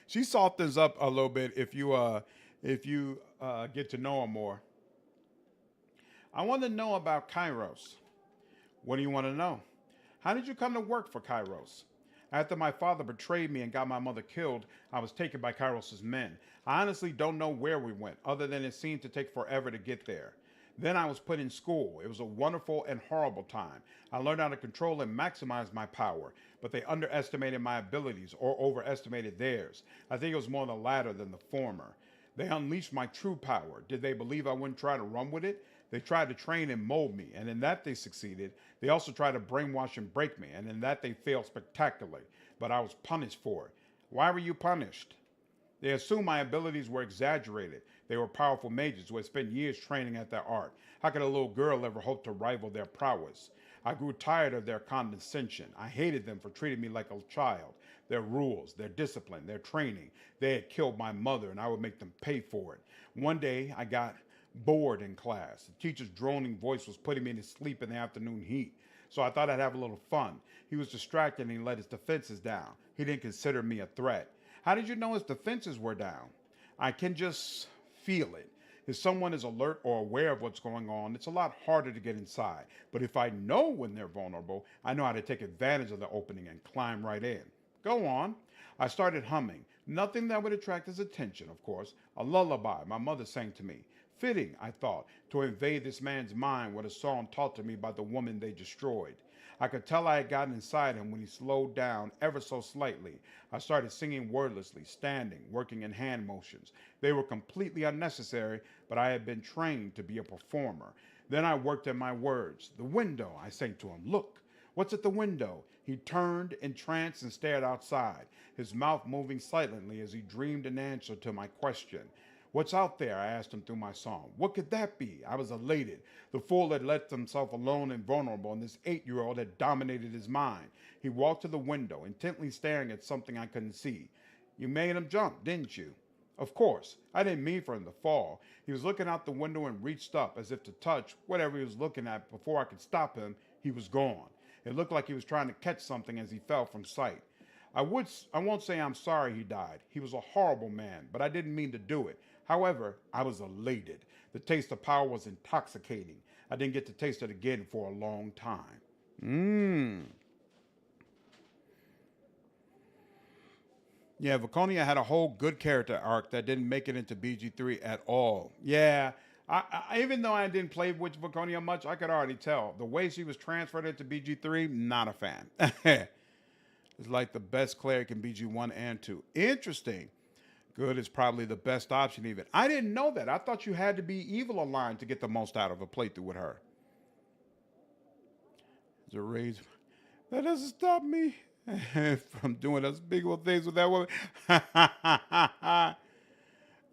She softens up a little bit if you get to know her more. I want to know about Kairos. What do you want to know? How did you come to work for Kairos? After my father betrayed me and got my mother killed, I was taken by Kairos's men. I honestly don't know where we went, other than it seemed to take forever to get there. Then I was put in school. It was a wonderful and horrible time. I learned how to control and maximize my power, but they underestimated my abilities or overestimated theirs. I think it was more the latter than the former. They unleashed my true power. Did they believe I wouldn't try to run with it? They tried to train and mold me, and in that they succeeded. They also tried to brainwash and break me, and in that they failed spectacularly. But I was punished for it. Why were you punished? They assumed my abilities were exaggerated. They were powerful mages who had spent years training at their art. How could a little girl ever hope to rival their prowess? I grew tired of their condescension. I hated them for treating me like a child. Their rules, their discipline, their training. They had killed my mother, and I would make them pay for it. One day, I got bored in class. The teacher's droning voice was putting me to sleep in the afternoon heat. So I thought I'd have a little fun. He was distracted and he let his defenses down. He didn't consider me a threat. How did you know his defenses were down? I can just feel it. If someone is alert or aware of what's going on, it's a lot harder to get inside. But if I know when they're vulnerable, I know how to take advantage of the opening and climb right in. Go on. I started humming. Nothing that would attract his attention, of course. A lullaby my mother sang to me. Fitting, I thought, to invade this man's mind with a song taught to me by the woman they destroyed. I could tell I had gotten inside him when he slowed down ever so slightly. I started singing wordlessly, standing, working in hand motions. They were completely unnecessary, but I had been trained to be a performer. Then I worked in my words. The window, I sang to him. Look, what's at the window? He turned, entranced, and stared outside, his mouth moving silently as he dreamed an answer to my question. What's out there? I asked him through my song. What could that be? I was elated. The fool had left himself alone and vulnerable, and this 8-year-old had dominated his mind. He walked to the window, intently staring at something I couldn't see. You made him jump, didn't you? Of course. I didn't mean for him to fall. He was looking out the window and reached up as if to touch whatever he was looking at. Before I could stop him, he was gone. It looked like he was trying to catch something as he fell from sight. I won't say I'm sorry he died. He was a horrible man, but I didn't mean to do it. However, I was elated. The taste of power was intoxicating. I didn't get to taste it again for a long time. Yeah, Vaconia had a whole good character arc that didn't make it into BG3 at all. Yeah, I even though I didn't play with Vaconia much, I could already tell. The way she was transferred into BG3, not a fan. It's like the best cleric in BG1 and 2. Interesting. Good is probably the best option even. I didn't know that. I thought you had to be evil aligned to get the most out of a playthrough with her. There's a rage. That doesn't stop me from doing unspeakable things with that woman.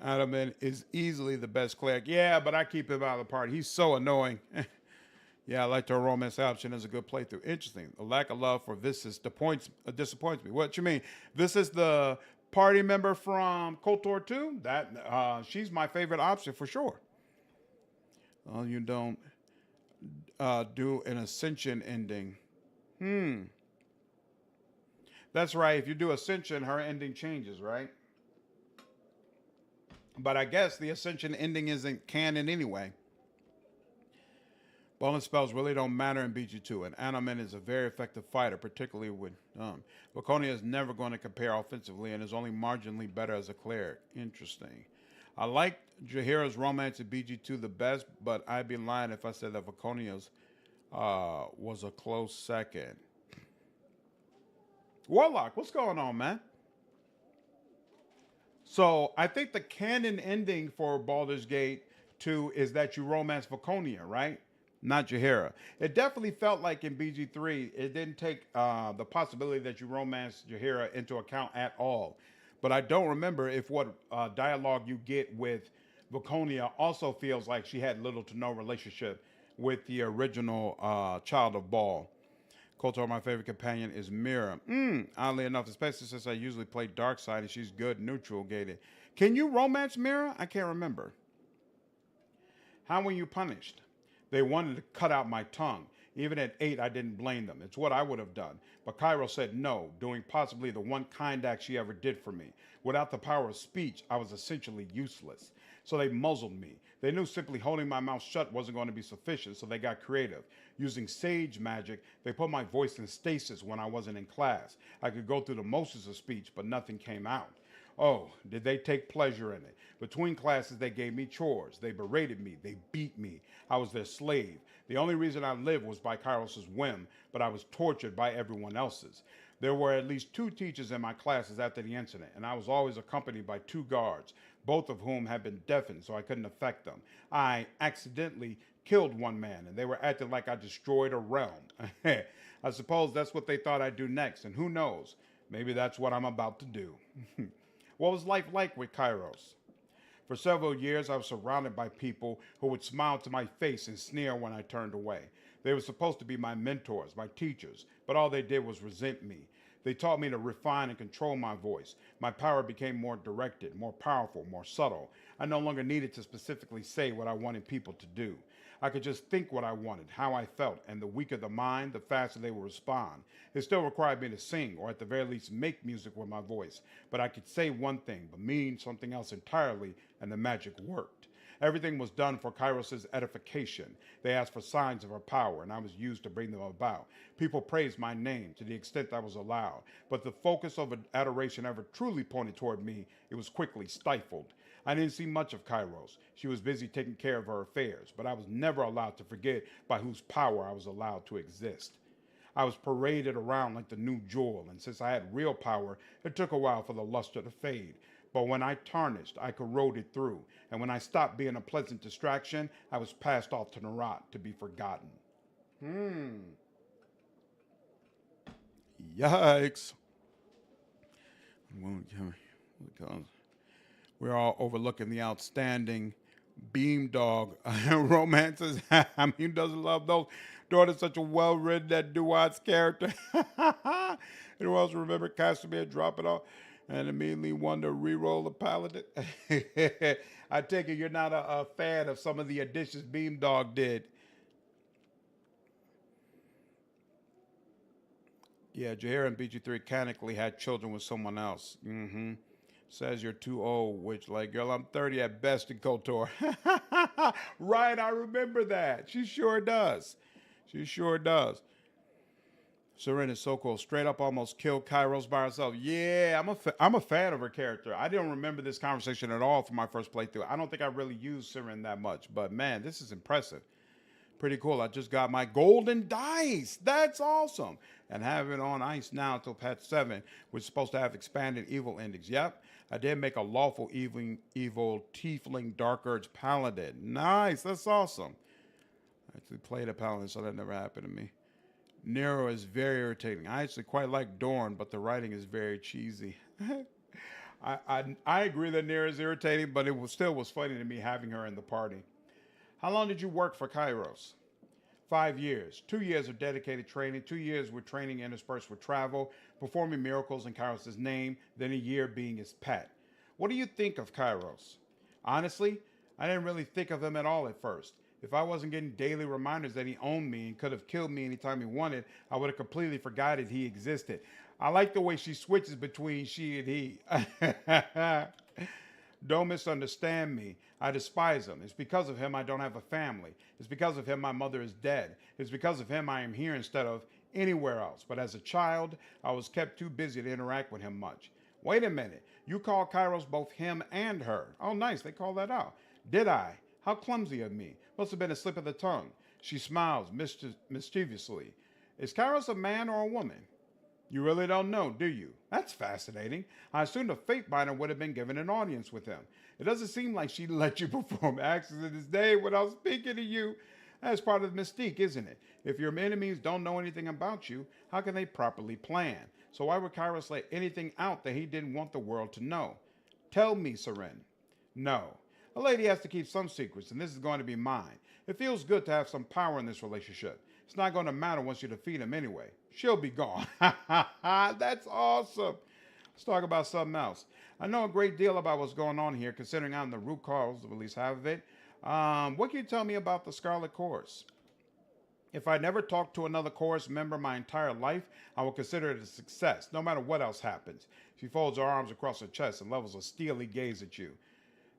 Adaman is easily the best cleric. Yeah, but I keep him out of the party. He's so annoying. Yeah, I liked her romance option as a good playthrough. Interesting. The lack of love for Visas disappoints me. What you mean? This is the party member from KOTOR 2? She's my favorite option for sure. Well, you don't do an Ascension ending. That's right. If you do Ascension, her ending changes, right? But I guess the Ascension ending isn't canon anyway. Bonus spells really don't matter in BG2, and Adaman is a very effective fighter, particularly with Vaconia is never going to compare offensively and is only marginally better as a cleric. Interesting. I like Jaheira's romance in BG2 the best, but I'd be lying if I said that Vaconia's was a close second. Warlock, what's going on, man? So I think the canon ending for Baldur's Gate 2 is that you romance Viconia, right? Not Jaheira. It definitely felt like in BG3, it didn't take the possibility that you romance Jaheira into account at all. But I don't remember if what dialogue you get with Viconia also feels like she had little to no relationship with the original Child of Baal. Kotor, my favorite companion, is Mira. Oddly enough, especially since I usually play Dark Side and she's good neutral gated. Can you romance Mira? I can't remember. How were you punished? They wanted to cut out my tongue. Even at 8, I didn't blame them. It's what I would have done. But Cairo said no, doing possibly the one kind act she ever did for me. Without the power of speech, I was essentially useless. So they muzzled me. They knew simply holding my mouth shut wasn't going to be sufficient, so they got creative. Using sage magic, they put my voice in stasis when I wasn't in class. I could go through the motions of speech, but nothing came out. Oh, did they take pleasure in it? Between classes, they gave me chores. They berated me. They beat me. I was their slave. The only reason I lived was by Kairos' whim, but I was tortured by everyone else's. There were at least 2 teachers in my classes after the incident, and I was always accompanied by 2 guards, both of whom had been deafened, so I couldn't affect them. I accidentally killed one man, and they were acting like I destroyed a realm. I suppose that's what they thought I'd do next, and who knows? Maybe that's what I'm about to do. What was life like with Kairos? For several years, I was surrounded by people who would smile to my face and sneer when I turned away. They were supposed to be my mentors, my teachers, but all they did was resent me. They taught me to refine and control my voice. My power became more directed, more powerful, more subtle. I no longer needed to specifically say what I wanted people to do. I could just think what I wanted, how I felt, and the weaker the mind, the faster they would respond. It still required me to sing, or at the very least make music with my voice. But I could say one thing, but mean something else entirely, and the magic worked. Everything was done for Kairos' edification. They asked for signs of her power, and I was used to bring them about. People praised my name to the extent I was allowed, but the focus of adoration ever truly pointed toward me, it was quickly stifled. I didn't see much of Kairos. She was busy taking care of her affairs, but I was never allowed to forget by whose power I was allowed to exist. I was paraded around like the new jewel, and since I had real power, it took a while for the luster to fade. But when I tarnished, I corroded through, and when I stopped being a pleasant distraction, I was passed off to Narat to be forgotten. Yikes. We're all overlooking the outstanding Beam Dog romances. I mean, who doesn't love those? Daughter's such a well-written that Duat's character. Who else remember Casimir drop it off and immediately wanted to re-roll the Paladin? I take it you're not a fan of some of the additions Beam Dog did. Yeah, Jaheira and BG3 canonically had children with someone else. Says you're too old, which, like, girl, I'm 30 at best in KOTOR. Right, I remember that. She sure does. She sure does. Seren is so cool. Straight up almost killed Kairos by herself. Yeah, I'm a fan of her character. I didn't remember this conversation at all from my first playthrough. I don't think I really used Seren that much, but man, this is impressive. Pretty cool. I just got my golden dice. That's awesome. And have it on ice now until patch 7, which is supposed to have expanded evil endings. Yep. I did make a lawful evil tiefling dark urge paladin. Nice. That's awesome. I actually played a paladin, so that never happened to me. Nero is very irritating. I actually quite like Dorn, but the writing is very cheesy. I agree that Nero is irritating, but it still was funny to me having her in the party. How long did you work for Kairos? 5 years. 2 years of dedicated training, 2 years with training interspersed with travel, performing miracles in Kairos' name, then a year being his pet. What do you think of Kairos? Honestly, I didn't really think of him at all at first. If I wasn't getting daily reminders that he owned me and could have killed me anytime he wanted, I would have completely forgotten he existed. I like the way she switches between she and he. Don't misunderstand me. I despise him. It's because of him I don't have a family. It's because of him my mother is dead. It's because of him I am here instead of anywhere else. But as a child, I was kept too busy to interact with him much. Wait a minute. You call Kairos both him and her. Oh, nice. They call that out. Did I? How clumsy of me. Must have been a slip of the tongue. She smiles mischievously. Is Kairos a man or a woman? You really don't know, do you? That's fascinating. I assumed a fate binder would have been given an audience with him. It doesn't seem like she let you perform actions in his name without speaking to you. That's part of the mystique, isn't it? If your enemies don't know anything about you, how can they properly plan? So why would Kairos let anything out that he didn't want the world to know? Tell me, Seren. No. A lady has to keep some secrets, and this is going to be mine. It feels good to have some power in this relationship. It's not going to matter once you defeat him anyway. She'll be gone. That's awesome. Let's talk about something else. I know a great deal about what's going on here, considering I'm the root cause of at least half of it. What can you tell me about the Scarlet Chorus? If I never talked to another chorus member my entire life, I will consider it a success, no matter what else happens. She folds her arms across her chest and levels a steely gaze at you.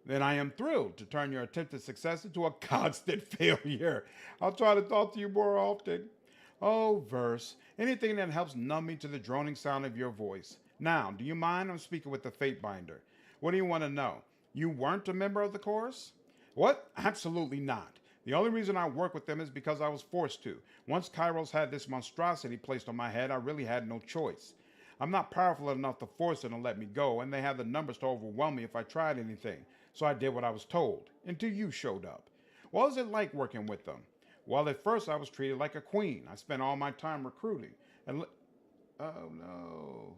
Then I am thrilled to turn your attempted success into a constant failure. I'll try to talk to you more often. Oh, verse, anything that helps numb me to the droning sound of your voice. Now, do you mind? I'm speaking with the Fate Binder. What do you want to know? You weren't a member of the chorus? What? Absolutely not. The only reason I work with them is because I was forced to. Once Kairos had this monstrosity placed on my head, I really had no choice. I'm not powerful enough to force them to let me go, and they have the numbers to overwhelm me if I tried anything. So I did what I was told, until you showed up. What was it like working with them? Well, at first I was treated like a queen. I spent all my time recruiting. Oh no.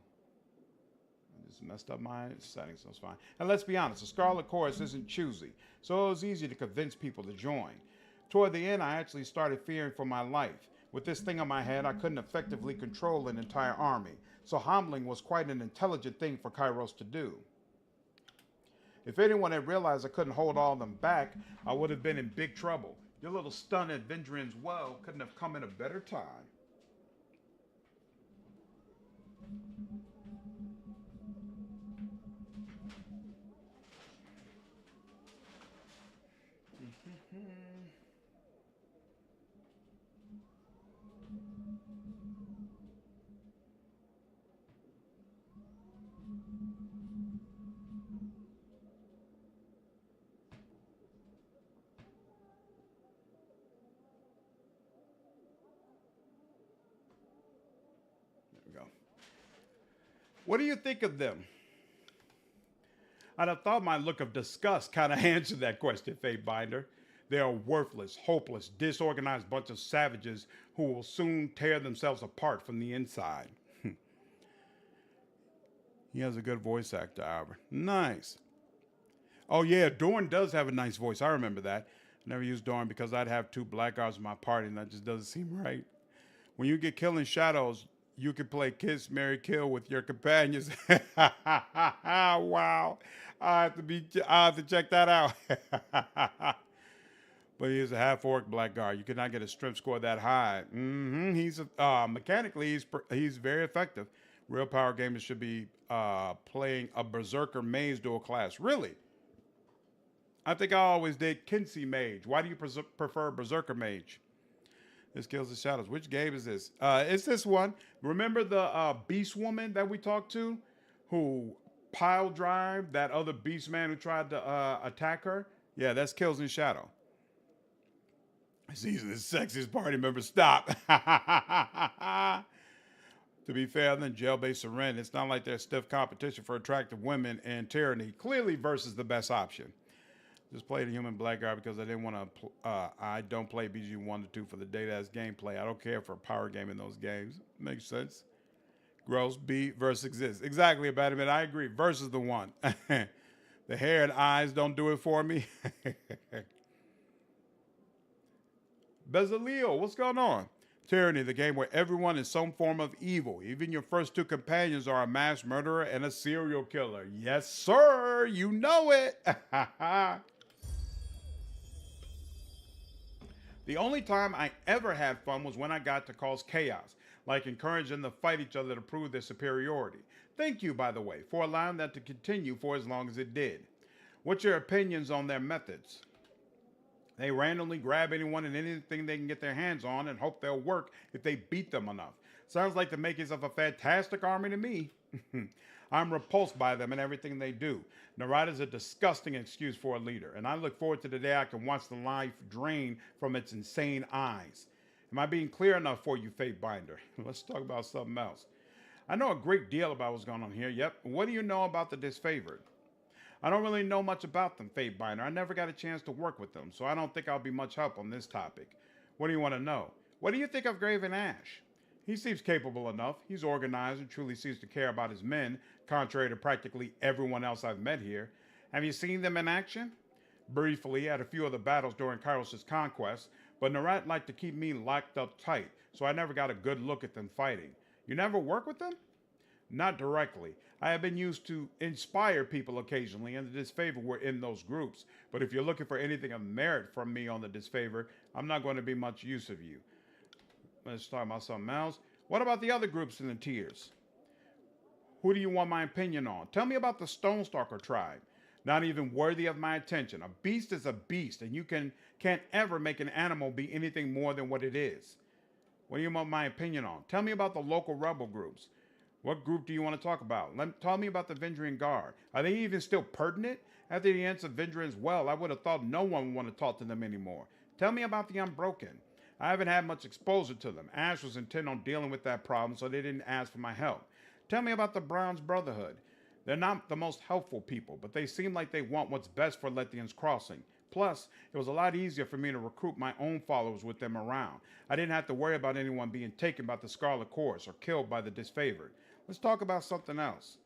I just messed up my settings, so it's fine. And let's be honest, the Scarlet Chorus isn't choosy, so it was easy to convince people to join. Toward the end, I actually started fearing for my life. With this thing on my head, I couldn't effectively control an entire army, so humbling was quite an intelligent thing for Kairos to do. If anyone had realized I couldn't hold all of them back, I would have been in big trouble. Your little stunt at Vendrian's Well couldn't have come at a better time. What do you think of them? I'd have thought my look of disgust kind of answered that question, Fate Binder. They are worthless, hopeless, disorganized bunch of savages who will soon tear themselves apart from the inside. He has a good voice actor, Albert. Nice. Oh yeah, Dorn does have a nice voice. I remember that. I never used Dorn because I'd have 2 blackguards in my party and that just doesn't seem right. When you get killed in shadows, you can play Kiss, Marry, Kill with your companions. Wow. I have to check that out. But he's a half-orc blackguard. You cannot get a strength score that high. He's mechanically, he's very effective. Real power gamers should be playing a Berserker Mage dual class. Really? I think I always did Kinsey Mage. Why do you prefer Berserker Mage? This kills the shadows. Which game is this? It's this one. Remember the beast woman that we talked to? Who pile drive that other beast man who tried to attack her? Yeah, that's Kills in Shadow. He's the sexiest party member. Stop. To be fair, then jail-based Seren, it's not like there's stiff competition for attractive women and Tyranny. Clearly, Verse is the best option. Just played a human blackguard because I didn't want to. I don't play BG 1 to 2 for the data-ass gameplay. I don't care for a power game in those games. Makes sense. Gross. B. Verse exists. Exactly, Abandonment. I agree. Verse is the one. The hair and eyes don't do it for me. Bezaleel, what's going on? Tyranny, the game where everyone is some form of evil. Even your first 2 companions are a mass murderer and a serial killer. Yes, sir. You know it. The only time I ever had fun was when I got to cause chaos, like encouraging them to fight each other to prove their superiority. Thank you, by the way, for allowing that to continue for as long as it did. What's your opinions on their methods? They randomly grab anyone and anything they can get their hands on and hope they'll work if they beat them enough. Sounds like the makings of a fantastic army to me. I'm repulsed by them and everything they do. Narada's a disgusting excuse for a leader, and I look forward to the day I can watch the life drain from its insane eyes. Am I being clear enough for you, Fate Binder? Let's talk about something else. I know a great deal about what's going on here. Yep. What do you know about the disfavored? I don't really know much about them, Fatebinder. I never got a chance to work with them, so I don't think I'll be much help on this topic. What do you want to know? What do you think of Graven Ash? He seems capable enough. He's organized and truly seems to care about his men, contrary to practically everyone else I've met here. Have you seen them in action? Briefly at a few of the battles during Kairos' conquest, but Narat liked to keep me locked up tight, so I never got a good look at them fighting. You never work with them? Not directly. I have been used to inspire people occasionally, and the disfavor were in those groups. But if you're looking for anything of merit from me on the disfavor, I'm not going to be much use of you. Let's talk about something else. What about the other groups in the tiers? Who do you want my opinion on? Tell me about the Stonestalker tribe. Not even worthy of my attention. A beast is a beast, and you can't ever make an animal be anything more than what it is. What do you want my opinion on? Tell me about the local rebel groups. What group do you want to talk about? Tell me about the Vendrian Guard. Are they even still pertinent? After the ends of Vendrian's well, I would have thought no one would want to talk to them anymore. Tell me about the Unbroken. I haven't had much exposure to them. Ash was intent on dealing with that problem, so they didn't ask for my help. Tell me about the Browns Brotherhood. They're not the most helpful people, but they seem like they want what's best for Lethian's Crossing. Plus, it was a lot easier for me to recruit my own followers with them around. I didn't have to worry about anyone being taken by the Scarlet Chorus or killed by the disfavored. Let's talk about something else.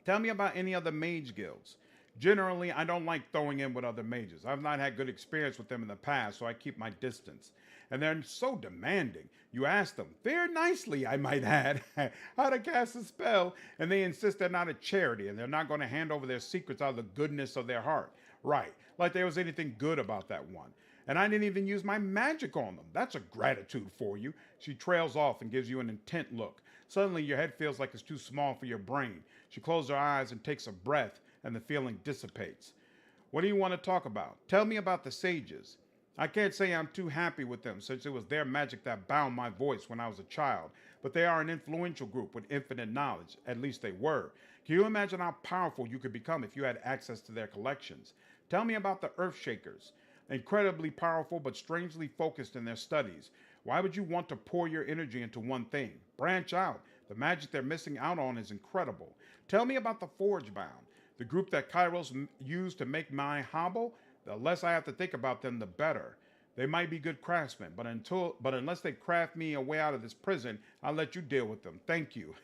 Tell me about any other mage guilds. Generally, I don't like throwing in with other mages. I've not had good experience with them in the past, so I keep my distance. And they're so demanding. You ask them, very nicely, I might add, how to cast a spell, and they insist they're not a charity, and they're not going to hand over their secrets out of the goodness of their heart. Right, like there was anything good about that one. And I didn't even use my magic on them. That's a gratitude for you. She trails off and gives you an intent look. Suddenly, your head feels like it's too small for your brain. She closes her eyes and takes a breath, and the feeling dissipates. What do you want to talk about? Tell me about the sages. I can't say I'm too happy with them, since it was their magic that bound my voice when I was a child, but they are an influential group with infinite knowledge. At least they were. Can you imagine how powerful you could become if you had access to their collections? Tell me about the Earthshakers. Incredibly powerful, but strangely focused in their studies. Why would you want to pour your energy into one thing? Branch out. The magic they're missing out on is incredible. Tell me about the Forgebound, the group that Kairos used to make my hobble. The less I have to think about them, the better. They might be good craftsmen, but unless they craft me a way out of this prison, I'll let you deal with them. Thank you.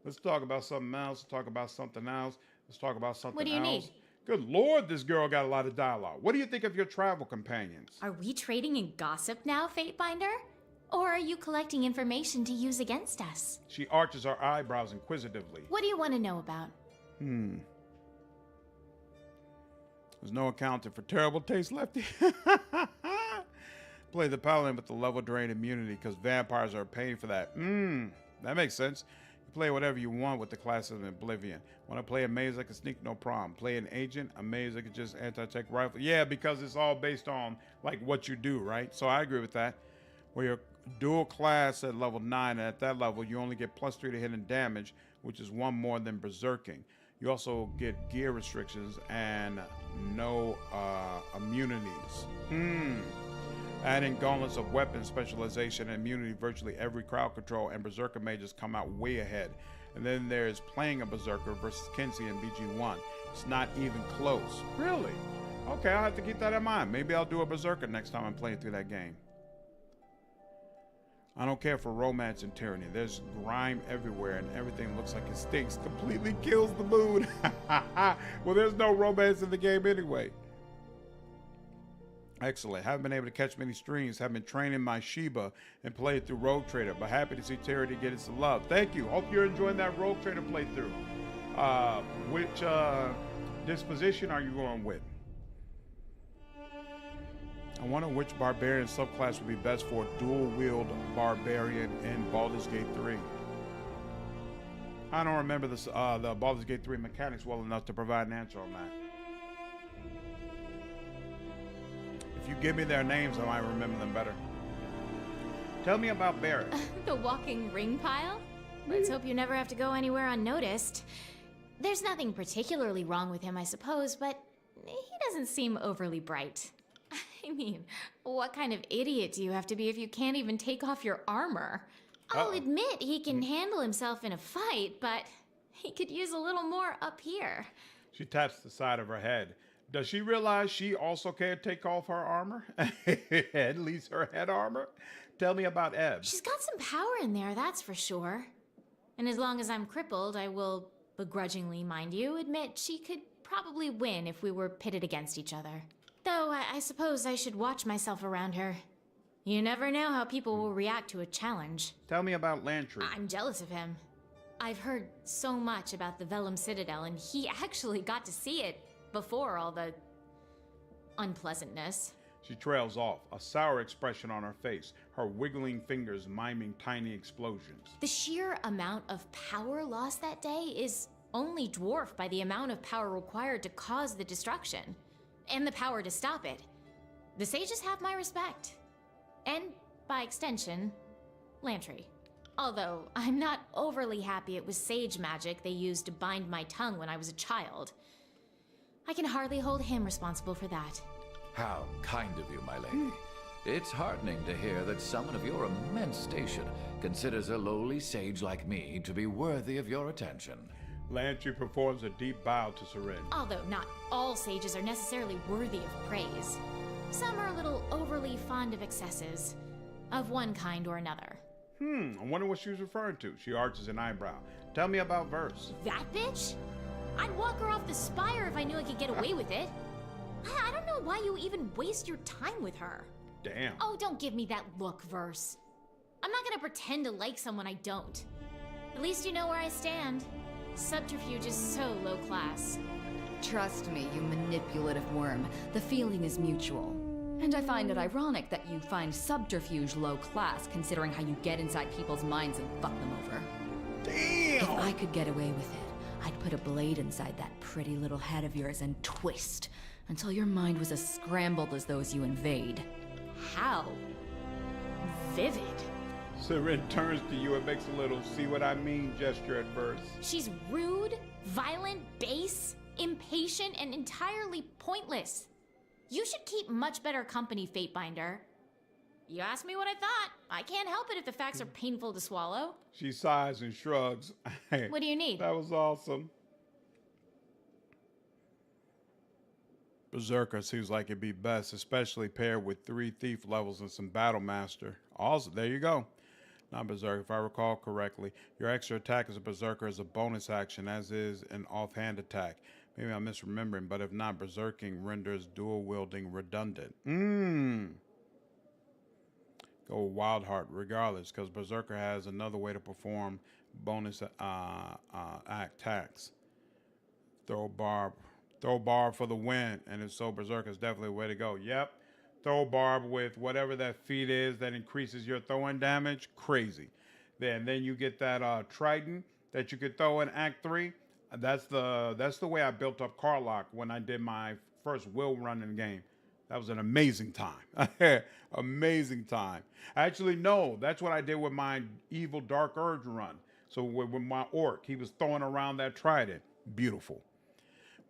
Let's talk about something else. Let's talk about something else. Let's talk about something else. What do you need? Good Lord, this girl got a lot of dialogue. What do you think of your travel companions? Are we trading in gossip now, Fatebinder? Or are you collecting information to use against us? She arches her eyebrows inquisitively. What do you want to know about? There's no accounting for terrible taste, Lefty. Play the paladin with the level drain immunity because vampires are paying for that. That makes sense. You play whatever you want with the class of Oblivion. Want to play a mage that can sneak? No problem. Play an agent, a mage that can just anti-tech rifle. Yeah, because it's all based on like what you do, right? So I agree with that. Where you're dual class at level 9, and at that level you only get +3 to hidden damage, which is 1 more than berserking. You also get gear restrictions and no immunities. Adding gauntlets of weapon specialization and immunity, virtually every crowd control and berserker mages come out way ahead. And then there's playing a berserker versus Kinsey in BG1. It's not even close. Really? Okay, I'll have to keep that in mind. Maybe I'll do a berserker next time I'm playing through that game. I don't care for romance and tyranny. There's grime everywhere and everything looks like it stinks. Completely kills the mood. Well, there's no romance in the game anyway. Excellent. Haven't been able to catch many streams. Have been training my Sheba and played through Rogue Trader, but happy to see Tyranny get some love. Thank you. Hope you're enjoying that Rogue Trader playthrough. Which disposition are you going with? I wonder which barbarian subclass would be best for a dual-wield barbarian in Baldur's Gate 3. I don't remember the Baldur's Gate 3 mechanics well enough to provide an answer on that. If you give me their names, I might remember them better. Tell me about Barrett. The walking ring pile? Let's hope you never have to go anywhere unnoticed. There's nothing particularly wrong with him, I suppose, but he doesn't seem overly bright. I mean, what kind of idiot do you have to be if you can't even take off your armor? I'll admit he can handle himself in a fight, but he could use a little more up here. She taps the side of her head. Does she realize she also can't take off her armor? At least her head armor? Tell me about Eb. She's got some power in there, that's for sure. And as long as I'm crippled, I will, begrudgingly mind you, admit she could probably win if we were pitted against each other. Though I suppose I should watch myself around her. You never know how people will react to a challenge. Tell me about Lantry. I'm jealous of him. I've heard so much about the Vellum Citadel, and he actually got to see it before all the unpleasantness. She trails off, a sour expression on her face, her wiggling fingers miming tiny explosions. The sheer amount of power lost that day is only dwarfed by the amount of power required to cause the destruction, and the power to stop it. The sages have my respect. And, by extension, Lantry. Although, I'm not overly happy it was sage magic they used to bind my tongue when I was a child. I can hardly hold him responsible for that. How kind of you, my lady. It's heartening to hear that someone of your immense station considers a lowly sage like me to be worthy of your attention. Lantry performs a deep bow to Seren. Although not all sages are necessarily worthy of praise. Some are a little overly fond of excesses, of one kind or another. I wonder what she was referring to. She arches an eyebrow. Tell me about Verse. That bitch? I'd walk her off the spire if I knew I could get away with it. I don't know why you even waste your time with her. Damn. Oh, don't give me that look, Verse. I'm not gonna pretend to like someone I don't. At least you know where I stand. Subterfuge is so low class. Trust me, you manipulative worm. The feeling is mutual. And I find it ironic that you find subterfuge low class, considering how you get inside people's minds and fuck them over. Damn! If I could get away with it, I'd put a blade inside that pretty little head of yours and twist until your mind was as scrambled as those you invade. How vivid. Seren turns to you and makes a little see what I mean gesture at Verse. She's rude, violent, base, impatient, and entirely pointless. You should keep much better company, Fatebinder. You asked me what I thought. I can't help it if the facts are painful to swallow. She sighs and shrugs. What do you need? That was awesome. Berserker seems like it'd be best, especially paired with 3 thief levels and some battle master. Also, there you go. Not Berserker, if I recall correctly. Your extra attack as a Berserker is a bonus action, as is an offhand attack. Maybe I'm misremembering, but if not, Berserking renders dual wielding redundant. Go Wild Heart regardless, because Berserker has another way to perform bonus attacks. Throw barb for the win, and if so, Berserker is definitely a way to go. Yep, throw barb with whatever that feat is that increases your throwing damage. Crazy. Then you get that trident that you could throw in Act 3. That's the way I built up Carlock when I did my first will run in the game. That was an amazing time. Amazing time. Actually, no, that's what I did with my evil Dark Urge run. So with my orc, he was throwing around that trident. Beautiful.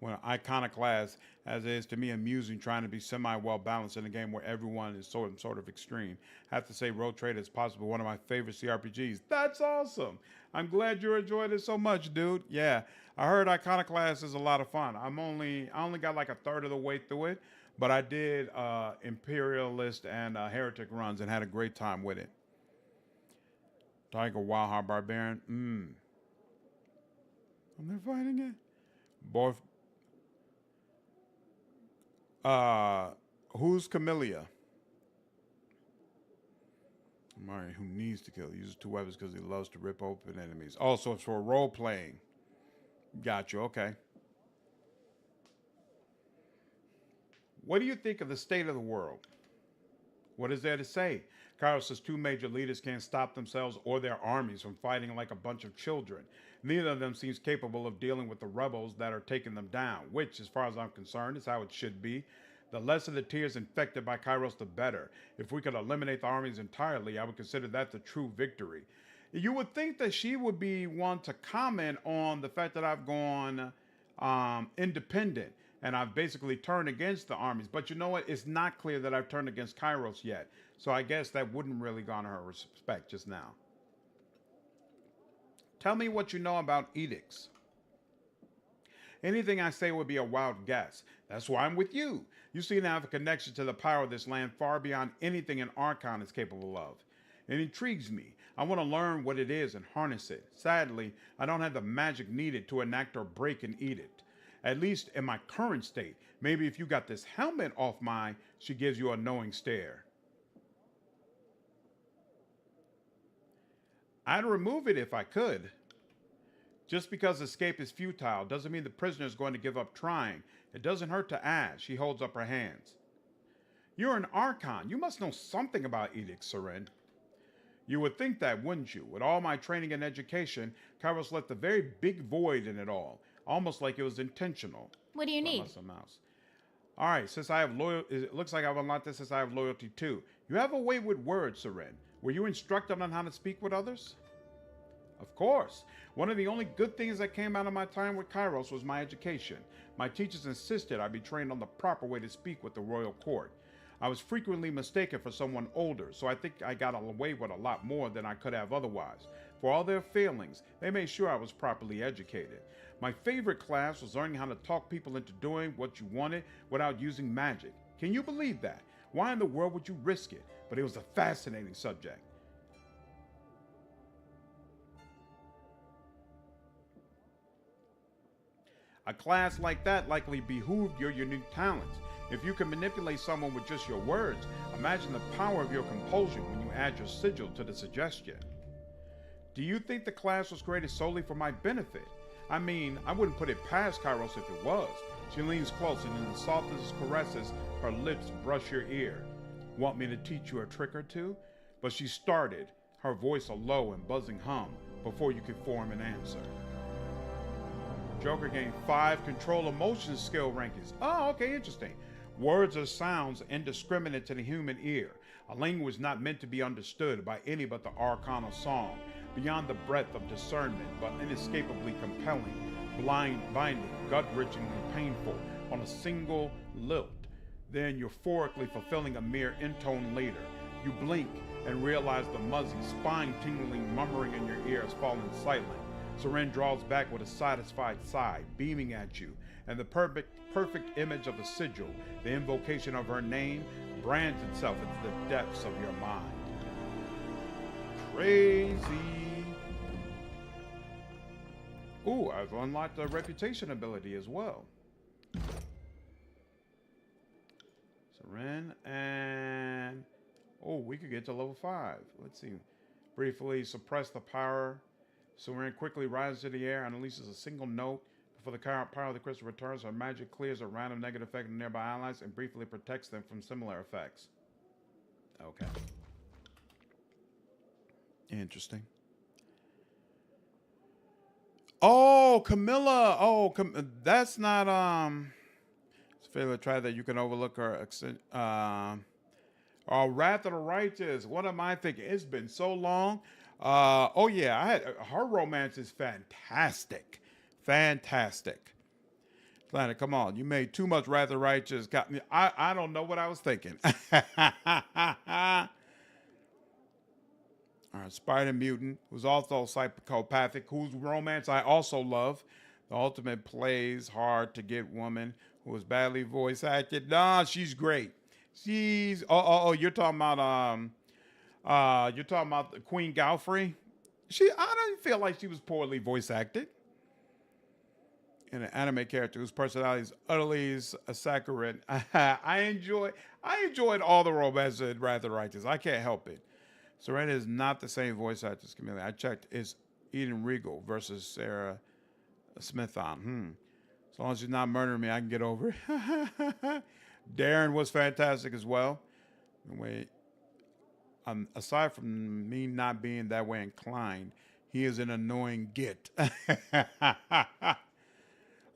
Well, iconoclast, as it is to me, amusing trying to be semi-well balanced in a game where everyone is sort of extreme. I have to say, Road Trader is possibly one of my favorite CRPGs. That's awesome. I'm glad you enjoyed it so much, dude. Yeah, I heard Iconoclast is a lot of fun. I only got like a third of the way through it, but I did Imperialist and Heretic runs and had a great time with it. Tiger Wildheart Barbarian. And they're fighting it. Boy. Who's Camellia? Mario, who needs to kill? He uses 2 weapons because he loves to rip open enemies. Also, it's for role playing. Got you. Okay. What do you think of the state of the world? What is there to say? Kairos says 2 major leaders can't stop themselves or their armies from fighting like a bunch of children. Neither of them seems capable of dealing with the rebels that are taking them down, which, as far as I'm concerned, is how it should be. The less of the tiers infected by Kairos, the better. If we could eliminate the armies entirely, I would consider that the true victory. You would think that she would be one to comment on the fact that I've gone independent and I've basically turned against the armies. But you know what? It's not clear that I've turned against Kairos yet. So I guess that wouldn't really garner her respect just now. Tell me what you know about edicts. Anything I say would be a wild guess. That's why I'm with you. You seem to have a connection to the power of this land far beyond anything an Archon is capable of. It intrigues me. I want to learn what it is and harness it. Sadly, I don't have the magic needed to enact or break an edict. At least in my current state. Maybe if you got this helmet off she gives you a knowing stare. I'd remove it if I could. Just because escape is futile doesn't mean the prisoner is going to give up trying. It doesn't hurt to ask. She holds up her hands. You're an Archon. You must know something about edicts, Seren. You would think that, wouldn't you? With all my training and education, Kairos left a very big void in it all. Almost like it was intentional. What do you need? Mouse. All right, since I have loyalty, it looks like I've unlocked this since I have loyalty too. You have a way with words, Seren. Were you instructed on how to speak with others? Of course. One of the only good things that came out of my time with Kairos was my education. My teachers insisted I be trained on the proper way to speak with the royal court. I was frequently mistaken for someone older, so I think I got away with a lot more than I could have otherwise. For all their failings, they made sure I was properly educated. My favorite class was learning how to talk people into doing what you wanted without using magic. Can you believe that? Why in the world would you risk it? But it was a fascinating subject. A class like that likely behooved your unique talents. If you can manipulate someone with just your words, imagine the power of your compulsion when you add your sigil to the suggestion. Do you think the class was created solely for my benefit? I mean, I wouldn't put it past Kairos if it was. She leans close and in the softest caresses, her lips brush your ear. Want me to teach you a trick or two? But she started, her voice a low and buzzing hum, before you could form an answer. Joker gained 5 control emotions skill rankings. Oh, okay, interesting. Words are sounds indiscriminate to the human ear. A language not meant to be understood by any but the Archon of song. Beyond the breadth of discernment, but inescapably compelling, binding, gut-wrenchingly painful, on a single lilt. Then euphorically fulfilling a mere intone later. You blink and realize the muzzy, spine-tingling murmuring in your ear has fallen silent. Seren draws back with a satisfied sigh, beaming at you, and the perfect image of a sigil, the invocation of her name, brands itself into the depths of your mind. Crazy. Ooh, I've unlocked a reputation ability as well. Seren and... oh, we could get to level 5. Let's see. Briefly suppress the power. Seren quickly rises to the air and releases a single note. Before the power of the crystal returns, her magic clears a random negative effect on nearby allies and briefly protects them from similar effects. Okay. Interesting. Oh, Camilla. Oh, that's not it's a failure to try that you can overlook her oh, Wrath of the Righteous. What am I thinking? It's been so long. Oh yeah, her romance is fantastic. Fantastic. Planet, come on. You made too much Wrath of the Righteous. Got me. I don't know what I was thinking. All right, Spider Mutant, who's also psychopathic, whose romance I also love. The ultimate plays hard to get woman who was badly voice acted. Nah, she's great. She's you're talking about Queen Galfrey. I don't feel like she was poorly voice acted. And an anime character whose personality is utterly saccharine. I enjoyed all the romance in Wrath of the Righteous. I can't help it. Serena is not the same voice actress, Camille. I checked. It's Eden Regal versus Sarah Smith on. As long as she's not murdering me, I can get over it. Darren was fantastic as well. Wait. Aside from me not being that way inclined, he is an annoying git.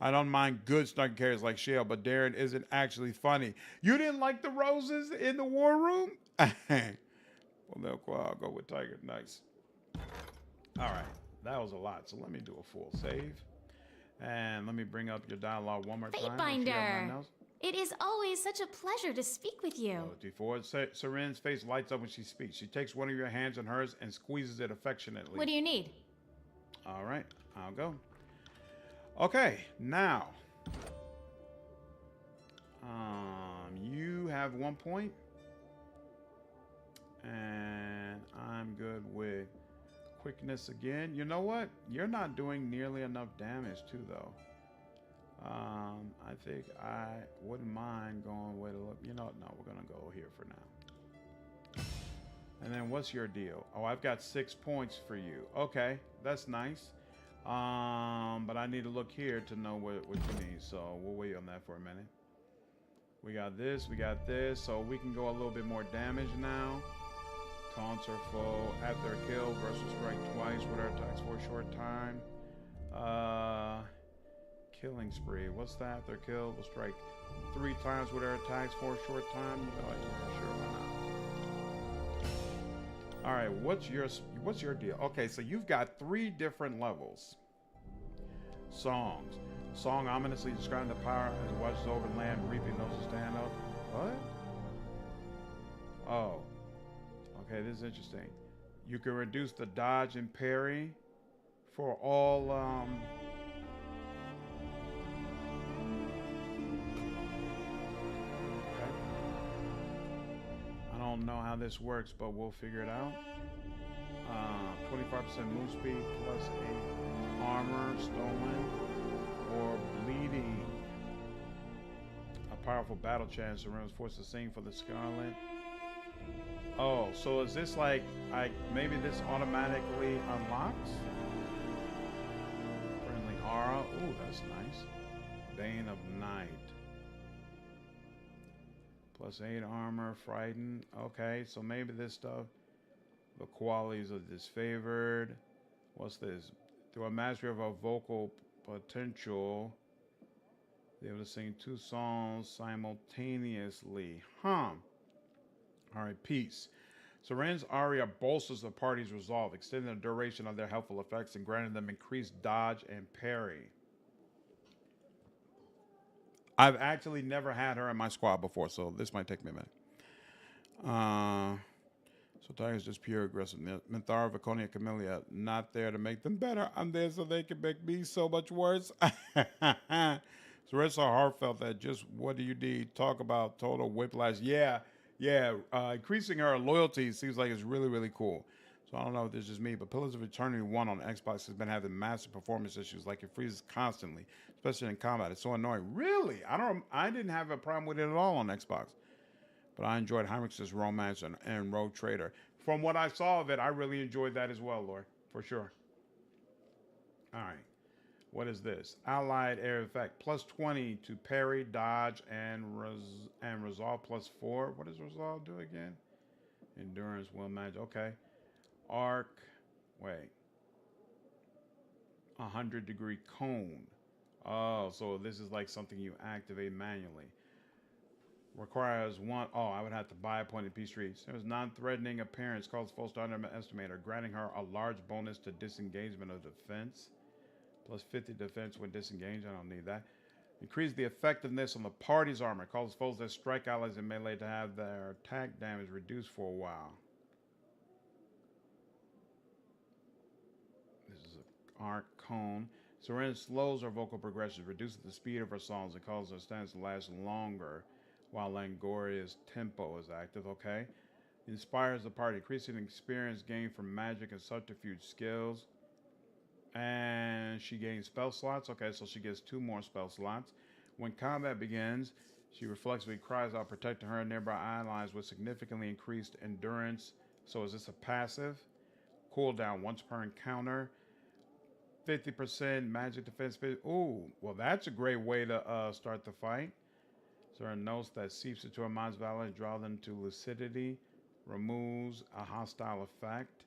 I don't mind good snarky characters like Shale, but Darren isn't actually funny. You didn't like the roses in the war room? Well, I'll go with Tiger. Nice. All right. That was a lot. So let me do a full save. And let me bring up your dialogue one more time. Fatebinder. It is always such a pleasure to speak with you. Before Serene's face lights up when she speaks. She takes one of your hands in hers and squeezes it affectionately. What do you need? All right, I'll go. Okay, now. You have 1 point. And I'm good with quickness again. You know what? You're not doing nearly enough damage too, though. I think I wouldn't mind going with a little. You know, no, we're gonna go here for now. And then what's your deal? Oh, I've got 6 points for you. Okay, that's nice. But I need to look here to know what you need. So we'll wait on that for a minute. We got this, we got this, so we can go a little bit more damage now. Taunts her foe after a kill versus strike twice with her attacks for a short time. Killing spree. What's that? After a kill, will strike 3 times with her attacks for a short time. Sure, why not? All right, what's your deal? Okay, so you've got 3 different levels. Songs. Song ominously describing the power as it watches over land, reaping those who stand up. What? Oh. Okay, this is interesting. You can reduce the dodge and parry for all okay. I don't know how this works, but we'll figure it out. 25% move speed plus 8 armor stolen or bleeding. A powerful battle chance surrounds force to sing for the Scarlet. Oh, so is this like maybe this automatically unlocks? Friendly aura. Ooh, that's nice. Bane of Night. Plus 8 armor, frightened. Okay, so maybe this stuff. The qualities are disfavored. What's this? Through a mastery of a vocal potential, be able to sing 2 songs simultaneously. Huh. All right, peace. Seren's aria bolsters the party's resolve, extending the duration of their helpful effects and granting them increased dodge and parry. I've actually never had her in my squad before, so this might take me a minute. So Tiger's just pure aggressiveness. Minthara, Viconia, Camellia, not there to make them better. I'm there so they can make me so much worse. So it's so heartfelt that just what do you need? Talk about total whiplash. Yeah. Increasing her loyalty seems like it's really, really cool. So I don't know if this is just me, but Pillars of Eternity 1 on Xbox has been having massive performance issues. Like it freezes constantly, especially in combat. It's so annoying. Really? I didn't have a problem with it at all on Xbox. But I enjoyed Heinrich's romance and Rogue Trader. From what I saw of it, I really enjoyed that as well, Lord. For sure. All right. What is this? Allied area effect. Plus 20 to parry, dodge, and resolve plus 4. What does resolve do again? Endurance, will match. Okay. Arc. Wait. 100-degree cone. Oh, so this is like something you activate manually. Requires 1. Oh, I would have to buy a point in Peace Streets. There's non-threatening appearance, causes foes to underestimate her, granting her a large bonus to disengagement of defense. Plus 50 defense when disengaged. I don't need that. Increase the effectiveness on the party's armor. Causes foes that strike allies in melee to have their attack damage reduced for a while. This is an arc cone. Seren slows her vocal progression, reduces the speed of her songs, and causes her stance to last longer. While Langoria's tempo is active, okay? Inspires the party, increasing experience gained from magic and subterfuge skills. And she gains spell slots. Okay, so she gets 2 more spell slots. When combat begins, she reflexively cries out, protecting her and nearby allies with significantly increased endurance. So is this a passive? Cooldown once per encounter. 50% magic defense. Ooh, well, that's a great way to start the fight. So there are notes that seeps into her mind's valley, draw them to lucidity, removes a hostile effect.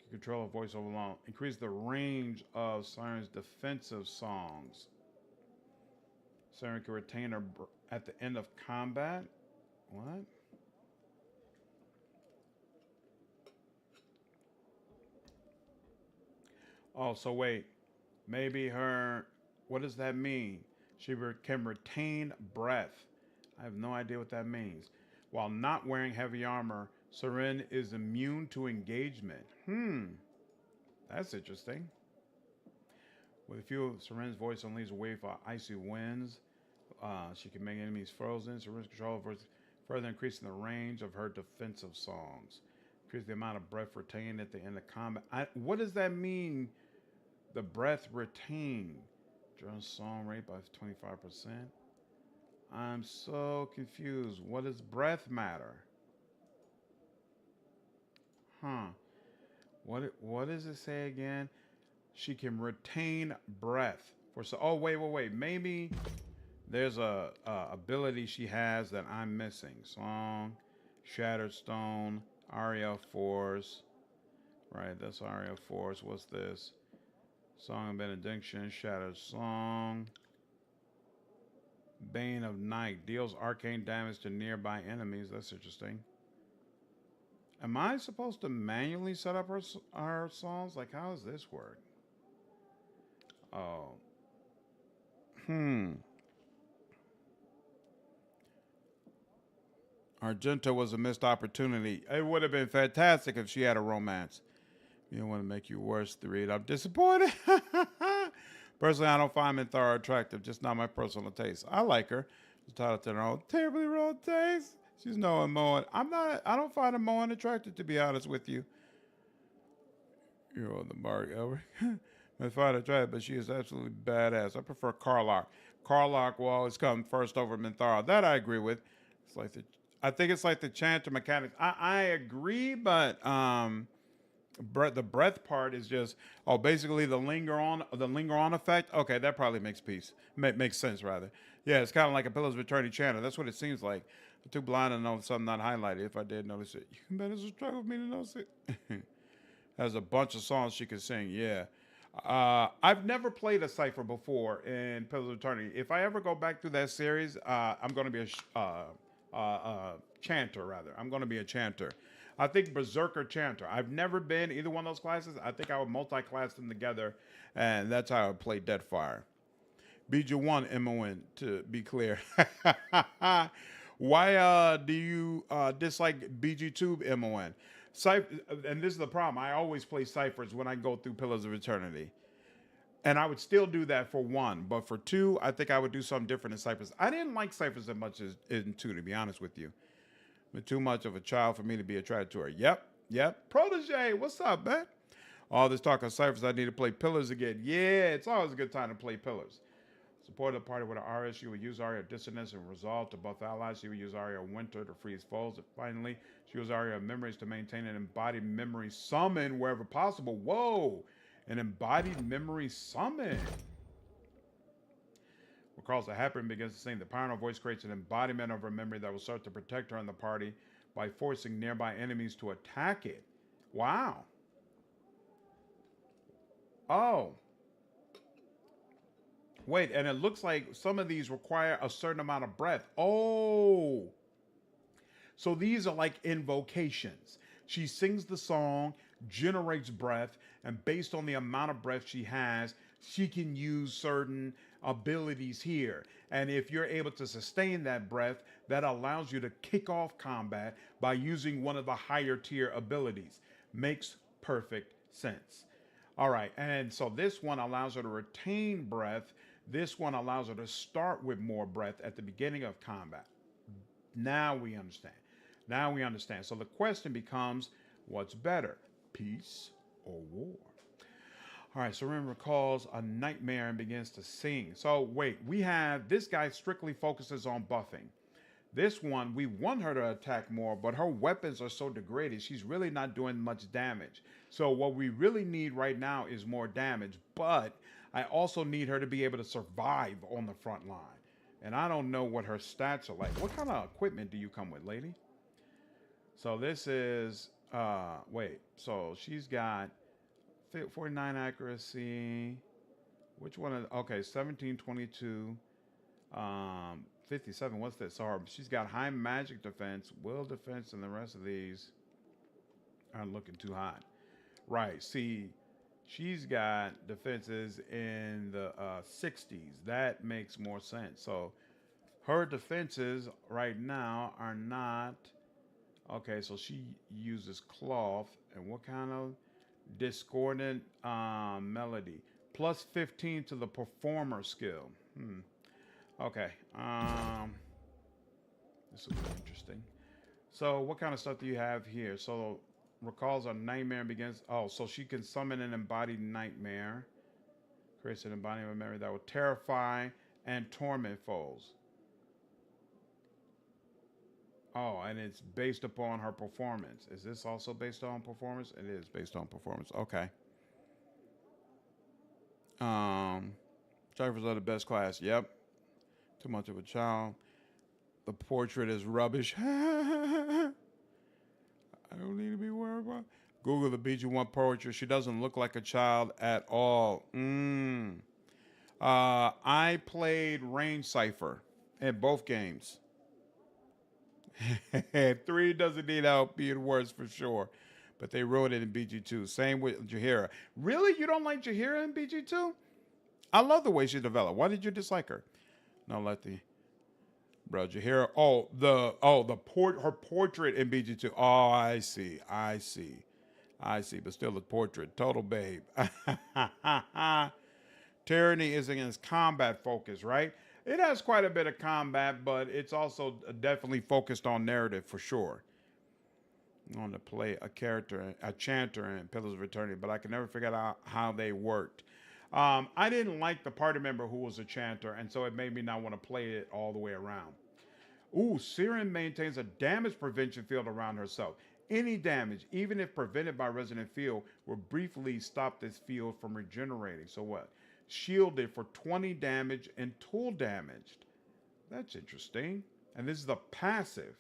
You can control a voice over long. Increase the range of Siren's defensive songs. Siren can retain her at the end of combat. What? Oh, so wait. Maybe her. What does that mean? She can retain breath. I have no idea what that means. While not wearing heavy armor, Seren is immune to engagement. That's interesting. With a few, Seren's voice unleashes a wave of icy winds. She can make enemies frozen. Seren's control further increasing the range of her defensive songs. Increase the amount of breath retained at the end of combat. What does that mean? The breath retained. Drone song rate by 25%. I'm so confused. What does breath matter? Huh. What does it say again? She can retain breath for so. Oh wait. Maybe there's a ability she has that I'm missing. Song, Shattered Stone, Aria Force. Right, that's Aria Force. What's this? Song of Benediction, Shattered Song. Bane of Night deals arcane damage to nearby enemies. That's interesting. Am I supposed to manually set up our songs? Like, how does this work? Oh. Argenta was a missed opportunity. It would have been fantastic if she had a romance. You don't want to make you worse to read. I'm disappointed. Personally, I don't find Minthara attractive. Just not my personal taste. I like her. She's titled to her own terribly wrong taste. She's no Moan. I don't find Moan attractive, to be honest with you. You're on the mark, Elric. I find her attractive, but she is absolutely badass. I prefer Karlach. Karlach will always come first over Minthara. That I agree with. It's like I think it's like the chanter mechanics. I agree, but the breath part is just basically the linger on effect. Okay, that probably makes sense rather. Yeah, it's kind of like a Pillars of Eternity chanter. That's what it seems like. I'm too blind to know something not highlighted. If I did notice it, you can bet it's a struggle for me to notice it. Has a bunch of songs she can sing. Yeah. I've never played a cipher before in Pillars of Eternity. If I ever go back through that series, I'm going to be a chanter, rather. I'm going to be a chanter. I think Berserker Chanter. I've never been either one of those classes. I think I would multi-class them together, and that's how I would play Deadfire. BG1 MON, to be clear. Why do you dislike BG2 MON? And this is the problem. I always play ciphers when I go through Pillars of Eternity. And I would still do that for 1. But for 2, I think I would do something different in ciphers. I didn't like ciphers as much as in 2, to be honest with you. But too much of a child for me to be attracted to her. Yep. Protege, what's up, man? All this talk of ciphers, I need to play Pillars again. Yeah, it's always a good time to play Pillars. Support the party with an Aria. She would use Aria Dissonance and Resolve to buff allies. She would use Aria Winter to freeze foes. And finally, she used Aria Memories to maintain an embodied memory summon wherever possible. Whoa! An embodied memory summon. Recalls a happen begins to sing. The Pyronal voice creates an embodiment of her memory that will serve to protect her and the party by forcing nearby enemies to attack it. Wow. Oh. Wait, and it looks like some of these require a certain amount of breath. Oh. So these are like invocations. She sings the song, generates breath, and based on the amount of breath she has, she can use certain abilities here. And if you're able to sustain that breath, that allows you to kick off combat by using one of the higher tier abilities. Makes perfect sense. All right, and so this one allows her to retain breath. This one allows her to start with more breath at the beginning of combat. Now we understand. So the question becomes, what's better, peace or war? All right, so Ren recalls a nightmare and begins to sing. So wait, we have, this guy strictly focuses on buffing. This one, we want her to attack more, but her weapons are so degraded, she's really not doing much damage. So what we really need right now is more damage, but I also need her to be able to survive on the front line. And I don't know what her stats are like. What kind of equipment do you come with, lady? So this is, so she's got 49 accuracy. Which one is, okay, 17, 22, 57. What's this? So she's got high magic defense, will defense, and the rest of these aren't looking too hot. Right, see, she's got defenses in the 60s. That makes more sense. So her defenses right now are not, okay, so she uses cloth. And what kind of discordant melody? Plus 15 to the performer skill. Okay. This will be interesting. So what kind of stuff do you have here? So recalls a nightmare and begins. Oh, so she can summon an embodied nightmare. Creates an embodiment memory that will terrify and torment foes. Oh, and it's based upon her performance. Is this also based on performance? It is based on performance. Okay. Drivers are the best class. Yep. Too much of a child. The portrait is rubbish. I don't need to be worried about. Google the BG1 portrait. She doesn't look like a child at all. I played Range Cipher in both games. 3 doesn't need help being worse for sure. But they wrote it in BG2. Same with Jaheira. Really? You don't like Jaheira in BG2? I love the way she developed. Why did you dislike her? No, let the bro Jaheira. Her portrait in BG2. Oh, I see. But still a portrait. Total babe. Tyranny is against combat focus, right? It has quite a bit of combat, but it's also definitely focused on narrative for sure. I want to play a chanter in Pillars of Eternity, but I can never figure out how they worked. I didn't like the party member who was a chanter, and so it made me not want to play it all the way around. Ooh, Siren maintains a damage prevention field around herself. Any damage, even if prevented by Resident Field, will briefly stop this field from regenerating. So what? Shielded for 20 damage and tool damaged. That's interesting. And this is the passive.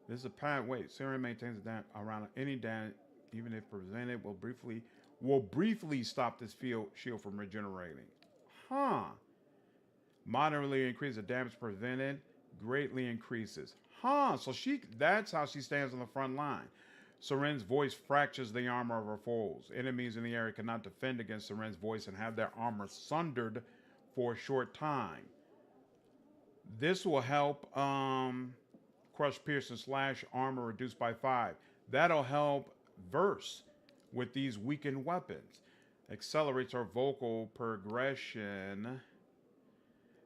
This is a passive. Wait, Siren maintains around any damage, even if prevented, will briefly stop this shield from regenerating. Huh. Moderately increases the damage prevented, greatly increases. Huh. So that's how she stands on the front line. Siren's voice fractures the armor of her foes. Enemies in the area cannot defend against Siren's voice and have their armor sundered for a short time. This will help crush, pierce, and slash armor reduced by 5. That'll help Verse with these weakened weapons. Accelerates her vocal progression,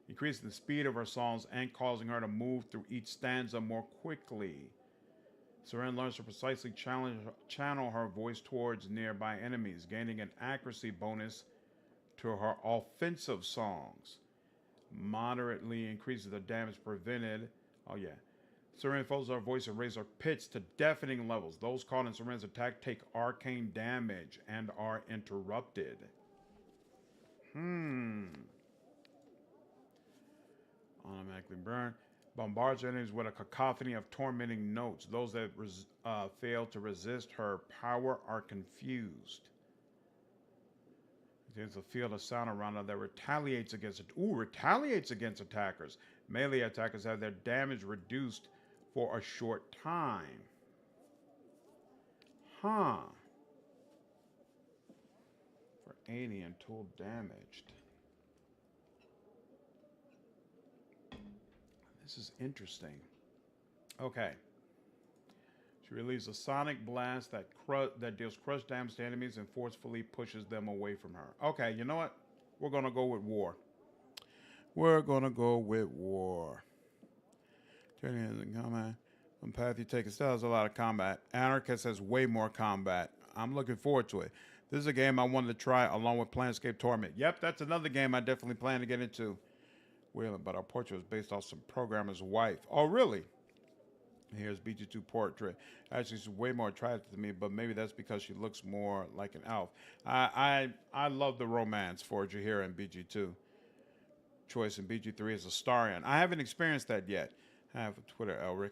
increasing the speed of her songs and causing her to move through each stanza more quickly. Siren learns to precisely channel her voice towards nearby enemies, gaining an accuracy bonus to her offensive songs. Moderately increases the damage prevented. Oh yeah. Siren follows her voice and raises her pitch to deafening levels. Those caught in Siren's attack take arcane damage and are interrupted. Automatically burn. Bombards enemies with a cacophony of tormenting notes. Those that fail to resist her power are confused. There's a field of sound around her that retaliates against attackers. Melee attackers have their damage reduced for a short time. Huh. For 80 and tool damaged. This is interesting. Okay. She releases a sonic blast that deals crush damage to enemies and forcefully pushes them away from her. Okay, you know what? We're going to go with war. Turning in combat. When path you take, it still has a lot of combat. Anarchist has way more combat. I'm looking forward to it. This is a game I wanted to try along with Planescape Torment. Yep, that's another game I definitely plan to get into. But our portrait was based off some programmer's wife. Oh, really? Here's BG2 portrait. Actually, she's way more attractive to me, but maybe that's because she looks more like an elf. I love the romance for Jaheira in BG2. Choice in BG3 is Astarion. I haven't experienced that yet. I have a Twitter, Elric.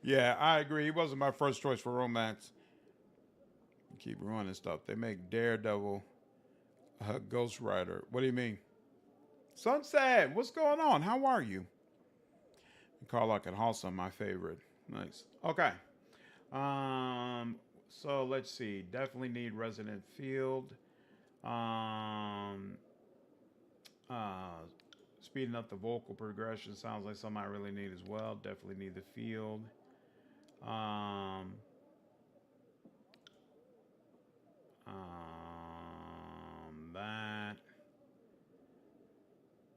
Yeah, I agree. He wasn't my first choice for romance. Keep running stuff. They make Daredevil Ghost Rider. What do you mean? Sunset, what's going on? How are you? Carlock and Halsam, my favorite. Nice. Okay. So let's see. Definitely need Resident Field. Speeding up the vocal progression sounds like something I really need as well. Definitely need the field. That.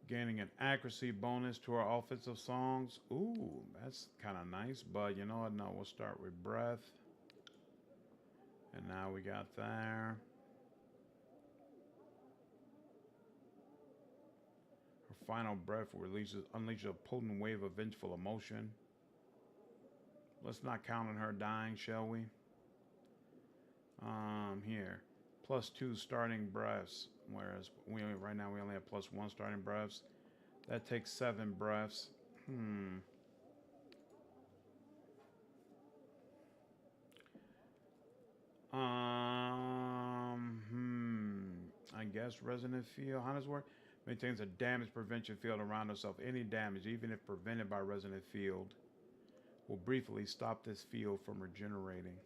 Gaining an accuracy bonus to our offensive songs. Ooh, that's kind of nice. But you know what? No, we'll start with breath. And now we got there. Her final breath unleashes a potent wave of vengeful emotion. Let's not count on her dying, shall we? Here. +2 starting breaths. Whereas right now we only have +1 starting breaths. That takes 7 breaths. I guess resonant field. How does it work? Maintains a damage prevention field around herself. Any damage, even if prevented by resonant field, will briefly stop this field from regenerating.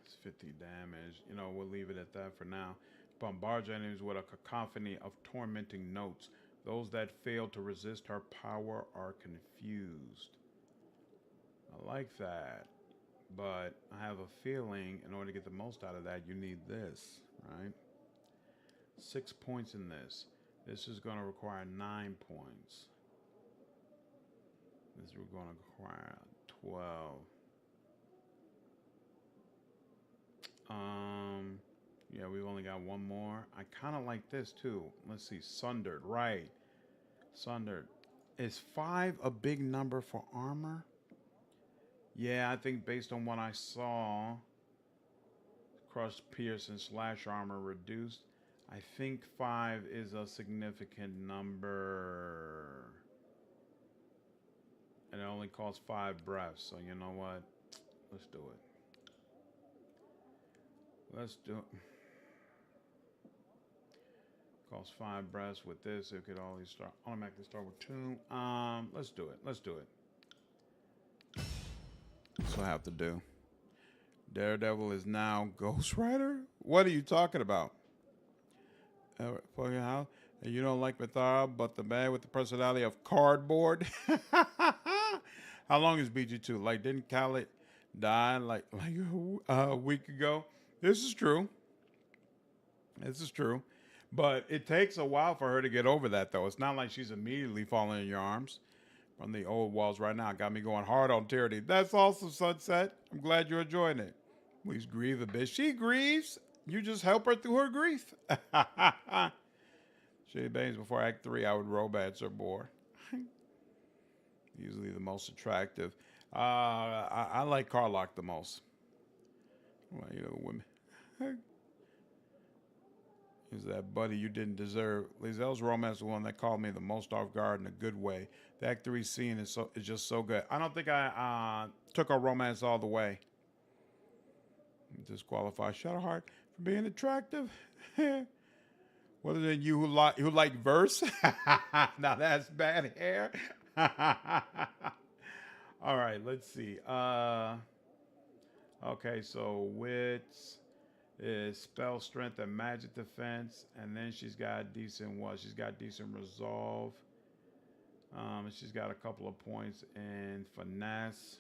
It's 50 damage. You know, we'll leave it at that for now. Bombards enemies with a cacophony of tormenting notes. Those that fail to resist her power are confused. I like that. But I have a feeling in order to get the most out of that, you need this, right? 6 points in this. This is going to require 9 points. This is going to require 12. Yeah, we've only got one more. I kind of like this too. Let's see, Sundered, right? Sundered. Is 5 a big number for armor? Yeah, I think based on what I saw, crush, pierce, and slash armor reduced. I think 5 is a significant number. And it only costs 5 breaths. So you know what? Let's do it. Let's do it. Costs 5 breaths with this. It could always automatically start with 2. Let's do it. Let's do it. That's what I have to do. Daredevil is now Ghost Rider? What are you talking about? How? And you don't like Mithara, but the man with the personality of cardboard? How long is BG2? Like, didn't Khaled die like a week ago? This is true. This is true. But it takes a while for her to get over that, though. It's not like she's immediately falling in your arms. From the old walls right now. Got me going hard on Tyranny. That's awesome, Sunset. I'm glad you're enjoying it. Please grieve a bit. She grieves. You just help her through her grief. Shady Baines, before Act 3, I would romance her more. Usually the most attractive. I like Carlock the most. Well, you know, women. Is that buddy you didn't deserve? Lizelle's romance is the one that caught me the most off guard in a good way. The Act 3 scene is just so good. I don't think I took our romance all the way. Disqualify Shadowheart for being attractive. What is it, you who like verse? Now that's bad hair. All right, let's see. Okay, so wits is spell strength and magic defense, and then she's got decent she's got decent resolve. She's got a couple of points in finesse.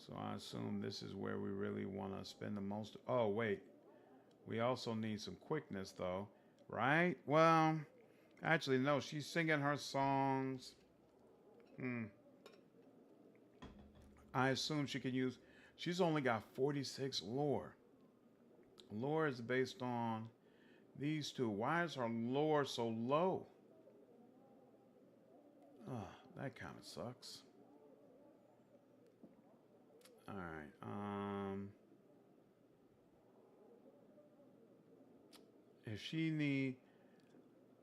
So I assume this is where we really want to spend the most. Oh wait, we also need some quickness though, right? Well, actually no, she's singing her songs. I assume she can use. She's only got 46 lore. Lore is based on these two. Why is her lore so low? That kind of sucks. All right. If she need,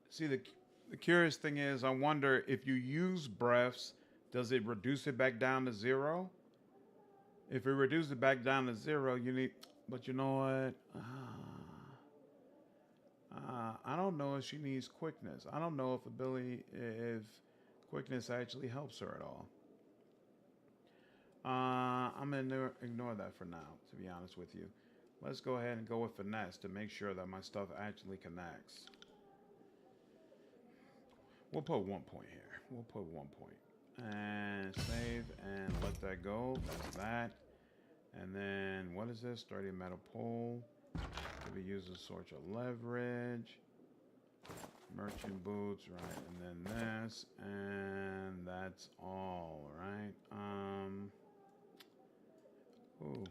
see the curious thing is, I wonder if you use breaths, does it reduce it back down to 0? If it reduces it back down to 0, you need. But you know what? I don't know if she needs quickness. I don't know if quickness actually helps her at all. I'm gonna ignore that for now, to be honest with you. Let's go ahead and go with finesse to make sure that my stuff actually connects. We'll put 1 point here. We'll put 1 point. And save and let that go. That's that. And then what is this? Sturdy metal pole. To be used as a source of leverage. Merchant boots, right? And then this. And that's all, right? Ooh.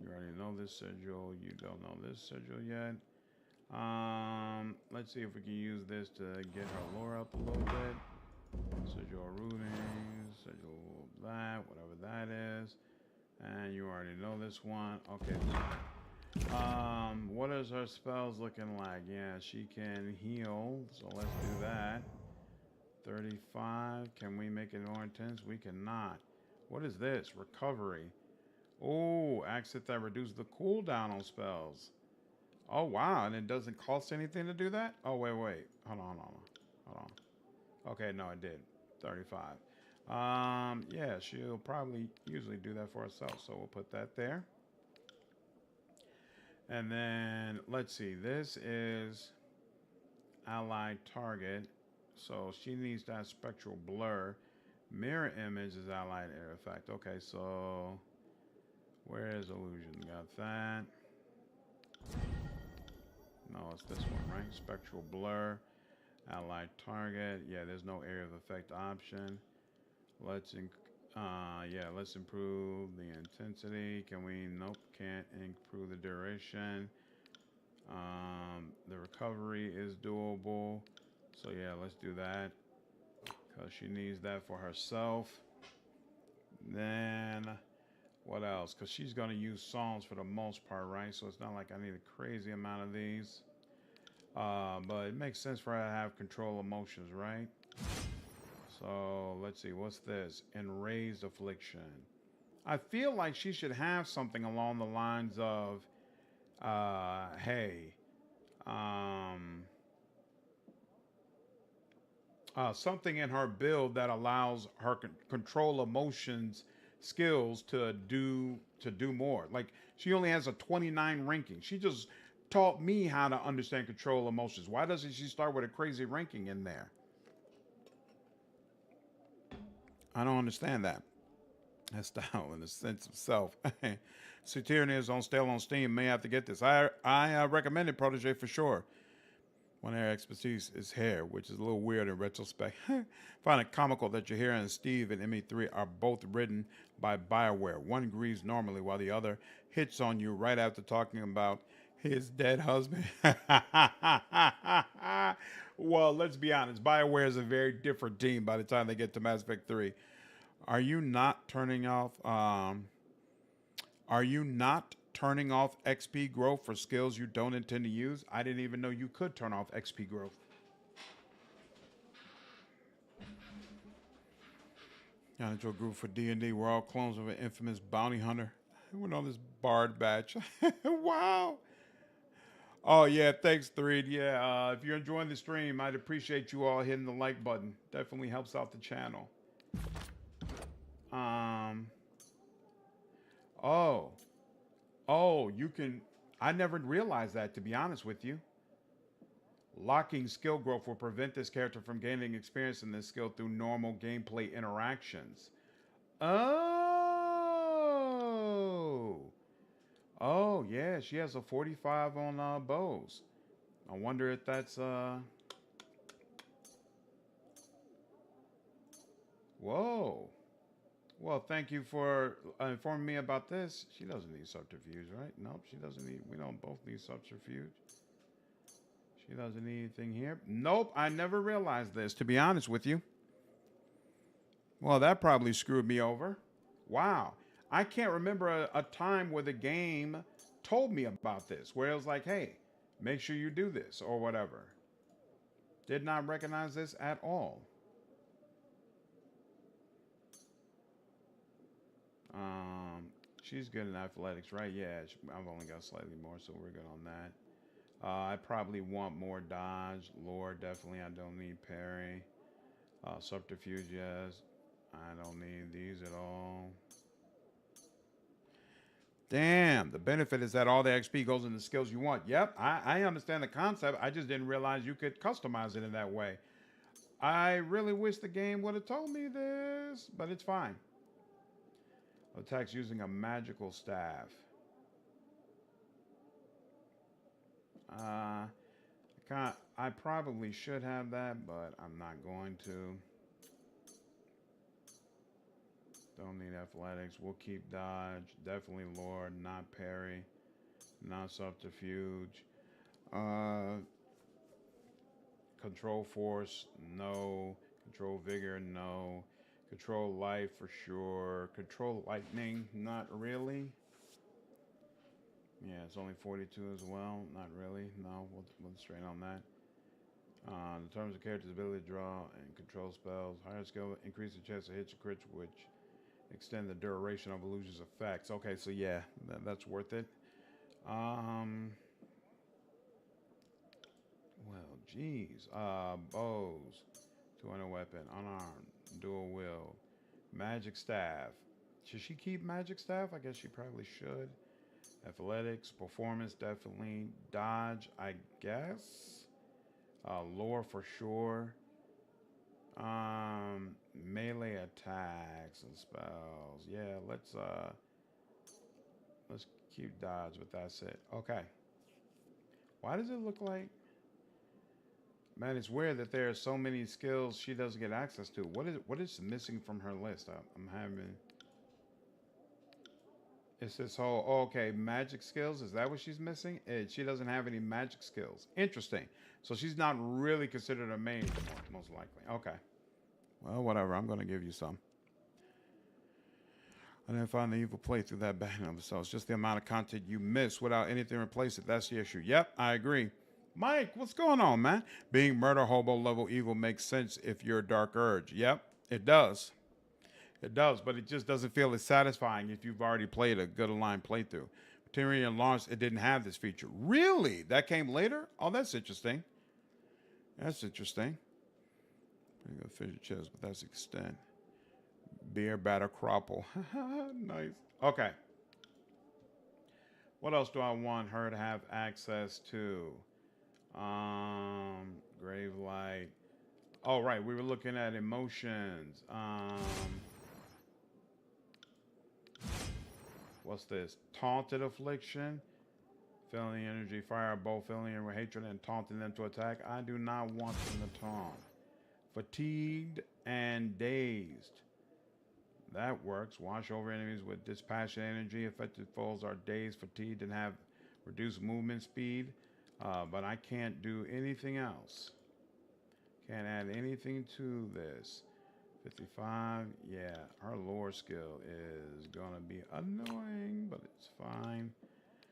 You already know this sigil. You don't know this sigil yet. Let's see if we can use this to get her lore up a little bit. Sigil rooting, sigil that, whatever that is. And you already know this one. Okay. What is her spells looking like? Yeah, she can heal, so let's do that. 35. Can we make it more intense? We cannot. What is this? Recovery. Oh, accent that reduces the cooldown on spells. Oh, wow. And it doesn't cost anything to do that? Oh, wait. Hold on. Okay, no, it did. 35. Yeah, she'll probably usually do that for herself. So we'll put that there. And then, let's see. This is allied target. So she needs that spectral blur. Mirror image is allied artifact. Okay, so where is illusion? Got that. No, it's this one, right? Spectral blur, allied target. Yeah, there's no area of effect option. Let's improve the intensity. Can we? Nope, can't improve the duration. The recovery is doable. So yeah, let's do that because she needs that for herself. Then what else? Because she's going to use songs for the most part, right? So it's not like I need a crazy amount of these. But it makes sense for her to have control emotions, right? So let's see. What's this? Enraged affliction. I feel like she should have something along the lines of, hey, something in her build that allows her control emotions skills to do more. Like she only has a 29 ranking. She just taught me how to understand control emotions. Why doesn't she start with a crazy ranking in there? I don't understand that. That style and the sense of self. So Tyranny is still on Steam. May have to get this. I recommend it, Protege, for sure. One of their expertise is hair, which is a little weird in retrospect. Find it comical that your hair and Steve and ME3 are both written by BioWare. One grieves normally while the other hits on you right after talking about his dead husband. Well, let's be honest. BioWare is a very different team by the time they get to Mass Effect 3. Are you not turning off XP growth for skills you don't intend to use? I didn't even know you could turn off XP growth. Got into a group for D&D. We're all clones of an infamous bounty hunter. I went on this bard batch. Wow. Oh, yeah. Thanks, Threed. Yeah, if you're enjoying the stream, I'd appreciate you all hitting the like button. Definitely helps out the channel. Oh, you can... I never realized that, to be honest with you. Locking skill growth will prevent this character from gaining experience in this skill through normal gameplay interactions. Oh, yeah, she has a 45 on bows. I wonder if that's... Whoa. Well, thank you for informing me about this. She doesn't need subterfuge, right? Nope, she doesn't need... We don't both need subterfuge. She doesn't need anything here. Nope, I never realized this, to be honest with you. Well, that probably screwed me over. Wow. I can't remember a time where the game told me about this, where it was like, hey, make sure you do this or whatever. Did not recognize this at all. She's good in athletics, right? Yeah, I've only got slightly more, so we're good on that. I probably want more dodge. Lore, definitely. I don't need parry. Subterfuge, yes. I don't need these at all. Damn, the benefit is that all the XP goes into skills you want. Yep, I understand the concept. I just didn't realize you could customize it in that way. I really wish the game would have told me this, but it's fine. Attacks using a magical staff. I probably should have that, but I'm not going to. Don't need athletics. We'll keep dodge. Definitely Lord, not parry. Not subterfuge. Control force, no. Control vigor, no. Control life for sure. Control lightning, not really. Yeah, it's only 42 as well. Not really. No, we'll straight on that. In terms of character's ability to draw and control spells, higher skill increase the chance of hits or crits, which extend the duration of illusion's effects. Okay, so yeah, that's worth it. Well, geez. Bows, 200 weapon, unarmed, dual wield, magic staff. Should she keep magic staff? I guess she probably should. Athletics, performance, definitely. Dodge, I guess. Lore for sure. Melee attacks and spells. Yeah, let's keep dodge, but that's it. Okay. Why does it look like? Man, it's weird that there are so many skills she doesn't get access to. What is missing from her list? I'm having. It's this whole, oh, okay, magic skills. Is that what she's missing? She doesn't have any magic skills. Interesting. So she's not really considered a main, most likely. Okay. Well, whatever. I'm going to give you some. I didn't find the evil playthrough that bad enough. So it's just the amount of content you miss without anything to replace it. That's the issue. Yep, I agree. Mike, what's going on, man? Being murder hobo level evil makes sense if you're a dark urge. Yep, it does. It does, but it just doesn't feel as satisfying if you've already played a good aligned playthrough. Tyranny launched, it didn't have this feature. Really? That came later? Oh, that's interesting. That's interesting. Pretty good fidget chest, but that's extent. Beer batter cropple. Nice. Okay. What else do I want her to have access to? Grave light. Oh, right. We were looking at emotions. What's this? Taunted affliction. Feeling energy, fire both feeling in hatred and taunting them to attack. I do not want them to taunt. Fatigued and dazed. That works. Wash over enemies with dispassionate energy. Affected foes are dazed, fatigued, and have reduced movement speed. But I can't do anything else. Can't add anything to this. 55, yeah, her lore skill is gonna be annoying, but it's fine.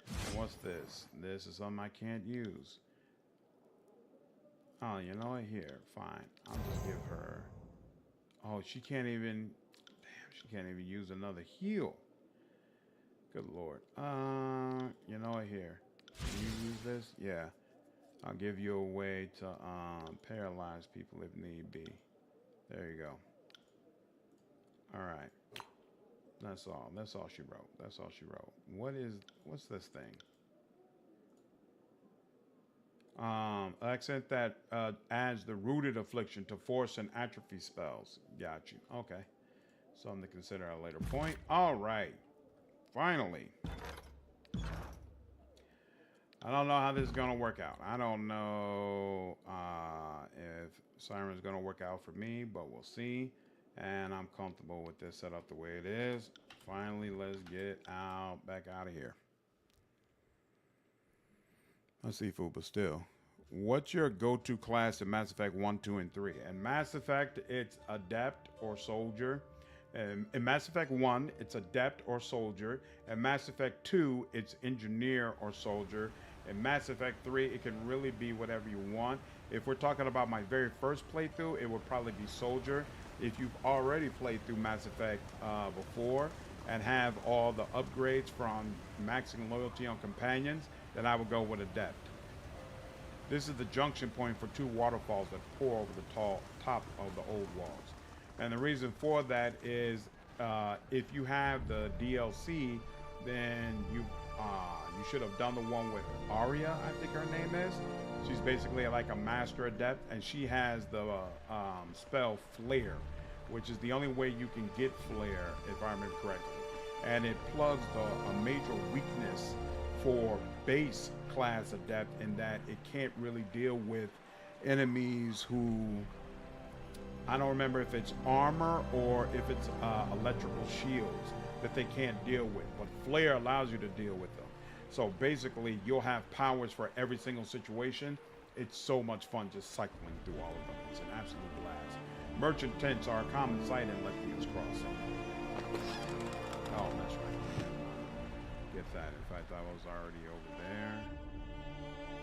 And what's this? This is something I can't use. Oh, you know what? Here, fine. I'll just give her. Oh, she can't even. Damn, she can't even use another heal. Good lord. You know what? Here, can you use this? Yeah, I'll give you a way to paralyze people if need be. There you go. All right. That's all. That's all she wrote. That's all she wrote. What's this thing? Accent that adds the rooted affliction to force and atrophy spells. Got you. Okay. Something to consider at a later point. All right. Finally. I don't know how this is going to work out. I don't know if Siren's going to work out for me, but we'll see. And I'm comfortable with this setup the way it is. Finally, let's get back out of here. Let's see, food, but still. What's your go-to class in Mass Effect 1, 2, and 3? In Mass Effect, it's Adept or Soldier. In Mass Effect 1, it's Adept or Soldier. In Mass Effect 2, it's Engineer or Soldier. In Mass Effect 3, it can really be whatever you want. If we're talking about my very first playthrough, it would probably be Soldier. If you've already played through Mass Effect before and have all the upgrades from maxing loyalty on companions, then I would go with Adept. This is the junction point for two waterfalls that pour over the top of the old walls. And the reason for that is if you have the DLC, then you should have done the one with Arya, I think her name is. She's basically like a master adept, and she has the spell Flare, which is the only way you can get Flare, if I remember correctly. And it plugs a major weakness for base class adept in that it can't really deal with enemies who, I don't remember if it's armor or if it's electrical shields that they can't deal with, but Flare allows you to deal with them. So basically you'll have powers for every single situation. It's so much fun just cycling through all of them. It's an absolute blast. Merchant tents are a common sight in Lethian's Crossing. Oh, that's right. Get that. In fact, I was already over there.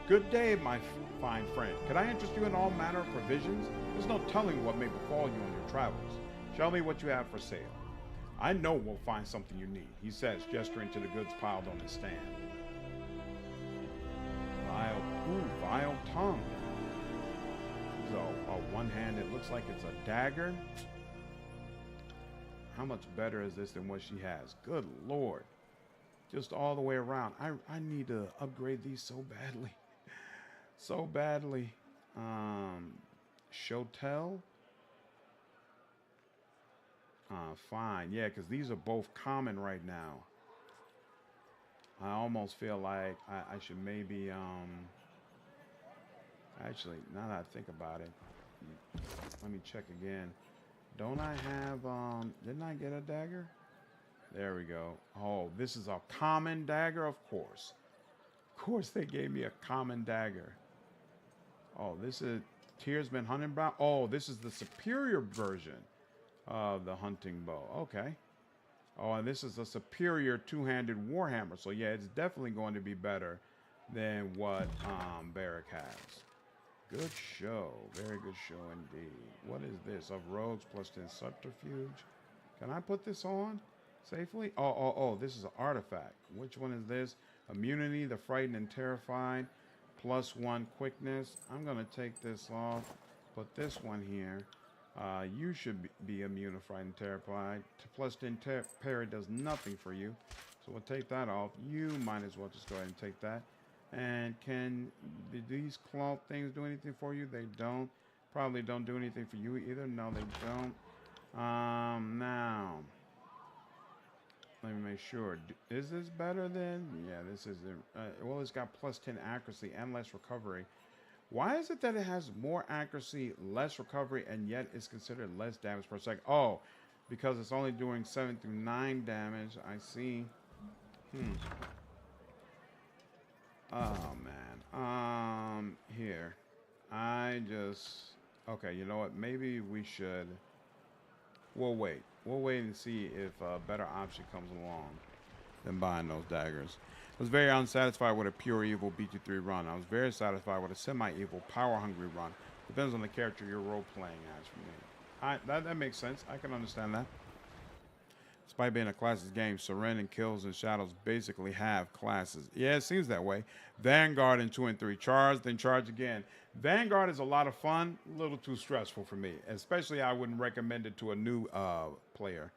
Good day, my fine friend. Could I interest you in all manner of provisions? There's no telling what may befall you on your travels. Show me what you have for sale. I know we'll find something you need, he says, gesturing to the goods piled on his stand. Vile tongue. So, one hand, it looks like it's a dagger. How much better is this than what she has? Good Lord. Just all the way around. I need to upgrade these so badly. So badly. Shotel? Fine. Yeah, because these are both common right now. I almost feel like I should maybe, actually, now that I think about it, let me check again. Don't I have, didn't I get a dagger? There we go. Oh, this is a common dagger, of course. Of course they gave me a common dagger. Oh, this is Tearsman Hunting Bow. Oh, this is the superior version of the hunting bow. Okay. Oh, and this is a superior two-handed warhammer. So yeah, it's definitely going to be better than what Barrack has. Good show. Very good show indeed. What is this? Of rogues plus 10 subterfuge. Can I put this on safely? Oh, this is an artifact. Which one is this? Immunity, the frightened and terrified. +1 quickness. I'm going to take this off. Put this one here. You should be immune to frightened and terrified. +10 parry does nothing for you. So we'll take that off. You might as well just go ahead and take that. And do these cloth things do anything for you? They don't. Probably don't do anything for you either. No, they don't. Now, let me make sure. Is this better than? Yeah, this is. Well, it's got +10 accuracy and less recovery. Why is it that it has more accuracy, less recovery, and yet it's considered less damage per second? Oh, because it's only doing 7 through 9 damage. I see. Oh, man. Here. Okay, you know what? Maybe we should... We'll wait. We'll wait and see if a better option comes along than buying those daggers. I was very unsatisfied with a pure evil BT3 run. I was very satisfied with a semi-evil, power-hungry run. Depends on the character you're role-playing as for me. That makes sense. I can understand that. Despite being a classes game, Seren and Kills and Shadows basically have classes. Yeah, it seems that way. Vanguard in 2 and 3. Charge, then charge again. Vanguard is a lot of fun, a little too stressful for me. Especially I wouldn't recommend it to a new player.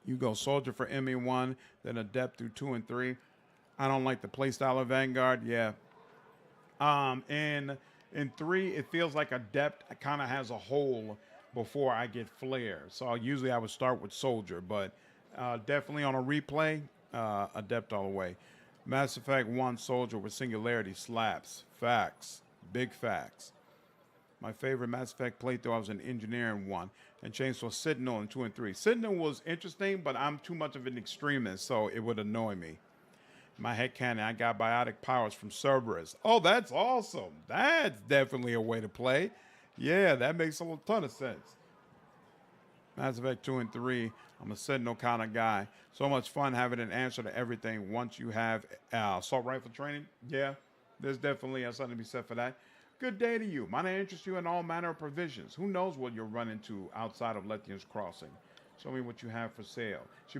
You go Soldier for ME1, then Adept through 2 and 3. I don't like the playstyle of Vanguard, yeah. In 3, it feels like Adept kind of has a hole before I get Flare. So usually I would start with Soldier, but definitely on a replay, Adept all the way. Mass Effect 1 Soldier with Singularity slaps. Facts. Big facts. My favorite Mass Effect playthrough, I was an engineer in 1 and changed to a Sentinel in 2 and 3. Sentinel was interesting, but I'm too much of an extremist, so it would annoy me. My headcanon, I got biotic powers from Cerberus. Oh, that's awesome. That's definitely a way to play. Yeah, that makes a ton of sense. Mass Effect 2 and 3, I'm a Sentinel kind of guy. So much fun having an answer to everything once you have assault rifle training. Yeah, there's definitely something to be said for that. Good day to you. Might I interest you in all manner of provisions? Who knows what you'll run into outside of Lethian's Crossing? Show me what you have for sale. She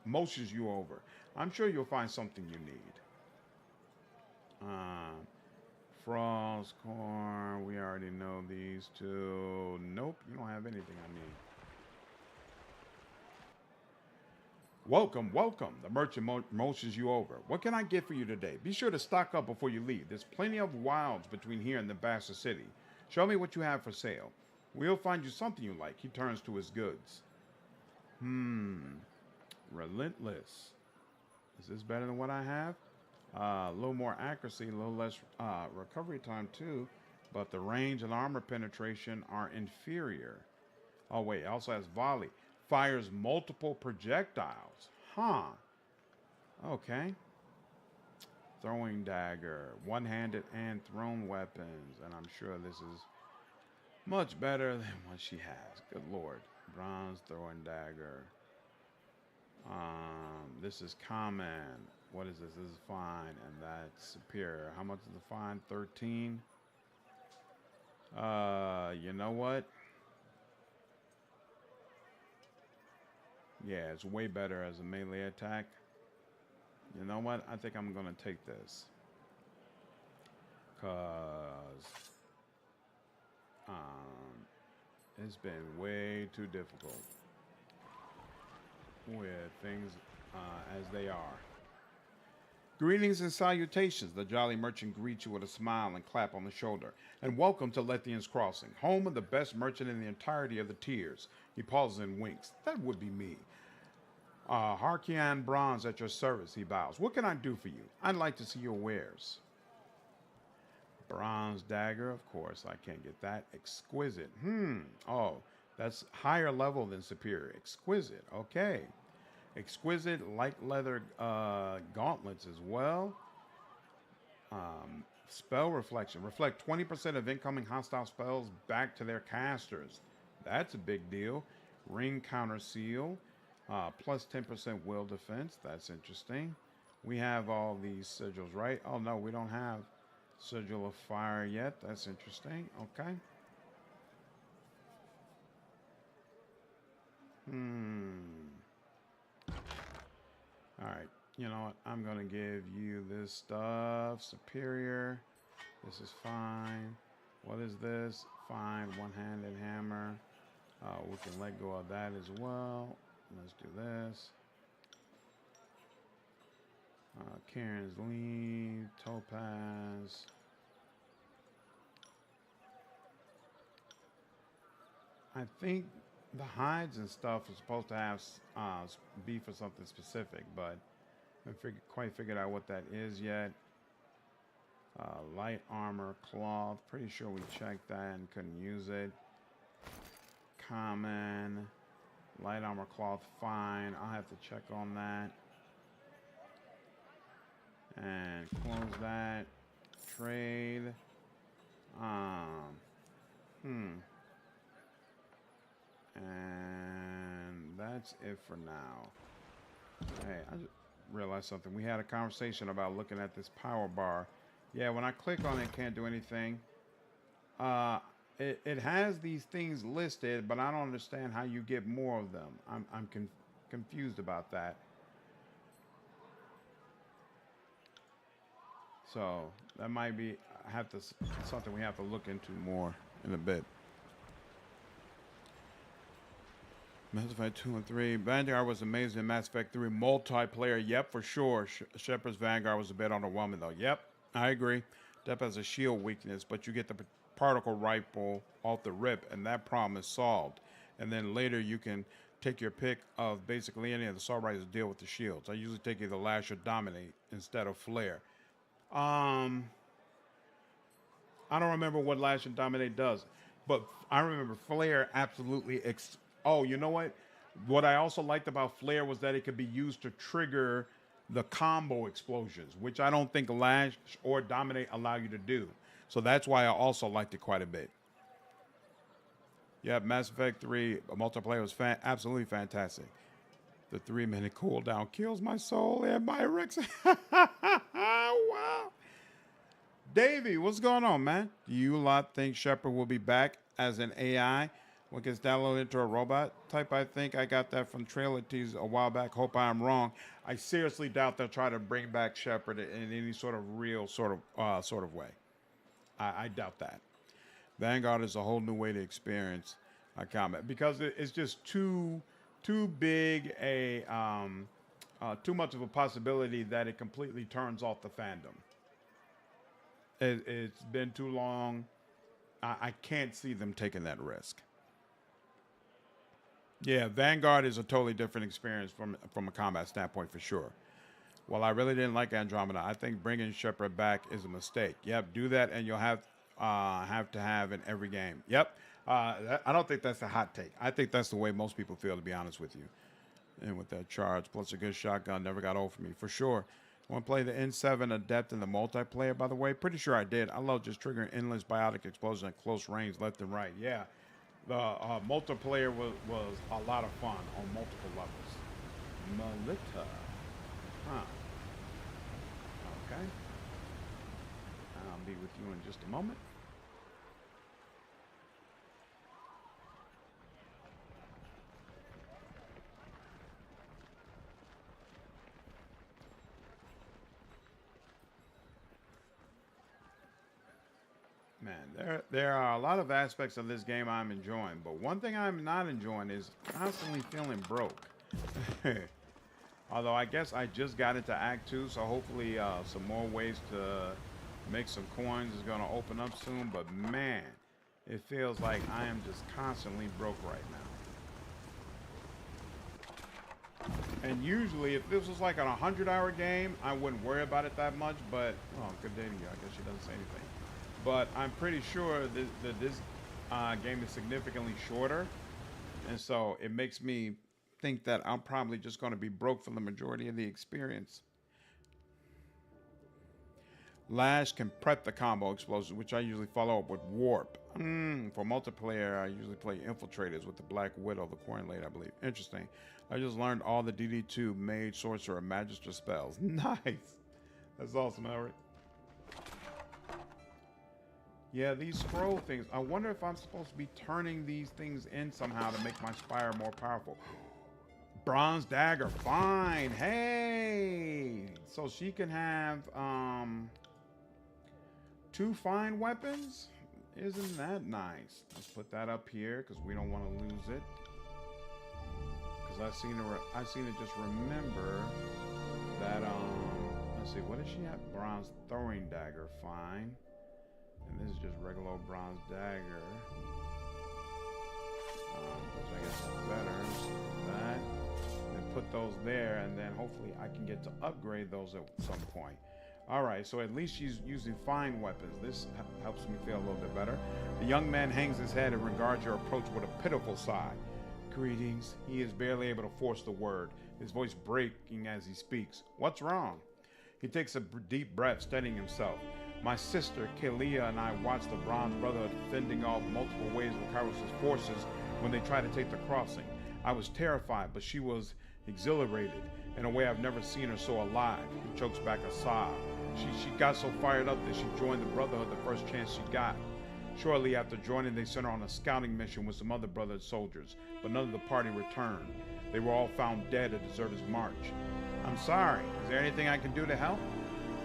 motions you over. I'm sure you'll find something you need. Frostcore, we already know these two. Nope, you don't have anything I need. Welcome, welcome. The merchant motions you over. What can I get for you today? Be sure to stock up before you leave. There's plenty of wilds between here and the Bastard City. Show me what you have for sale. We'll find you something you like. He turns to his goods. Relentless. Is this better than what I have? A little more accuracy, a little less recovery time too, but the range and armor penetration are inferior. Oh wait, it also has volley. Fires multiple projectiles. Huh. Okay. Throwing dagger. One-handed and thrown weapons. And I'm sure this is much better than what she has. Good lord. Bronze throwing dagger. This is common. What is this? This is fine. And that's superior. How much is the fine? 13. You know what? Yeah, it's way better as a melee attack. You know what? I think I'm gonna take this. Cause it's been way too difficult with things as they are. Greetings and salutations. The jolly merchant greets you with a smile and clap on the shoulder. And welcome to Lethian's Crossing, home of the best merchant in the entirety of the tiers. He pauses and winks. That would be me. Harkian Bronze at your service, he bows. What can I do for you? I'd like to see your wares. Bronze dagger, of course. I can't get that. Exquisite. Oh, that's higher level than superior. Exquisite. Okay. Exquisite light leather gauntlets as well. Spell reflection. Reflect 20% of incoming hostile spells back to their casters. That's a big deal. Ring counter seal. Plus 10% will defense. That's interesting. We have all these sigils, right? Oh, no, we don't have sigil of fire yet. That's interesting. Okay. All right. You know what? I'm going to give you this stuff. Superior. This is fine. What is this? Fine. One-handed hammer. We can let go of that as well. Let's do this. Karen's Leaf, Topaz. I think the hides and stuff are supposed to have be for something specific, but I haven't quite figured out what that is yet. Light armor, cloth. Pretty sure we checked that and couldn't use it. Common. Light armor cloth, fine. I'll have to check on that. And close that. Trade. And that's it for now. Hey, I just realized something. We had a conversation about looking at this power bar. Yeah, when I click on it, it can't do anything. It has these things listed, but I don't understand how you get more of them. I'm confused about that. So that might be something we have to look into more in a bit. Mass Effect 2 and 3. Vanguard was amazing in Mass Effect 3 multiplayer. Yep, for sure. Shepard's Vanguard was a bit underwhelming though. Yep, I agree. Dep has a shield weakness, but you get the particle rifle off the rip, and that problem is solved. And then later you can take your pick of basically any of the assault rifles to deal with the shields. I usually take either Lash or Dominate instead of Flare. I don't remember what Lash and Dominate does, but I remember Flare absolutely. Oh, you know what? What I also liked about Flare was that it could be used to trigger the combo explosions, which I don't think Lash or Dominate allow you to do. So that's why I also liked it quite a bit. Yeah, Mass Effect 3 multiplayer was absolutely fantastic. The 3-minute cooldown kills my soul and my Rex. Wow. Davey, what's going on, man? Do you lot think Shepard will be back as an AI? What gets downloaded into a robot type? I think I got that from trailer tease a while back. Hope I'm wrong. I seriously doubt they'll try to bring back Shepard in any sort of real sort of way. I doubt that. Vanguard is a whole new way to experience a combat because it's just too too big a too much of a possibility that it completely turns off the fandom. It's been too long. I can't see them taking that risk. Yeah, Vanguard is a totally different experience from a combat standpoint for sure. While I really didn't like Andromeda, I think bringing Shepard back is a mistake. Yep, do that, and you'll have to have in every game. Yep, I don't think that's a hot take. I think that's the way most people feel, to be honest with you. And with that charge, plus a good shotgun, never got old for me, for sure. Want to play the N7 Adept in the multiplayer, by the way? Pretty sure I did. I love just triggering endless biotic explosions at close range, left and right. Yeah, the multiplayer was a lot of fun on multiple levels. Melita. Huh. Okay. I'll be with you in just a moment. Man, there are a lot of aspects of this game I'm enjoying, but one thing I'm not enjoying is constantly feeling broke. Although I guess I just got into Act 2, so hopefully some more ways to make some coins is going to open up soon. But man, it feels like I am just constantly broke right now. And usually, if this was like an 100-hour game, I wouldn't worry about it that much. But, oh, good day to you. I guess she doesn't say anything. But I'm pretty sure that this game is significantly shorter. And so it makes me think that I'm probably just going to be broke for the majority of the experience. Lash can prep the combo explosions, which I usually follow up with Warp. For multiplayer, I usually play Infiltrators with the Black Widow, the Coin Lady, I believe. Interesting. I just learned all the DD2 Mage, Sorcerer, and Magister spells. Nice. That's awesome, Eric. Yeah, these scroll things. I wonder if I'm supposed to be turning these things in somehow to make my Spire more powerful. Bronze Dagger, fine. Hey! So she can have 2 fine weapons? Isn't that nice? Let's put that up here because we don't want to lose it. Because I seem to just remember that let's see, what does she have? Bronze Throwing Dagger, fine. And this is just regular old bronze dagger. Which I guess is better. So that. And put those there, and then hopefully I can get to upgrade those at some point. Alright, so at least she's using fine weapons. This helps me feel a little bit better. The young man hangs his head and regards your approach with a pitiful sigh. Greetings. He is barely able to force the word, his voice breaking as he speaks. What's wrong? He takes a deep breath, steadying himself. My sister, Kalia, and I watched the Bronze Brotherhood fending off multiple waves of Kairos' forces when they tried to take the crossing. I was terrified, but she was exhilarated in a way I've never seen her so alive. He chokes back a sob. She got so fired up that she joined the Brotherhood the first chance she got. Shortly after joining, they sent her on a scouting mission with some other Brotherhood soldiers, but none of the party returned. They were all found dead at Deserter's March. I'm sorry. Is there anything I can do to help?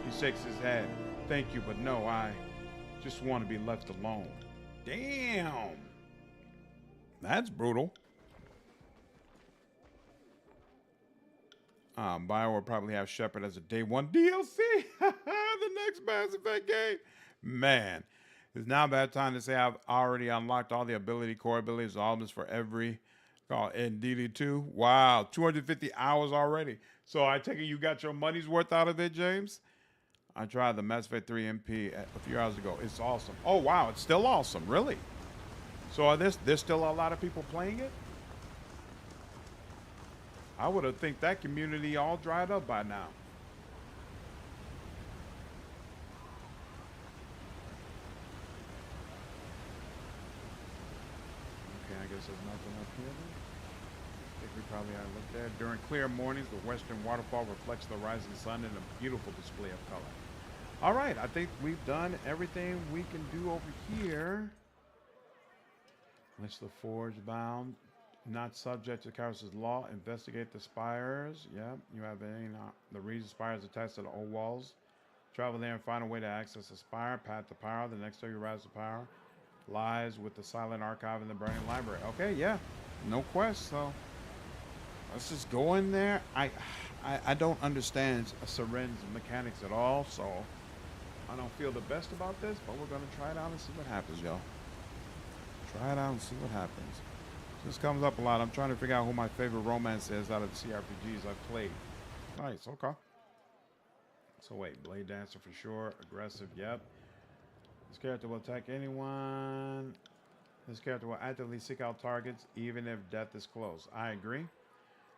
He shakes his head. Thank you, but no, I just want to be left alone. Damn. That's brutal. Bio will probably have Shepard as a day 1 DLC. The next Mass Effect game. Man, it's now about time to say I've already unlocked all the core abilities, almost for every in DD2. Wow, 250 hours already. So I take it you got your money's worth out of it, James? I tried the Mass Effect 3 MP a few hours ago. It's awesome. Oh, wow. It's still awesome. Really? So are there's still a lot of people playing it? I would have think that community all dried up by now. Okay, I guess there's nothing up here then. I think we probably ought to look there. During clear mornings, the western waterfall reflects the rising sun in a beautiful display of color. All right, I think we've done everything we can do over here. List the forge bound, not subject to Kairos' law. Investigate the spires. Yep, you have the reason spires attached to the old walls. Travel there and find a way to access the spire. Path to power. The next time you rise to power lies with the silent archive in the burning library. Okay, yeah, no quest, so Let's just go in there. I don't understand syringe mechanics at all, so I don't feel the best about this, but we're gonna try it out and see what happens, y'all. Try it out and see what happens. This comes up a lot. I'm trying to figure out who my favorite romance is out of the CRPGs I've played. Nice, okay. So wait, Blade Dancer for sure. Aggressive, yep. This character will attack anyone. This character will actively seek out targets even if death is close. I agree.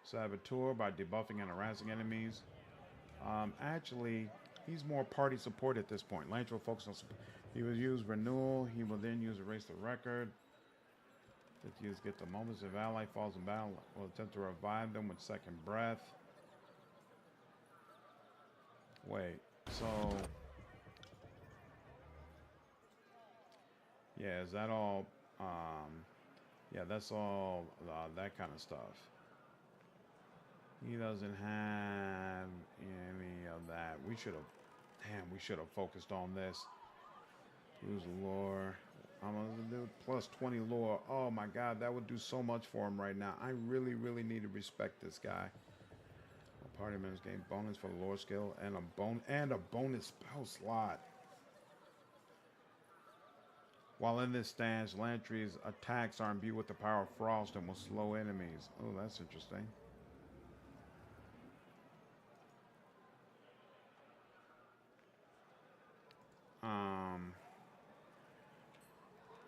Saboteur by debuffing and harassing enemies. Actually, he's more party support at this point. Lance will focus on support. He will use renewal. He will then use erase the record. If you get the moments if ally falls in battle, will attempt to revive them with second breath. Wait, so yeah, is that all? Yeah, that's all that kind of stuff. He doesn't have any of that. We should have focused on this. Use lore. I'm gonna do plus 20 lore. Oh my god, that would do so much for him right now. I really, really need to respect this guy. Party members gain bonus for the lore skill and a bonus spell slot. While in this stance, Lantry's attacks are imbued with the power of frost and will slow enemies. Oh, that's interesting.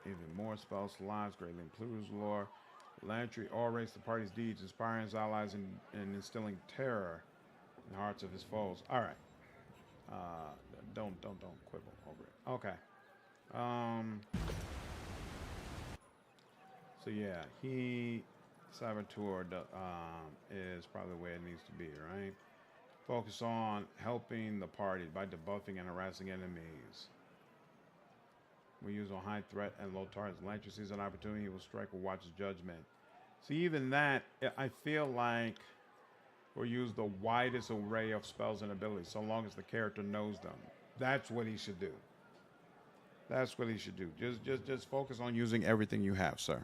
Even more spell slots, greatly improves lore. Lantry orates the party's deeds, inspiring his allies and instilling terror in the hearts of his foes. All right. Don't quibble over it. Okay. So yeah, Saboteur is probably the way it needs to be, right? Focus on helping the party by debuffing and harassing enemies. We use on high threat and low targets. Lantry sees an opportunity, he will strike or watch his judgment. See, even that, I feel like we'll use the widest array of spells and abilities, so long as the character knows them. That's what he should do. That's what he should do. Just focus on using everything you have, sir.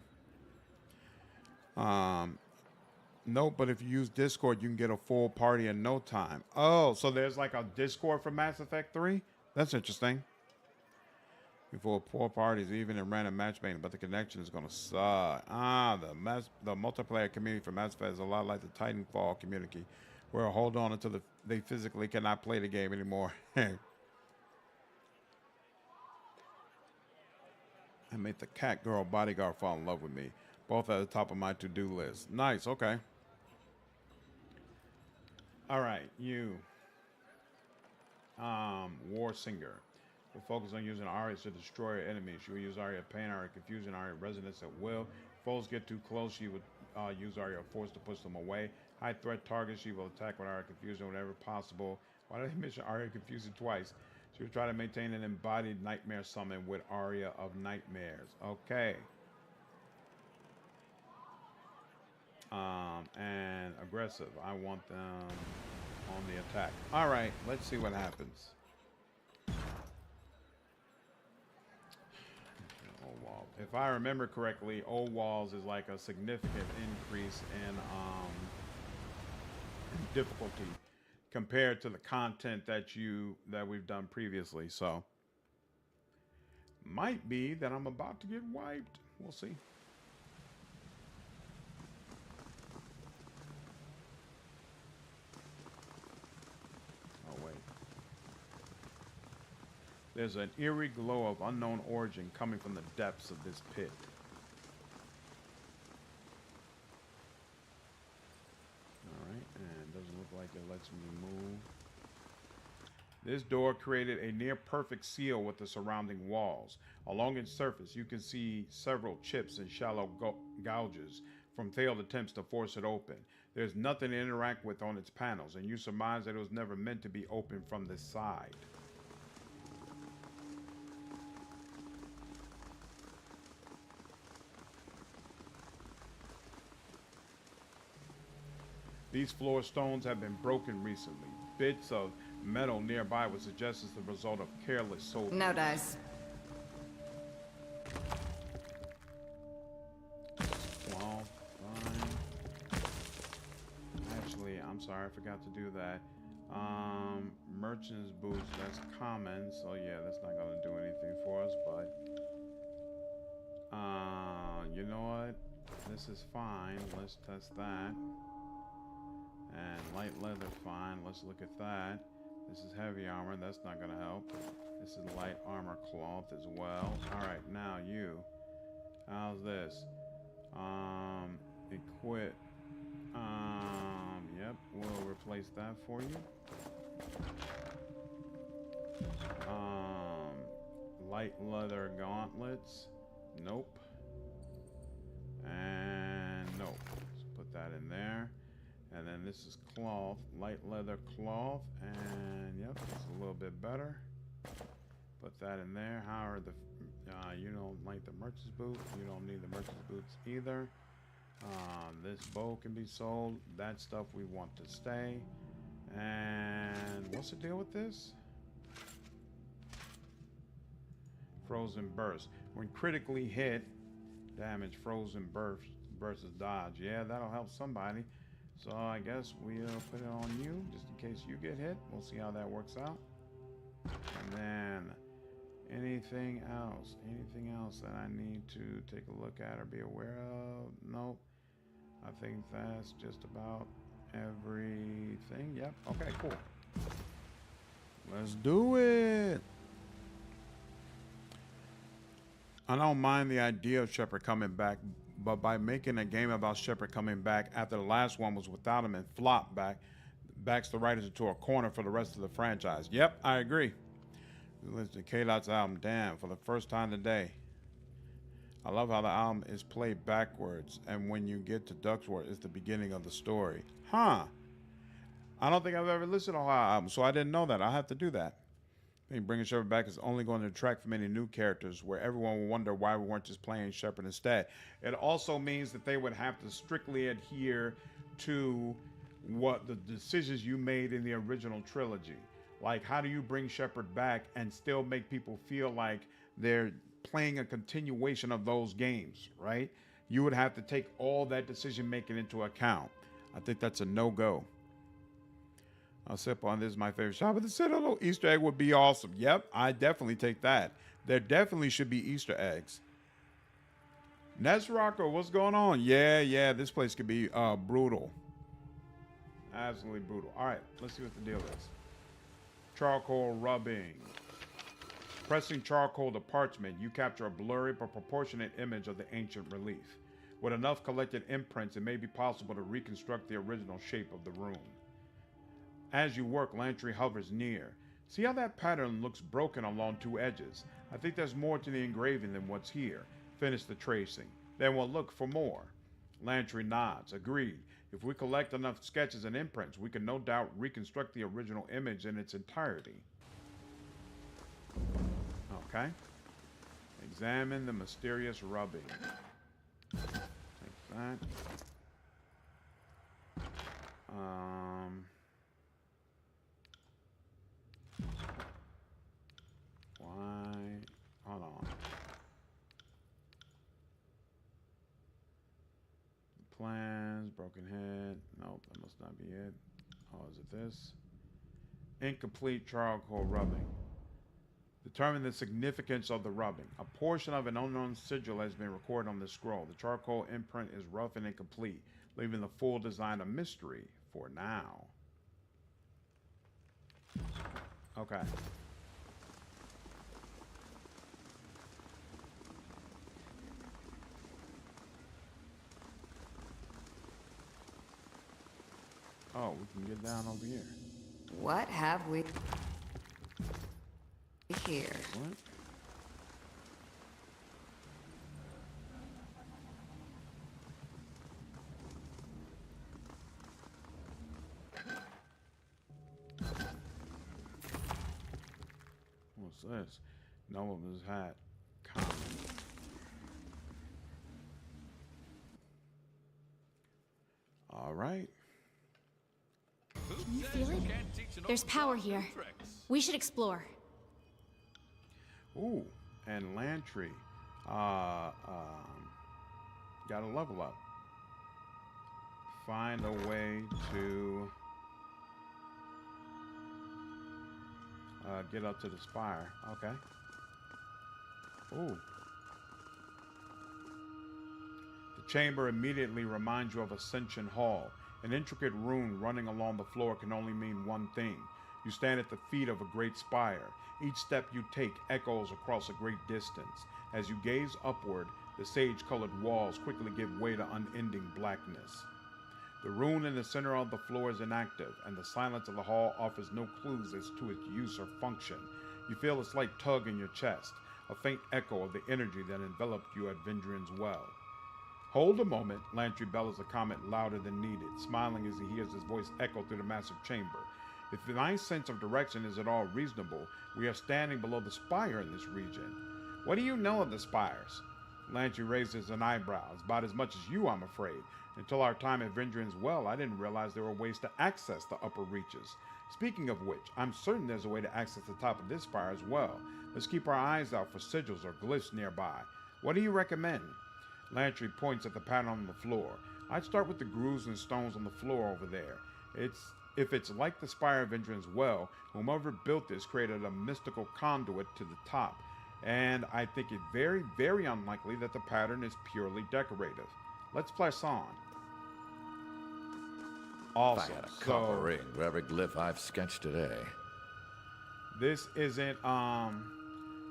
No, but if you use Discord, you can get a full party in no time. Oh, so there's like a Discord for Mass Effect 3? That's interesting. Before poor parties, even in random matchmaking, but the connection is gonna suck. The multiplayer community for Mass Effect is a lot like the Titanfall community, where hold on until they physically cannot play the game anymore. I made the cat girl bodyguard fall in love with me. Both at the top of my to-do list. Nice, okay. All right, you. War Singer. We'll focus on using Arias to destroy enemies. She will use Aria Pain, Aria Confusion, Aria Resonance at will. If foes get too close, she would use Aria Force to push them away. High threat targets, she will attack with Aria Confusion whenever possible. Why did I mention Aria Confusion twice? She will try to maintain an embodied nightmare summon with Aria of Nightmares. Okay. And aggressive. I want them on the attack. All right, let's see what happens. If I remember correctly, old walls is like a significant increase in difficulty compared to the content that we've done previously. So might be that I'm about to get wiped. We'll see. There's an eerie glow of unknown origin coming from the depths of this pit. Alright, and it doesn't look like it lets me move. This door created a near perfect seal with the surrounding walls. Along its surface, you can see several chips and shallow gouges from failed attempts to force it open. There's nothing to interact with on its panels, and you surmise that it was never meant to be opened from this side. These floor stones have been broken recently. Bits of metal nearby would suggest it's the result of careless soldiers. No dice. Well, fine. sorry, I forgot to do that. Merchant's boots, that's common, so yeah, that's not gonna do anything for us, but you know what? This is fine. Let's test that. And light leather, fine. Let's look at that. This is heavy armor. That's not gonna help. This is light armor cloth as well. All right, now you. How's this? Equip. Yep, we'll replace that for you. Light leather gauntlets. Nope. And nope. Let's put that in there. And then this is cloth, light leather cloth, and yep, it's a little bit better. Put that in there. How are the, you don't like the merchant's boot, you don't need the merchant's boots either. This bow can be sold. That stuff we want to stay. And what's the deal with this? Frozen burst. When critically hit, damage frozen burst versus dodge. Yeah, that'll help somebody. So I guess we'll put it on you just in case you get hit. We'll see how that works out. And then anything else? Anything else that I need to take a look at or be aware of? Nope. I think that's just about everything. Yep. Okay, cool. Let's do it. I don't mind the idea of Shepard coming back, but by making a game about Shepard coming back after the last one was without him and flopped backs the writers into a corner for the rest of the franchise. Yep, I agree. Listen to K-Dot's album, damn, for the first time today. I love how the album is played backwards, and when you get to Ducksworth, it's the beginning of the story. Huh. I don't think I've ever listened to a whole album, so I didn't know that. I'll have to do that. I think bringing Shepard back is only going to attract from many new characters where everyone will wonder why we weren't just playing Shepard instead. It also means that they would have to strictly adhere to what the decisions you made in the original trilogy. Like, how do you bring Shepard back and still make people feel like they're playing a continuation of those games, right? You would have to take all that decision making into account. I think that's a no-go. I'll sip on this, my favorite shop. But the Citadel Easter egg would be awesome. Yep, I definitely take that. There definitely should be Easter eggs. Ness Rocco, what's going on? Yeah, this place could be brutal. Absolutely brutal. All right, let's see what the deal is. Charcoal rubbing. Pressing charcoal to parchment, you capture a blurry but proportionate image of the ancient relief. With enough collected imprints, it may be possible to reconstruct the original shape of the rune. As you work, Lantry hovers near. See how that pattern looks broken along two edges? I think there's more to the engraving than what's here. Finish the tracing. Then we'll look for more. Lantry nods. Agreed. If we collect enough sketches and imprints, we can no doubt reconstruct the original image in its entirety. Okay. Examine the mysterious rubbing. Take that. Why? Hold on. Plans, broken head. Nope, that must not be it. Oh, is it this? Incomplete charcoal rubbing. Determine the significance of the rubbing. A portion of an unknown sigil has been recorded on the scroll. The charcoal imprint is rough and incomplete, leaving the full design a mystery for now. Okay. Oh, we can get down over here. What have we here? What? What's this? Nobleman's hat. Common. All right. Can you feel it? There's power here. We should explore. Ooh, and Lantry. Gotta level up. Find a way to Get up to the spire. Okay. Ooh. The chamber immediately reminds you of Ascension Hall. An intricate rune running along the floor can only mean one thing. You stand at the feet of a great spire. Each step you take echoes across a great distance. As you gaze upward, the sage-colored walls quickly give way to unending blackness. The rune in the center of the floor is inactive, and the silence of the hall offers no clues as to its use or function. You feel a slight tug in your chest, a faint echo of the energy that enveloped you at Vendrian's Well. Hold a moment, Lantry bellows a comment louder than needed, smiling as he hears his voice echo through the massive chamber. If my sense of direction is at all reasonable, we are standing below the spire in this region. What do you know of the spires? Lantry raises an eyebrow. It's about as much as you, I'm afraid. Until our time at Vendrian's Well, I didn't realize there were ways to access the upper reaches. Speaking of which, I'm certain there's a way to access the top of this spire as well. Let's keep our eyes out for sigils or glyphs nearby. What do you recommend? Lantry points at the pattern on the floor. I'd start with the grooves and stones on the floor over there. If it's like the spire of Vendrian's Well, whomever built this created a mystical conduit to the top. And I think it very, very unlikely that the pattern is purely decorative. Let's press on. Awesome. I had a copper ring for every glyph I've sketched today. This isn't,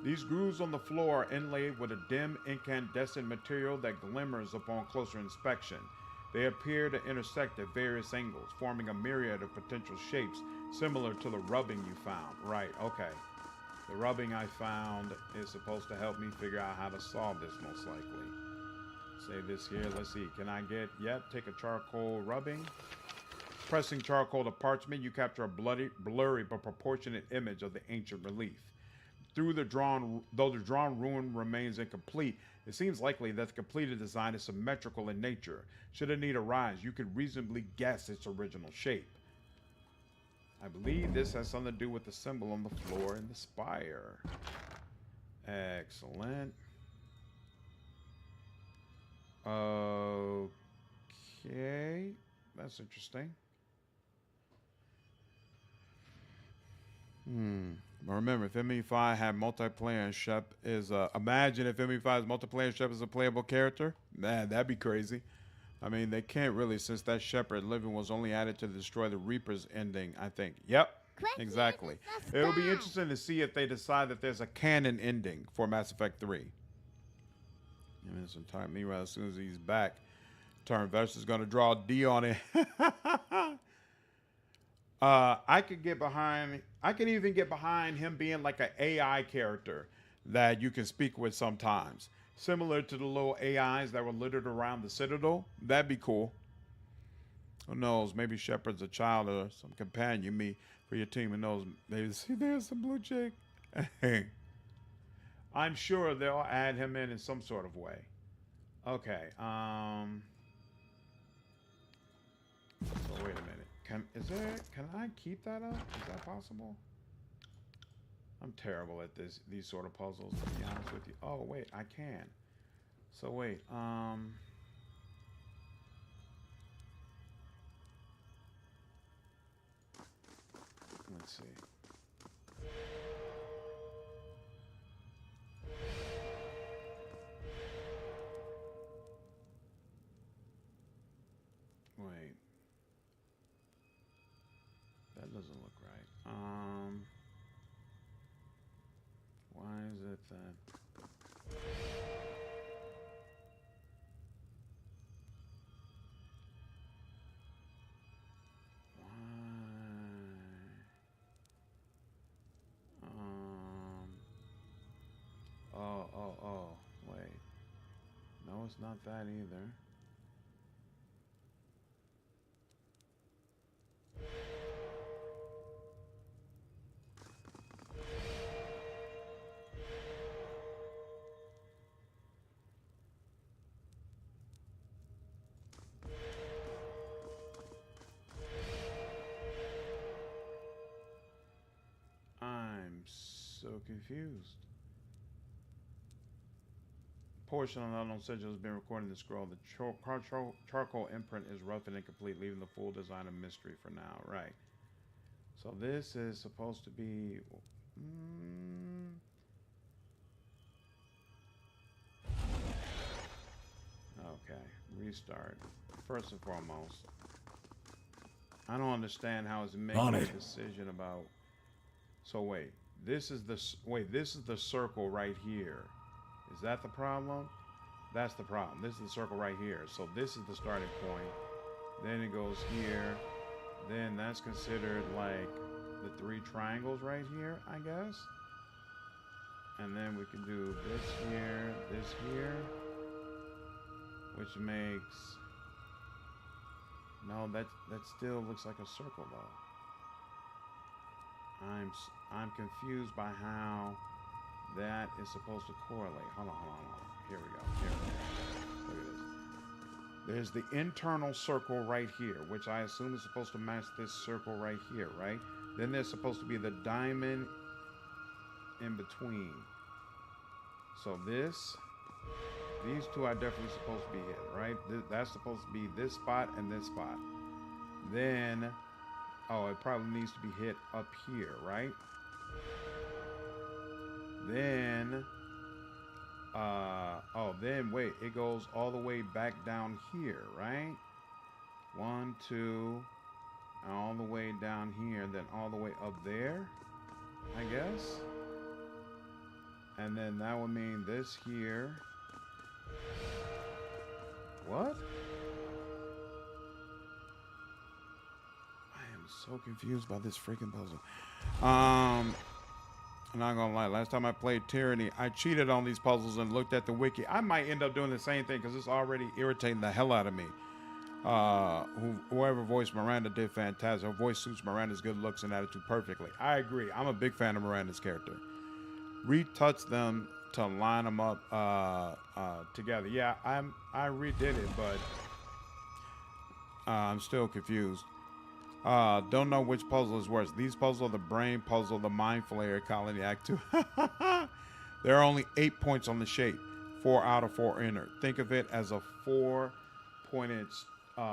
these grooves on the floor are inlaid with a dim incandescent material that glimmers upon closer inspection. They appear to intersect at various angles, forming a myriad of potential shapes similar to the rubbing you found. Right, okay. The rubbing I found is supposed to help me figure out how to solve this, most likely. Save this here. Let's see. Can I get... Yep, take a charcoal rubbing. Pressing charcoal to parchment, you capture a blurry but proportionate image of the ancient relief. Though the drawn rune remains incomplete, it seems likely that the completed design is symmetrical in nature. Should a need arise, you could reasonably guess its original shape. I believe this has something to do with the symbol on the floor in the spire. Excellent. Okay. That's interesting. Remember, if ME5 had multiplayer and Shep is imagine if ME5's multiplayer and Shep is a playable character. Man, that'd be crazy. I mean, they can't really, since that Shepherd living was only added to destroy the Reapers ending, I think. Yep, exactly. It'll be interesting to see if they decide that there's a canon ending for Mass Effect 3. Meanwhile, as soon as he's back, Turnvest is going to draw a D on it. I could even get behind him being like an AI character that you can speak with sometimes. Similar to the little AIs that were littered around the Citadel. That'd be cool. Who knows? Maybe Shepard's a child or some companion you meet for your team. Who knows? Maybe see there's some blue chick. I'm sure they'll add him in some sort of way. Okay. So wait a minute. Can I keep that up? Is that possible? I'm terrible at these sort of puzzles, to be honest with you. Oh wait, I can. So wait, let's see. Wait. That doesn't look right. Why is it that... Oh, wait. No, it's not that either. I'm so confused. Portion of the unknown sigil has been recorded in the scroll. The charcoal imprint is rough and incomplete, leaving the full design a mystery for now. Right. So this is supposed to be... Okay, restart. First and foremost, I don't understand how it's making a decision about. So wait, this is the circle right here. Is that the problem? That's the problem. This is the circle right here. So this is the starting point. Then it goes here. Then that's considered like the 3 triangles right here, I guess. And then we can do this here, which makes, no, that still looks like a circle though. I'm confused by how that is supposed to correlate. Hold on. Here we go. Look at this. There's the internal circle right here, which I assume is supposed to match this circle right here, right? Then there's supposed to be the diamond in between. So these 2 are definitely supposed to be hit, right? That's supposed to be this spot and this spot. Then, oh, it probably needs to be hit up here, right? Then, then wait, it goes all the way back down here, right? 1, 2, and all the way down here, then all the way up there, I guess. And then that would mean this here. What? I am so confused by this freaking puzzle. I'm not gonna lie, last time I played Tyranny, I cheated on these puzzles and looked at the wiki. I might end up doing the same thing because it's already irritating the hell out of me. Whoever voiced Miranda did fantastic. Her voice suits Miranda's good looks and attitude perfectly. I agree. I'm a big fan of Miranda's character. Retouch them to line them up together. Yeah, I redid it, but I'm still confused. Don't know which puzzle is worse. These puzzles are the brain puzzle, the mind flayer, colony act 2. There are only 8 points on the shape. 4 outer, 4 inner. Think of it as a 4-pointed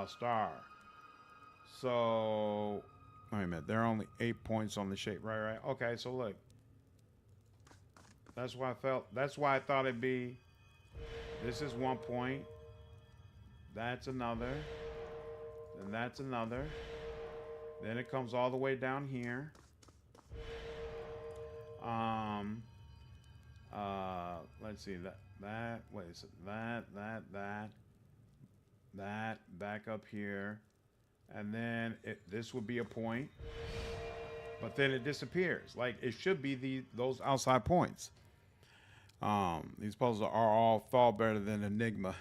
star. So, wait a minute. There are only 8 points on the shape. Right. Okay, so look. That's why I thought it'd be, this is 1 point. That's another. Then that's another. Then it comes all the way down here. Let's see, that back up here. And then this would be a point. But then it disappears. Like it should be those outside points. These puzzles are all far better than Enigma.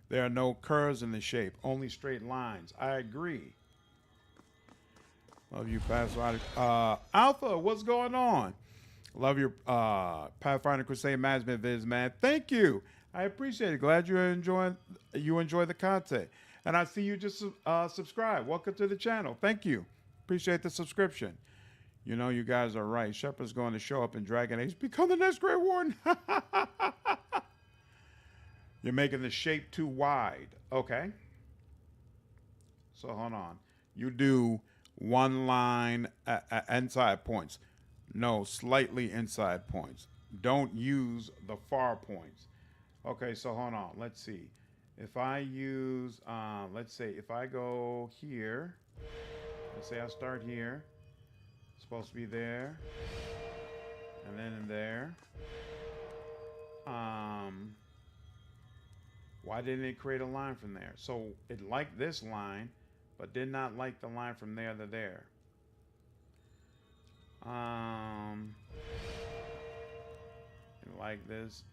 There are no curves in the shape, only straight lines. I agree. Love you, Pathfinder. Alpha, what's going on? Love your Pathfinder Crusade Management vids, man. Thank you. I appreciate it. Glad you enjoy the content. And I see you just subscribed. Welcome to the channel. Thank you. Appreciate the subscription. You know, you guys are right. Shepard's going to show up in Dragon Age. Become the next Great Warden. You're making the shape too wide. Okay. So hold on. You do 1 line inside points. No, slightly inside points. Don't use the far points. Okay, so hold on. Let's see. If I use, let's say, if I go here, let's say I start here. It's supposed to be there. And then in there. Why didn't it create a line from there? So it liked this line, but did not like the line from there to there. Like this.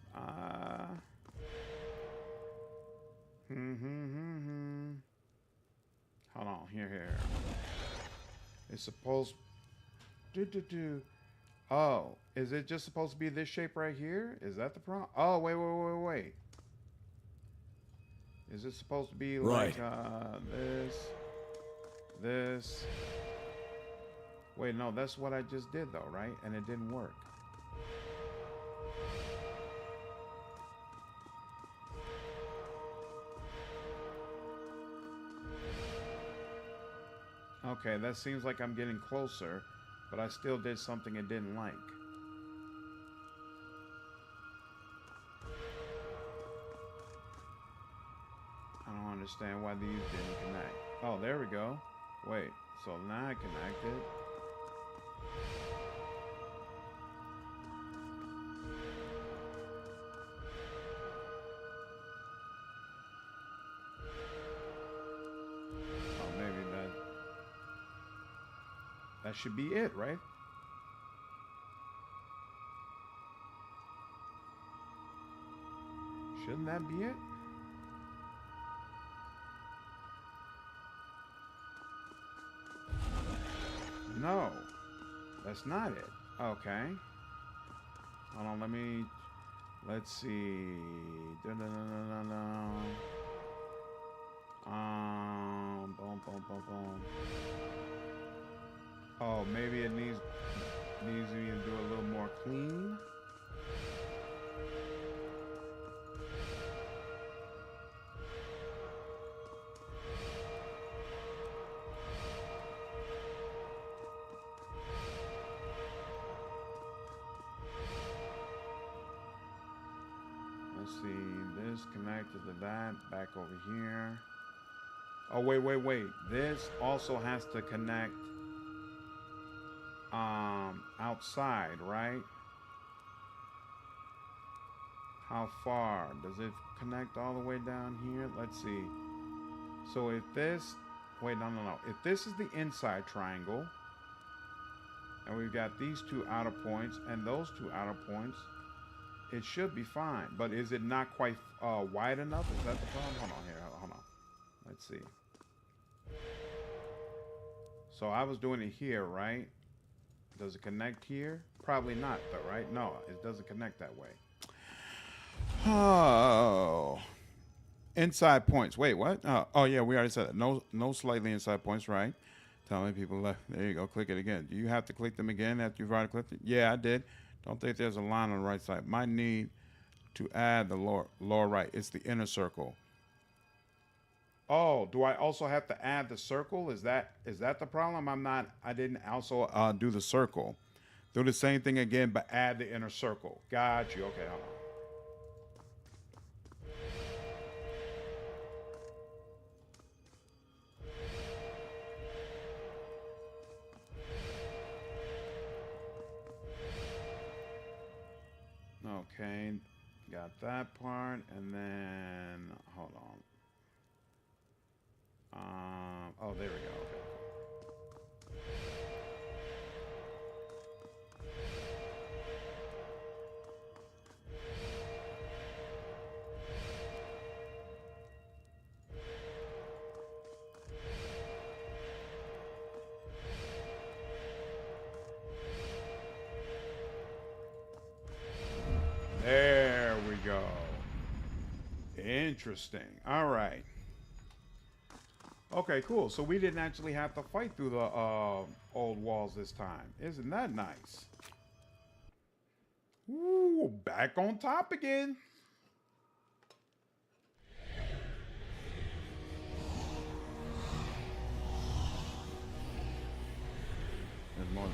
Hold on, here. It's supposed Oh, is it just supposed to be this shape right here? Is that the problem? Oh, wait. Is it supposed to be like this? Wait, no, that's what I just did though, right? And it didn't work. Okay, that seems like I'm getting closer, but I still did something it didn't like. understand why these didn't connect. Oh, there we go. Wait, so now I connected. Oh, maybe that should be it, right? Shouldn't that be it? No, that's not it. Okay. Hold on, let's see. Boom, boom, boom, boom. Oh, maybe it needs me to do a little more clean. Let's see, this connected to that, back over here. Oh, wait. This also has to connect outside, right? How far? Does it connect all the way down here? Let's see. So if this, wait, no. If this is the inside triangle, and we've got these two outer points and those two outer points, it should be fine. But is it not quite wide enough? Is that the problem? Hold on here. Hold on. Let's see. So I was doing it here, right? Does it connect here? Probably not, though, right? No, it doesn't connect that way. Oh. Inside points. Wait, what? Oh, yeah, we already said that. No slightly inside points, right? Tell me people left. There you go. Click it again. Do you have to click them again after you've already clicked it? Yeah, I did. Don't think there's a line on the right side. Might need to add the lower right. It's the inner circle. Oh, do I also have to add the circle? Is that the problem? I didn't also do the circle. Do the same thing again, but add the inner circle. Got you. Okay, hold on. Okay, got that part, and then hold on. Oh, there we go. Okay. There we go. Interesting. All right. Okay, cool. So we didn't actually have to fight through the old walls this time. Isn't that nice? Ooh, back on top again.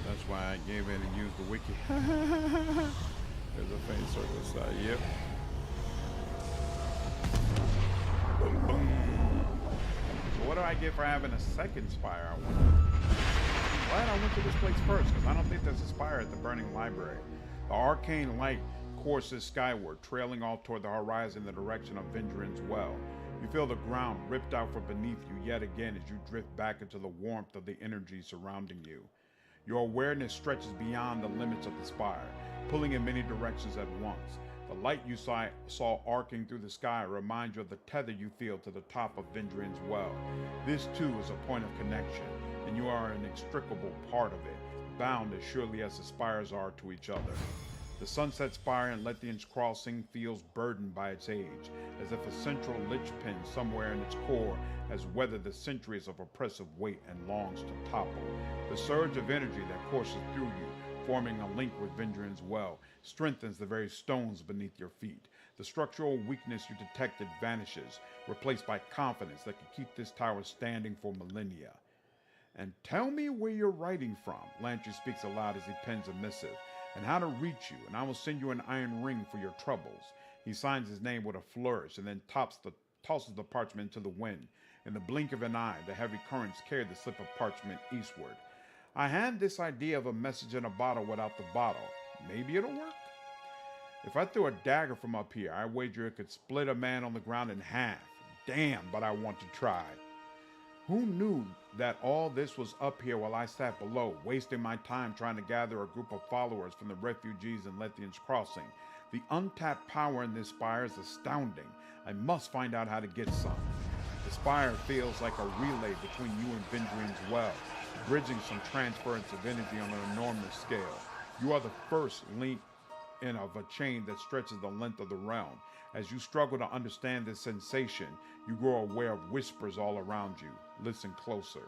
That's why I gave in and used the wiki. There's a faint circle side. Yep. Boom, boom. So what do I get for having a second spire? I wonder. I'm glad I went to this place first, because I don't think there's a spire at the Burning Library. The arcane light courses skyward, trailing off toward the horizon in the direction of Vendrin's Well. You feel the ground ripped out from beneath you yet again as you drift back into the warmth of the energy surrounding you. Your awareness stretches beyond the limits of the spire, pulling in many directions at once. The light you saw arcing through the sky reminds you of the tether you feel to the top of Vendrin's Well. This too is a point of connection, and you are an inextricable part of it, bound as surely as the spires are to each other. The Sunset Spire in Lethian's Crossing feels burdened by its age, as if a central linchpin somewhere in its core has weathered the centuries of oppressive weight and longs to topple. The surge of energy that courses through you, forming a link with Vendrin's Well, strengthens the very stones beneath your feet. The structural weakness you detected vanishes, replaced by confidence that can keep this tower standing for millennia. And tell me where you're writing from, Lantry speaks aloud as he pens a missive, and how to reach you, and I will send you an iron ring for your troubles. He signs his name with a flourish and then taps tosses the parchment into the wind. In the blink of an eye, the heavy currents carry the slip of parchment eastward. I had this idea of a message in a bottle without the bottle. Maybe it'll work? If I threw a dagger from up here, I wager it could split a man on the ground in half. Damn, but I want to try. Who knew that all this was up here while I sat below, wasting my time trying to gather a group of followers from the refugees in Lethian's Crossing? The untapped power in this spire is astounding. I must find out how to get some. The spire feels like a relay between you and Vindrian's Well, bridging some transference of energy on an enormous scale. You are the first link in of a chain that stretches the length of the realm. As you struggle to understand this sensation, you grow aware of whispers all around you. Listen closer.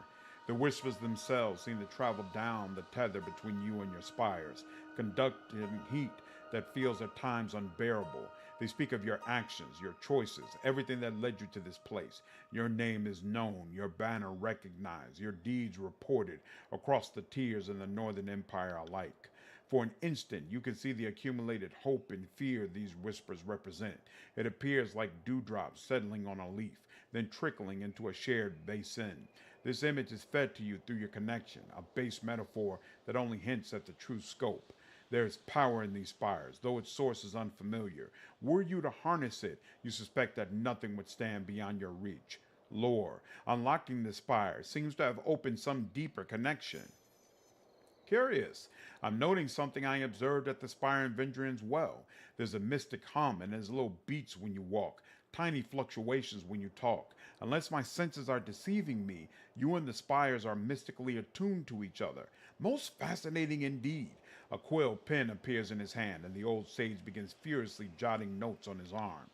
The whispers themselves seem to travel down the tether between you and your spires, conducting heat that feels at times unbearable. They speak of your actions, your choices, everything that led you to this place. Your name is known, your banner recognized, your deeds reported across the tiers in the Northern Empire alike. For an instant, you can see the accumulated hope and fear these whispers represent. It appears like dewdrops settling on a leaf, then trickling into a shared basin. This image is fed to you through your connection, a base metaphor that only hints at the true scope. There is power in these spires, though its source is unfamiliar. Were you to harness it, you suspect that nothing would stand beyond your reach. Lore, unlocking the spire, seems to have opened some deeper connection. Curious. I'm noting something I observed at the spire in Vindrian's Well. There's a mystic hum and there's little beats when you walk, tiny fluctuations when you talk. Unless my senses are deceiving me, you and the spires are mystically attuned to each other. Most fascinating indeed. A quill pen appears in his hand, and the old sage begins furiously jotting notes on his arm.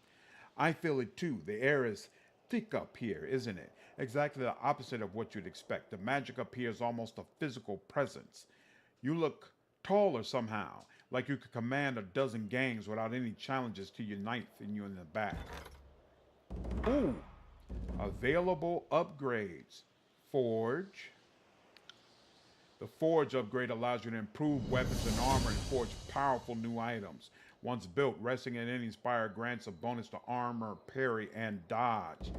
I feel it too. The air is thick up here, isn't it? Exactly the opposite of what you'd expect. The magic up here is almost a physical presence. You look taller somehow, like you could command a dozen gangs without any challenges to unite you in the back. Ooh, available upgrades. Forge. The Forge upgrade allows you to improve weapons and armor and forge powerful new items. Once built, resting in any spire grants a bonus to armor, parry, and dodge.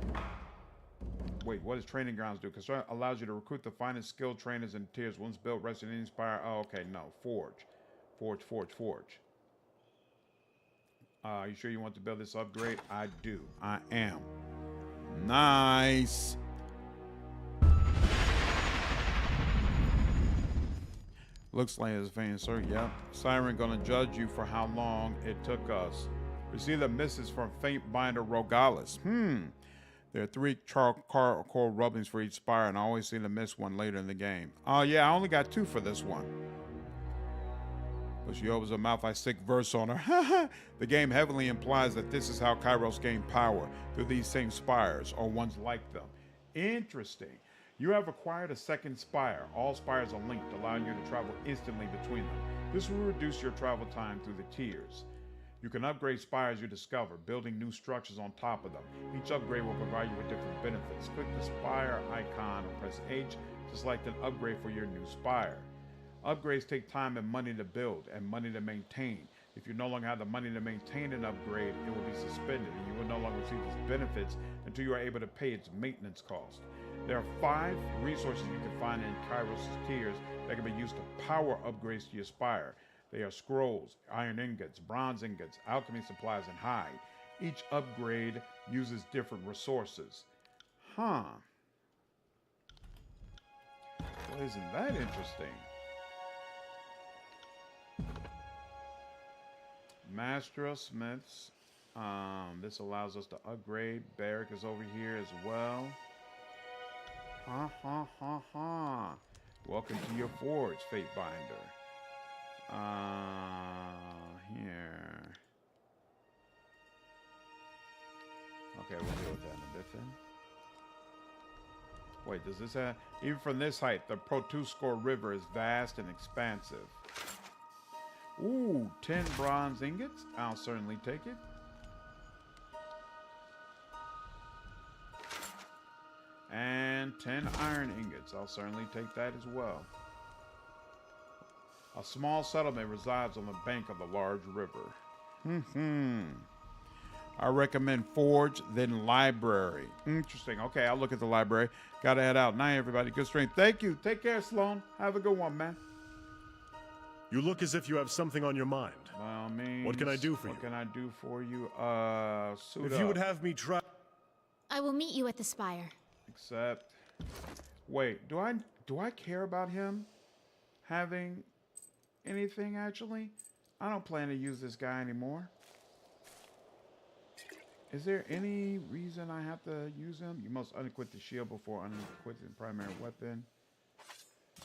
Wait, what does training grounds do? Because it allows you to recruit the finest skilled trainers in tiers. Once built, resting in any spire. Oh, okay, no. Forge. Forge. You sure you want to build this upgrade? I do. I am. Nice. Looks like it's vain, sir. Yep. Siren gonna judge you for how long it took us. Receive the misses from Faint Binder Rogalis. There are 3 charcoal rubbings for each spire, and I always seem to miss one later in the game. Oh yeah, I only got 2 for this one. But she opens her mouth, I stick verse on her. The game heavily implies that this is how Kairos gained power, through these same spires, or ones like them. Interesting. You have acquired a second spire. All spires are linked, allowing you to travel instantly between them. This will reduce your travel time through the tiers. You can upgrade spires you discover, building new structures on top of them. Each upgrade will provide you with different benefits. Click the spire icon or press H to select an upgrade for your new spire. Upgrades take time and money to build and money to maintain. If you no longer have the money to maintain an upgrade, it will be suspended and you will no longer receive its benefits until you are able to pay its maintenance cost. There are 5 resources you can find in Kairos' tiers that can be used to power upgrades to your spire. They are scrolls, iron ingots, bronze ingots, alchemy supplies, and hide. Each upgrade uses different resources. Well, isn't that interesting? Master of Smiths. This allows us to upgrade. Barrack is over here as well. Welcome to your forge, Fate Binder. Here. Okay, we'll deal with that in a bit then. Wait, does this have... Even from this height, the Protuscor River is vast and expansive. Ooh, 10 bronze ingots. I'll certainly take it. And 10 iron ingots. I'll certainly take that as well. A small settlement resides on the bank of the large river. I recommend Forge, then Library. Interesting. Okay, I'll look at the library. Gotta head out. Night, everybody. Good stream. Thank you. Take care, Sloan. Have a good one, man. You look as if you have something on your mind. Well, means, What can I do for you? What can I do for you? Suit If up. you would have me try... I will meet you at the spire. Except, wait, do I care about him having anything, actually? I don't plan to use this guy anymore. Is there any reason I have to use him? You must unequip the shield before unequipping the primary weapon.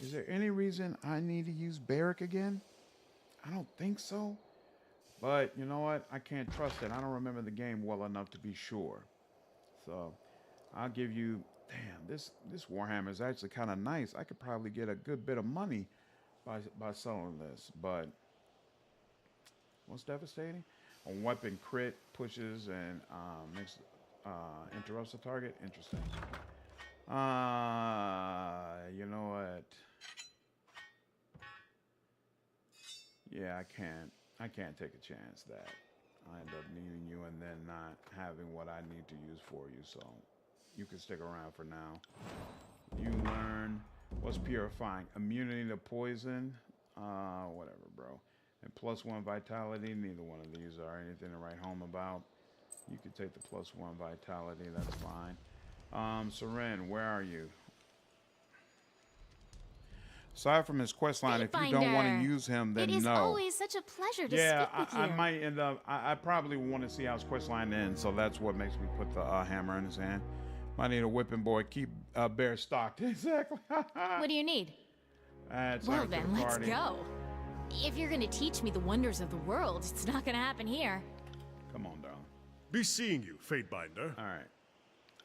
Is there any reason I need to use Barrack again? I don't think so. But you know what? I can't trust it. I don't remember the game well enough to be sure. So I'll give you... Damn, this Warhammer is actually kind of nice. I could probably get a good bit of money by selling this. But what's devastating? A weapon crit pushes and interrupts the target. Interesting. You know what? Yeah, I can't take a chance that I end up needing you and then not having what I need to use for you. So you can stick around for now. You learn what's purifying. Immunity to poison. Whatever, bro. And +1 vitality. Neither one of these are anything to write home about. You could take the +1 vitality. That's fine. Seren, where are you? Aside from his quest line, if you don't want to use him, then no. It is always such a pleasure to speak with you. I might end up... I probably want to see how his quest line ends, so that's what makes me put the hammer in his hand. Might need a whipping boy. Keep Bear stocked. Exactly. What do you need? Well then, let's go. If you're gonna teach me the wonders of the world, it's not gonna happen here. Come on, darling. Be seeing you, Fatebinder. All right.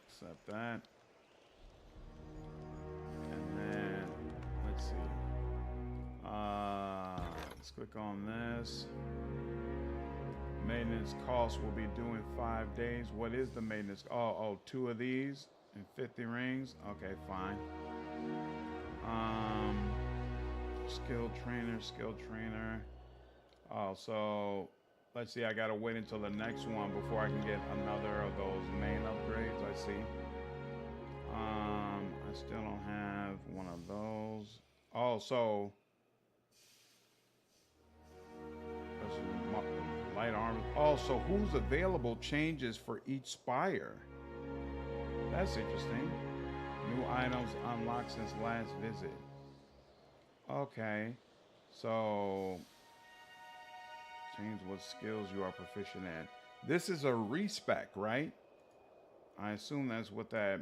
Accept that. And then, let's see. Let's click on this. Maintenance cost will be due in 5 days. What is the maintenance? Oh, 2 of these and 50 rings. Okay, fine. Skill trainer. Oh, so let's see. I gotta wait until the next one before I can get another of those main upgrades. I see. I still don't have one of those. Oh, so light armor. Oh, so who's available changes for each spire. That's interesting. New items unlocked since last visit. Okay, so change what skills you are proficient in. This is a respec, right? I assume that's what that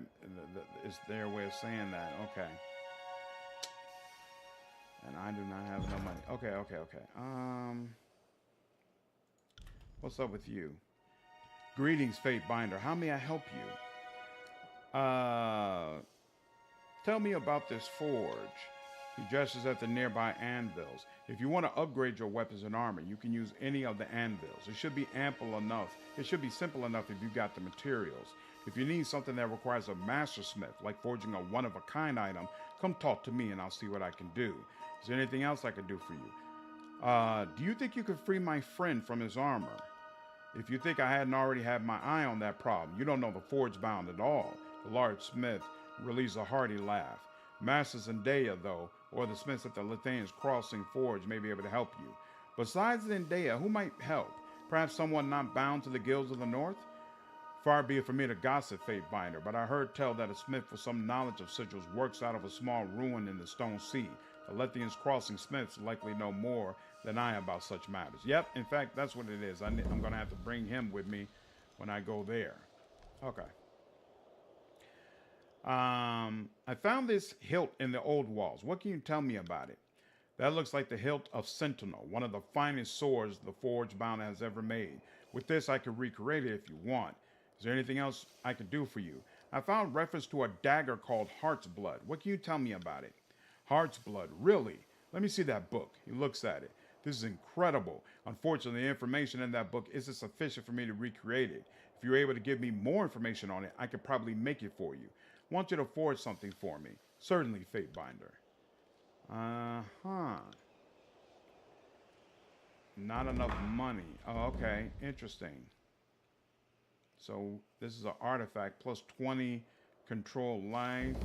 is their way of saying that. Okay. And I do not have no money. Okay. What's up with you? Greetings, Fatebinder. How may I help you? Tell me about this forge. He gestures at the nearby anvils. If you want to upgrade your weapons and armor, you can use any of the anvils. It should be ample enough. It should be simple enough if you got the materials. If you need something that requires a master smith, like forging a one-of-a-kind item, come talk to me and I'll see what I can do. Is there anything else I can do for you? Do you think you could free my friend from his armor? If you think I hadn't already had my eye on that problem, you don't know the forge bound at all. The large smith released a hearty laugh. Master Zendaya, though, or the smiths at the Lithuanian's Crossing Forge may be able to help you. Besides Zendaya, who might help? Perhaps someone not bound to the guilds of the north? Far be it for me to gossip, Fatebinder, but I heard tell that a smith with some knowledge of sigils works out of a small ruin in the Stone Sea. The Lithuanian's Crossing smiths likely know more than I about such matters. Yep, in fact, that's what it is. I'm going to have to bring him with me when I go there. Okay. I found this hilt in the old walls. What can you tell me about it? That looks like the hilt of Sentinel, one of the finest swords the Forge Bound has ever made. With this, I could recreate it if you want. Is there anything else I could do for you? I found reference to a dagger called Heart's Blood. What can you tell me about it? Heart's Blood, really? Let me see that book. He looks at it. This is incredible. Unfortunately, the information in that book isn't sufficient for me to recreate it. If you're able to give me more information on it, I could probably make it for you. I want you to forge something for me. Certainly, Fatebinder. Not enough money. Oh, okay. Interesting. So this is an artifact plus 20 control life.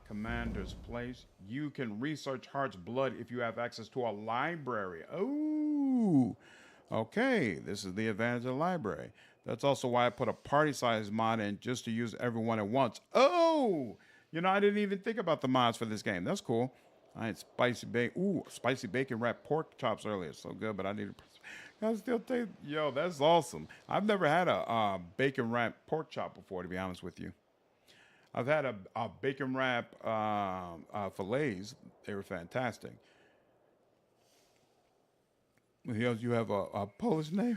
Commander's place. You can research Heart's blood if you have access to a library. Oh, okay. This is the advantage of the library. That's also why I put a party size mod in just to use everyone at once. Oh, you know, I didn't even think about the mods for this game. That's cool. I had spicy bacon wrapped pork chops earlier. So good, but I need to. I still take. Yo, that's awesome. I've never had a bacon wrapped pork chop before, to be honest with you. I've had a bacon wrap fillets. They were fantastic. You have a Polish name?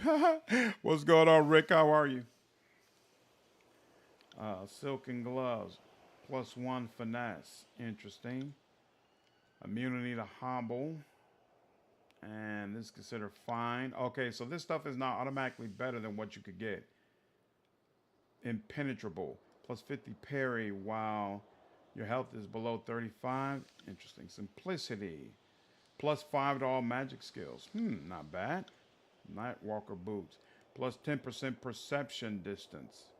What's going on, Rick? How are you? Silken gloves. +1 finesse. Interesting. Immunity to hobble. And this is considered fine. Okay, so this stuff is not automatically better than what you could get. Impenetrable. +50 parry while your health is below 35. Interesting. Simplicity. +5 to all magic skills. Not bad. Nightwalker boots. +10% perception distance.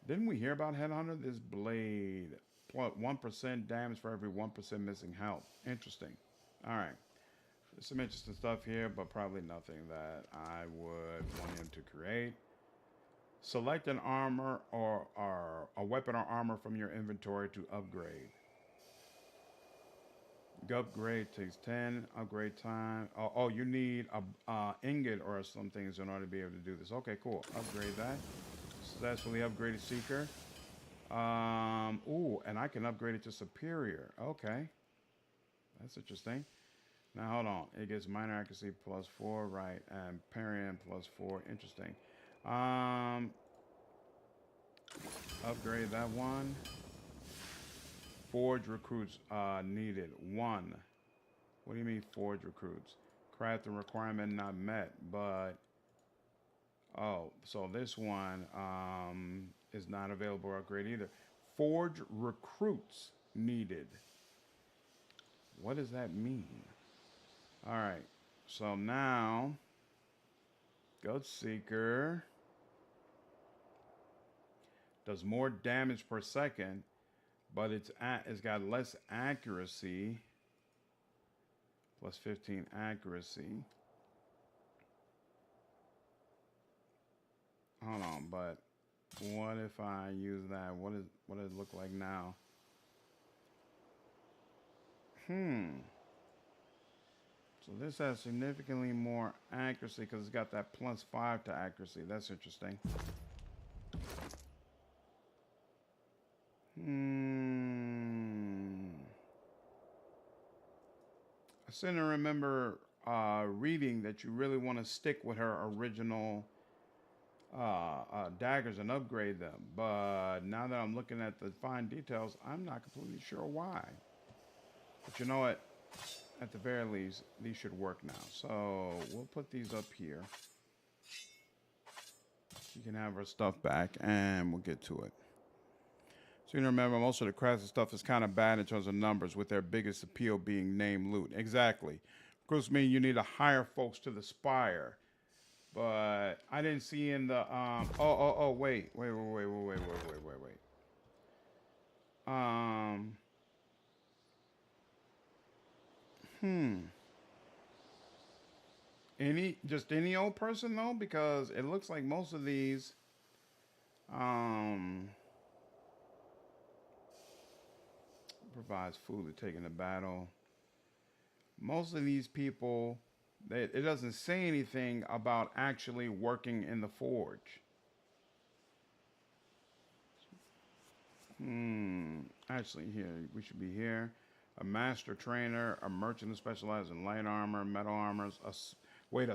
Didn't we hear about Headhunter? This blade. +1% damage for every 1% missing health. Interesting. All right. There's some interesting stuff here, but probably nothing that I would want him to create. Select an armor or a weapon or armor from your inventory to upgrade. Upgrade takes 10. Upgrade time. Oh, you need a ingot or some things in order to be able to do this. Okay, cool. Upgrade that. Successfully upgraded Seeker. Ooh, and I can upgrade it to Superior. Okay. That's interesting. Now, hold on. It gets minor accuracy +4, right, and parrying +4. Interesting. Upgrade that one. Forge recruits needed. 1. What do you mean forge recruits? Crafting requirement not met, but oh, so this one is not available or upgrade either. Forge recruits needed. What does that mean? All right, so now Goat Seeker does more damage per second, but it's got less accuracy. +15 accuracy. Hold on, but what if I use that? What does it look like now? So this has significantly more accuracy because it's got that +5 to accuracy. That's interesting. I seem to remember reading that you really want to stick with her original daggers and upgrade them. But now that I'm looking at the fine details, I'm not completely sure why. But you know what? At the very least, these should work now. So we'll put these up here. She can have her stuff back, and we'll get to it. So you remember, most of the crafted stuff is kind of bad in terms of numbers, with their biggest appeal being name loot. Exactly. Of course, mean you need to hire folks to the spire. But I didn't see in the wait. Any old person though, because it looks like most of these provides food to take in the battle. Most of these people, it doesn't say anything about actually working in the forge. Actually, here we should be here. A master trainer, a merchant who specializes in light armor, metal armors, a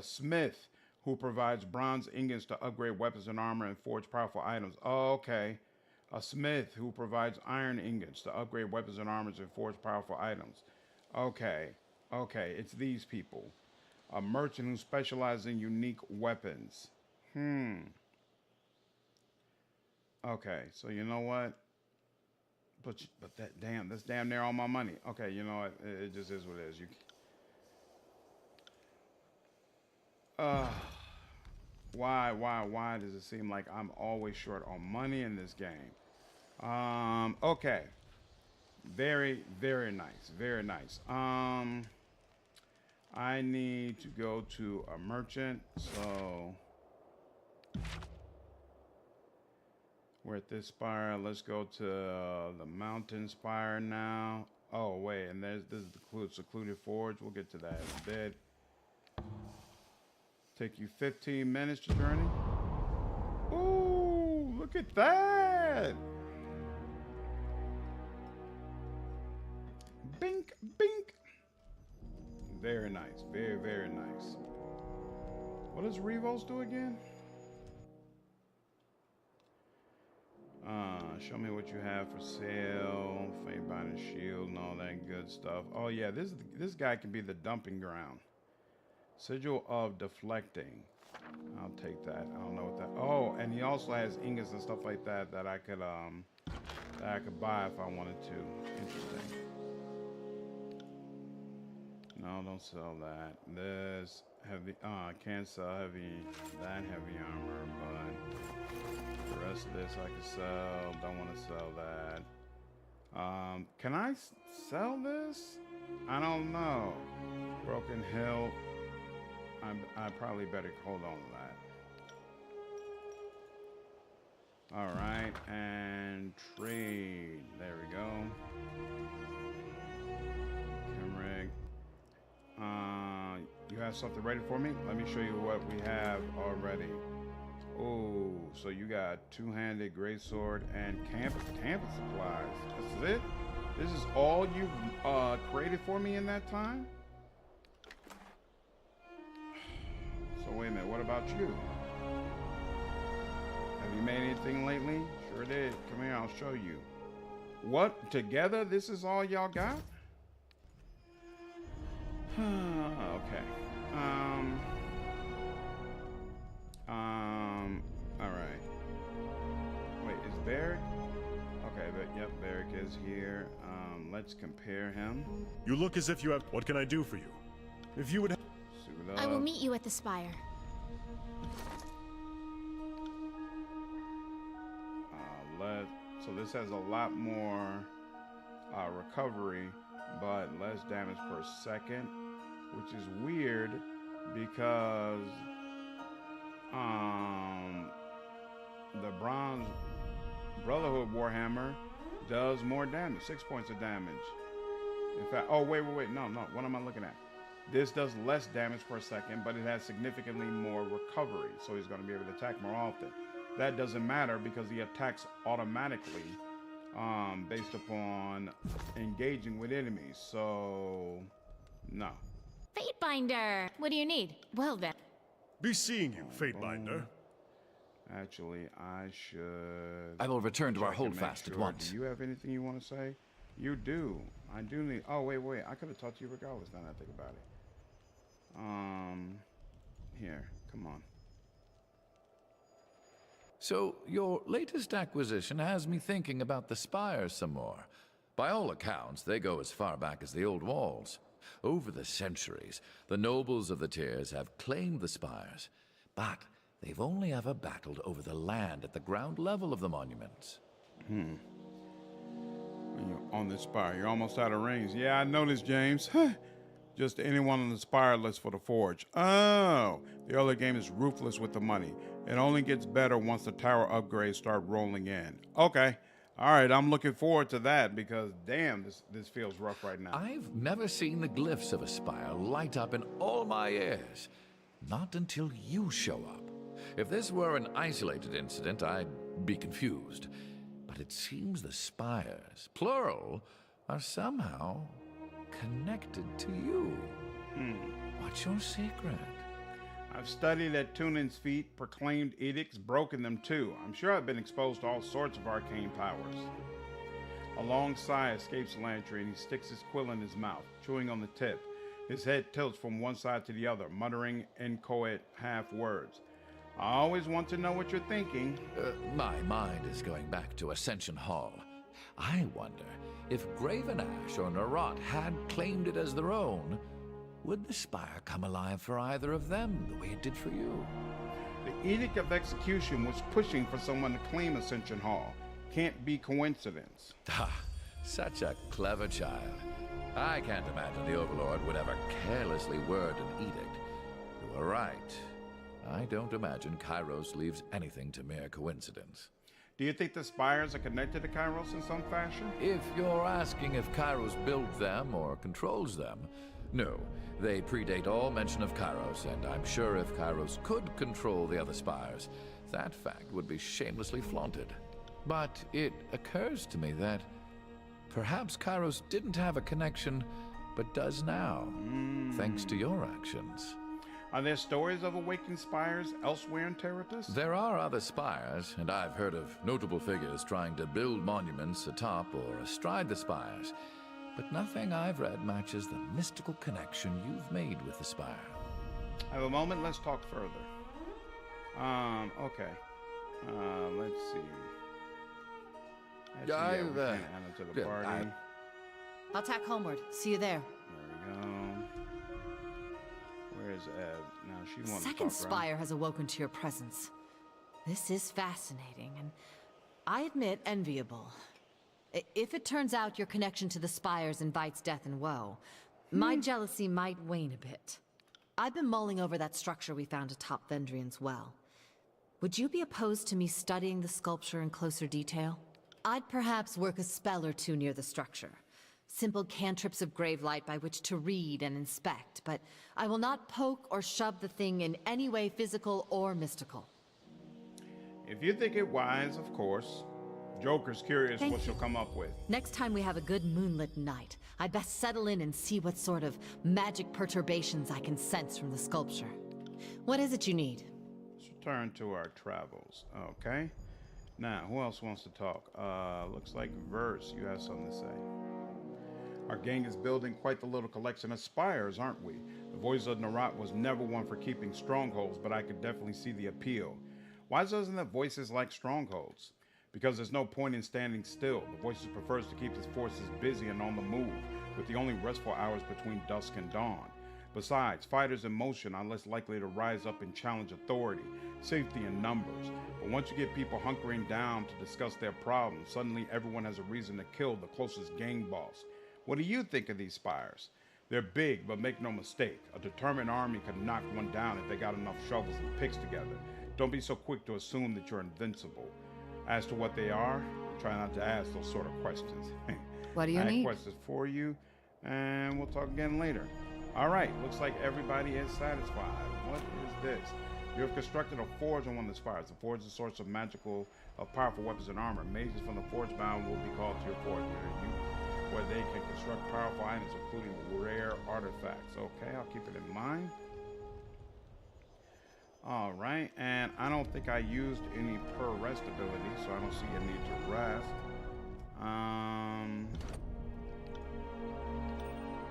smith who provides bronze ingots to upgrade weapons and armor and forge powerful items. Oh, okay. A smith who provides iron ingots to upgrade weapons and armors and forge powerful items. Okay, it's these people. A merchant who specializes in unique weapons. Okay, so you know what? But that's damn near all my money. Okay, you know what? It just is what it is. Why does it seem like I'm always short on money in this game? Okay. Very, very nice. Very nice. I need to go to a merchant, so we're at this spire. Let's go to the mountain spire now. Oh wait, and this is the secluded forge. We'll get to that in a bit. Take you 15 minutes to journey. Ooh, look at that! Bink, bink. Very nice. Very, very nice. What does Revos do again? Show me what you have for sale. Fate Binding Shield and all that good stuff. Oh yeah, this guy can be the dumping ground. Sigil of Deflecting. I'll take that. I don't know what that. Oh, and he also has ingots and stuff like that that I could buy if I wanted to. Interesting. No, don't sell that. This heavy. I can't sell that heavy armor, but the rest of this I can sell. Don't want to sell that. Can I sell this? I don't know. Broken Hill. I probably better hold on to that. All right, and trade. There we go. Kimrig. You have something ready for me? Let me show you what we have already. Oh, so you got two-handed greatsword and campus supplies. This is it? This is all you created for me in that time? So wait a minute, what about you? Have you made anything lately? Sure did. Come here, I'll show you. What? Together, this is all y'all got? Okay. All right. Wait, is Barrick? Okay, but yep, Barrick is here. Let's compare him. You look as if you have. What can I do for you? If you would. I will meet you at the spire. So this has a lot more recovery, but less damage per second, which is weird because the Bronze Brotherhood Warhammer does more damage, 6 points of damage. In fact, oh wait, no, what am I looking at? This does less damage per second, but it has significantly more recovery, so he's going to be able to attack more often. That doesn't matter because he attacks automatically based upon engaging with enemies, so no. Fatebinder! What do you need? Well then. Be seeing you, Fatebinder. Actually, I should... I will return to our check and holdfast make at once. Do you have anything you want to say? You do. I do need... Oh, wait. I could have talked to you regardless now that I think about it. Here, come on. So, your latest acquisition has me thinking about the spires some more. By all accounts, they go as far back as the old walls. Over the centuries, the nobles of the tiers have claimed the spires, but they've only ever battled over the land at the ground level of the monuments. When you're on this spire, you're almost out of range. Yeah, I noticed, James. Just anyone on the spire list for the forge. Oh, the early game is ruthless with the money. It only gets better once the tower upgrades start rolling in. Okay. All right, I'm looking forward to that because, damn, this feels rough right now. I've never seen the glyphs of a spire light up in all my years. Not until you show up. If this were an isolated incident, I'd be confused. But it seems the spires, plural, are somehow connected to you. What's your secret? I've studied at Tunin's feet, proclaimed edicts, broken them too. I'm sure I've been exposed to all sorts of arcane powers. A long sigh escapes Lantry and he sticks his quill in his mouth, chewing on the tip. His head tilts from one side to the other, muttering inchoate half words. I always want to know what you're thinking. My mind is going back to Ascension Hall. I wonder if Graven Ash or Narot had claimed it as their own, would the spire come alive for either of them the way it did for you? The Edict of Execution was pushing for someone to claim Ascension Hall. Can't be coincidence. Ah, such a clever child. I can't imagine the Overlord would ever carelessly word an edict. You were right. I don't imagine Kairos leaves anything to mere coincidence. Do you think the spires are connected to Kairos in some fashion? If you're asking if Kairos builds them or controls them, no. They predate all mention of Kairos, and I'm sure if Kairos could control the other spires, that fact would be shamelessly flaunted. But it occurs to me that perhaps Kairos didn't have a connection, but does now, thanks to your actions. Are there stories of awakened spires elsewhere in Terratus? There are other spires, and I've heard of notable figures trying to build monuments atop or astride the spires. But nothing I've read matches the mystical connection you've made with the spire. I have a moment, let's talk further. Okay. Let's see. Actually, yeah, we can't add them to the party. I'll tack homeward. See you there. There we go. Where's Ev? Now she wants to talk, Second right? spire has awoken to your presence. This is fascinating, and I admit enviable. If it turns out your connection to the spires invites death and woe, my jealousy might wane a bit. I've been mulling over that structure we found atop Vendrian's well. Would you be opposed to me studying the sculpture in closer detail? I'd perhaps work a spell or two near the structure. Simple cantrips of gravelight by which to read and inspect, but I will not poke or shove the thing in any way physical or mystical. If you think it wise, of course. Joker's curious Thank what you. she'll come up with. Next time we have a good moonlit night, I'd best settle in and see what sort of magic perturbations I can sense from the sculpture. What is it you need? Let's return to our travels. Okay. Now, who else wants to talk? Looks like Verse, you have something to say. Our gang is building quite the little collection of spires, aren't we? The voice of Narat was never one for keeping strongholds, but I could definitely see the appeal. Why doesn't the voices like strongholds? Because there's no point in standing still. The voices prefers to keep his forces busy and on the move, with the only restful hours between dusk and dawn. Besides, fighters in motion are less likely to rise up and challenge authority, safety in numbers. But once you get people hunkering down to discuss their problems, suddenly everyone has a reason to kill the closest gang boss. What do you think of these spires? They're big, but make no mistake, a determined army could knock one down if they got enough shovels and picks together. Don't be so quick to assume that you're invincible. As to what they are, try not to ask those sort of questions. What do you I need? have questions for you, and we'll talk again later. All right, looks like everybody is satisfied. What is this? You have constructed a forge on one of the spires. The forge is a source of powerful weapons and armor. Mages from the forge bound will be called to your forge where they can construct powerful items, including rare artifacts. Okay, I'll keep it in mind. All right, and I don't think I used any per rest ability, so I don't see a need to rest.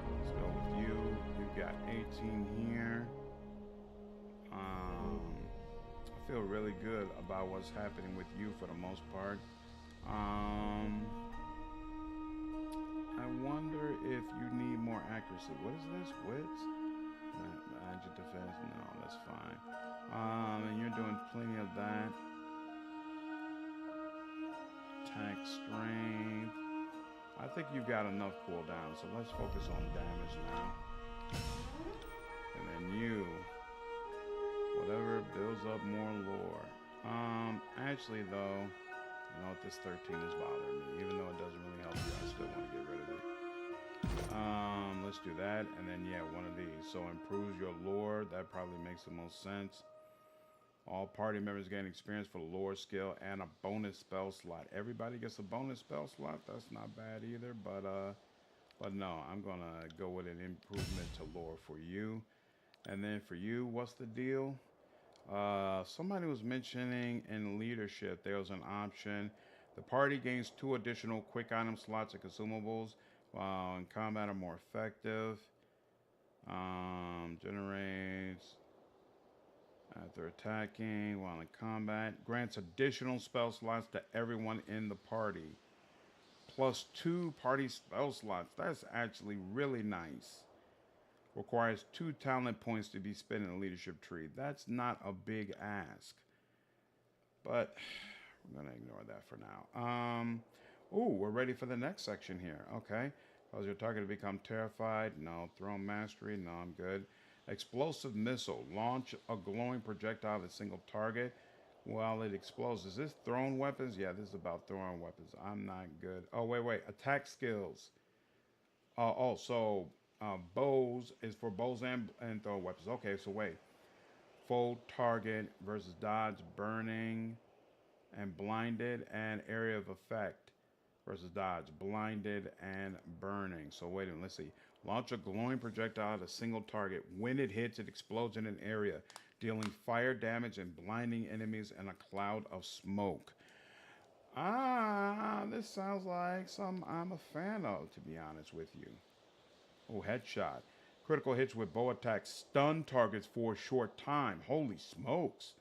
Let's go with you. You've got 18 here. I feel really good about what's happening with you for the most part. I wonder if you need more accuracy. What is this? Wits? Magic defense? No, that's fine. And you're doing plenty of that. Attack strength. I think you've got enough cooldown, so let's focus on damage now. And then you, whatever builds up more lore. Actually though, you know what, this 13 is bothering me. Even though it doesn't really help you, I still want to get rid of it. Let's do that, and then yeah, one of these. So improves your lore. That probably makes the most sense. All party members gain experience for the lore skill and a bonus spell slot. Everybody gets a bonus spell slot. That's not bad either, but no, I'm gonna go with an improvement to lore for you. And then for you, what's the deal? Somebody was mentioning in leadership there was an option. The party gains 2 additional quick item slots and consumables while in combat are more effective. Generates after attacking while in combat. Grants additional spell slots to everyone in the party. Plus 2 party spell slots. That's actually really nice. Requires 2 talent points to be spent in a leadership tree. That's not a big ask. But we're going to ignore that for now. Ooh, we're ready for the next section here. Okay. Cause your target to become terrified. No. Throne mastery. No, I'm good. Explosive missile. Launch a glowing projectile at a single target while it explodes. Is this thrown weapons? Yeah, this is about throwing weapons. I'm not good. Oh, wait. Attack skills. So bows is for bows and throw weapons. Okay, so wait. Fold target versus dodge, burning, and blinded, and area of effect versus dodge, blinded, and burning. So wait a minute, let's see. Launch a glowing projectile at a single target. When it hits, it explodes in an area, dealing fire damage and blinding enemies in a cloud of smoke. This sounds like something I'm a fan of, to be honest with you. Oh, headshot. Critical hits with bow attacks stun targets for a short time. Holy smokes.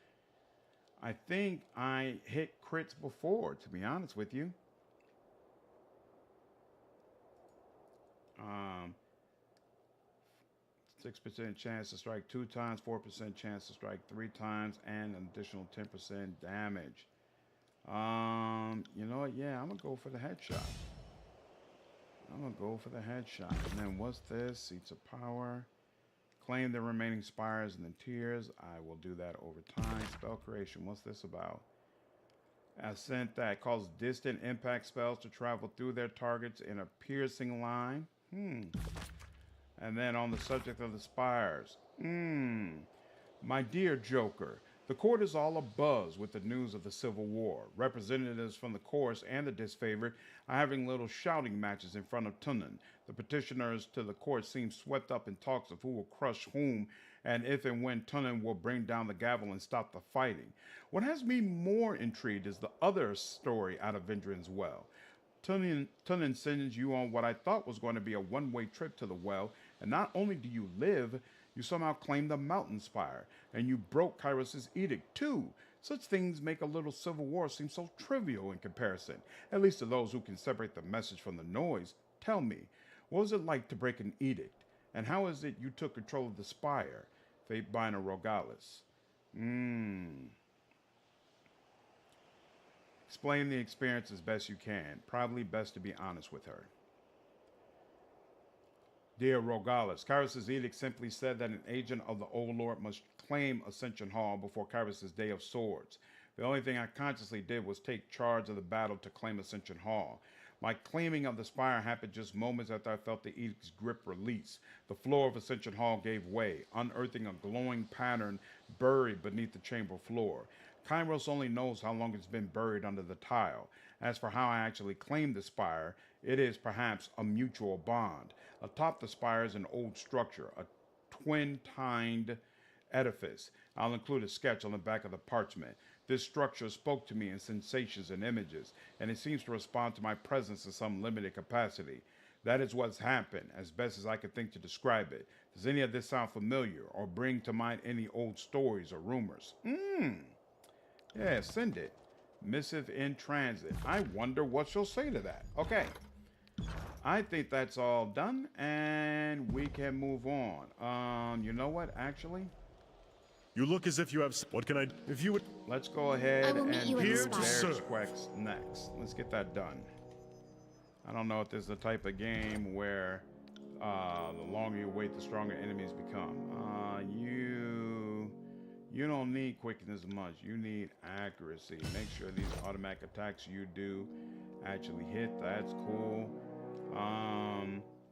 I think I hit crits before, to be honest with you. 6% chance to strike 2 times, 4% chance to strike 3 times, and an additional 10% damage. You know what? Yeah, I'm going to go for the headshot. And then what's this? Seats of power. Claim the remaining spires and the tiers. I will do that over time. Spell creation. What's this about? Ascent that causes distant impact spells to travel through their targets in a piercing line. And then on the subject of the spires. My dear Joker, the court is all abuzz with the news of the Civil War. Representatives from the courts and the disfavored are having little shouting matches in front of Tunnan. The petitioners to the court seem swept up in talks of who will crush whom and if and when Tunnan will bring down the gavel and stop the fighting. What has me more intrigued is the other story out of Vendrin's Well. Tunnan sends you on what I thought was going to be a one-way trip to the well, and not only do you live, you somehow claim the mountain spire, and you broke Kairos' edict too. Such things make a little civil war seem so trivial in comparison, at least to those who can separate the message from the noise. Tell me, what was it like to break an edict, and how is it you took control of the spire? Fate Bina Rogalis. Explain the experience as best you can. Probably best to be honest with her. Dear Rogalis, Kairos' edict simply said that an agent of the Old Lord must claim Ascension Hall before Kairos' Day of Swords. The only thing I consciously did was take charge of the battle to claim Ascension Hall. My claiming of the spire happened just moments after I felt the edict's grip release. The floor of Ascension Hall gave way, unearthing a glowing pattern buried beneath the chamber floor. Kairos only knows how long it's been buried under the tile. As for how I actually claimed the spire, it is perhaps a mutual bond. Atop the spire is an old structure, a twin-tined edifice. I'll include a sketch on the back of the parchment. This structure spoke to me in sensations and images, and it seems to respond to my presence in some limited capacity. That is what's happened, as best as I can think to describe it. Does any of this sound familiar, or bring to mind any old stories or rumors? Yeah, send it. Missive in transit. I wonder what she'll say to that. Okay. I think that's all done, and we can move on. You know what, actually? You look as if you have... What can I... If you would... Let's go ahead I will meet and you at the do spire. There's Quex next. Let's get that done. I don't know if this is the type of game where the longer you wait, the stronger enemies become. You don't need quickness much. You need accuracy. Make sure these automatic attacks you do actually hit. That's cool.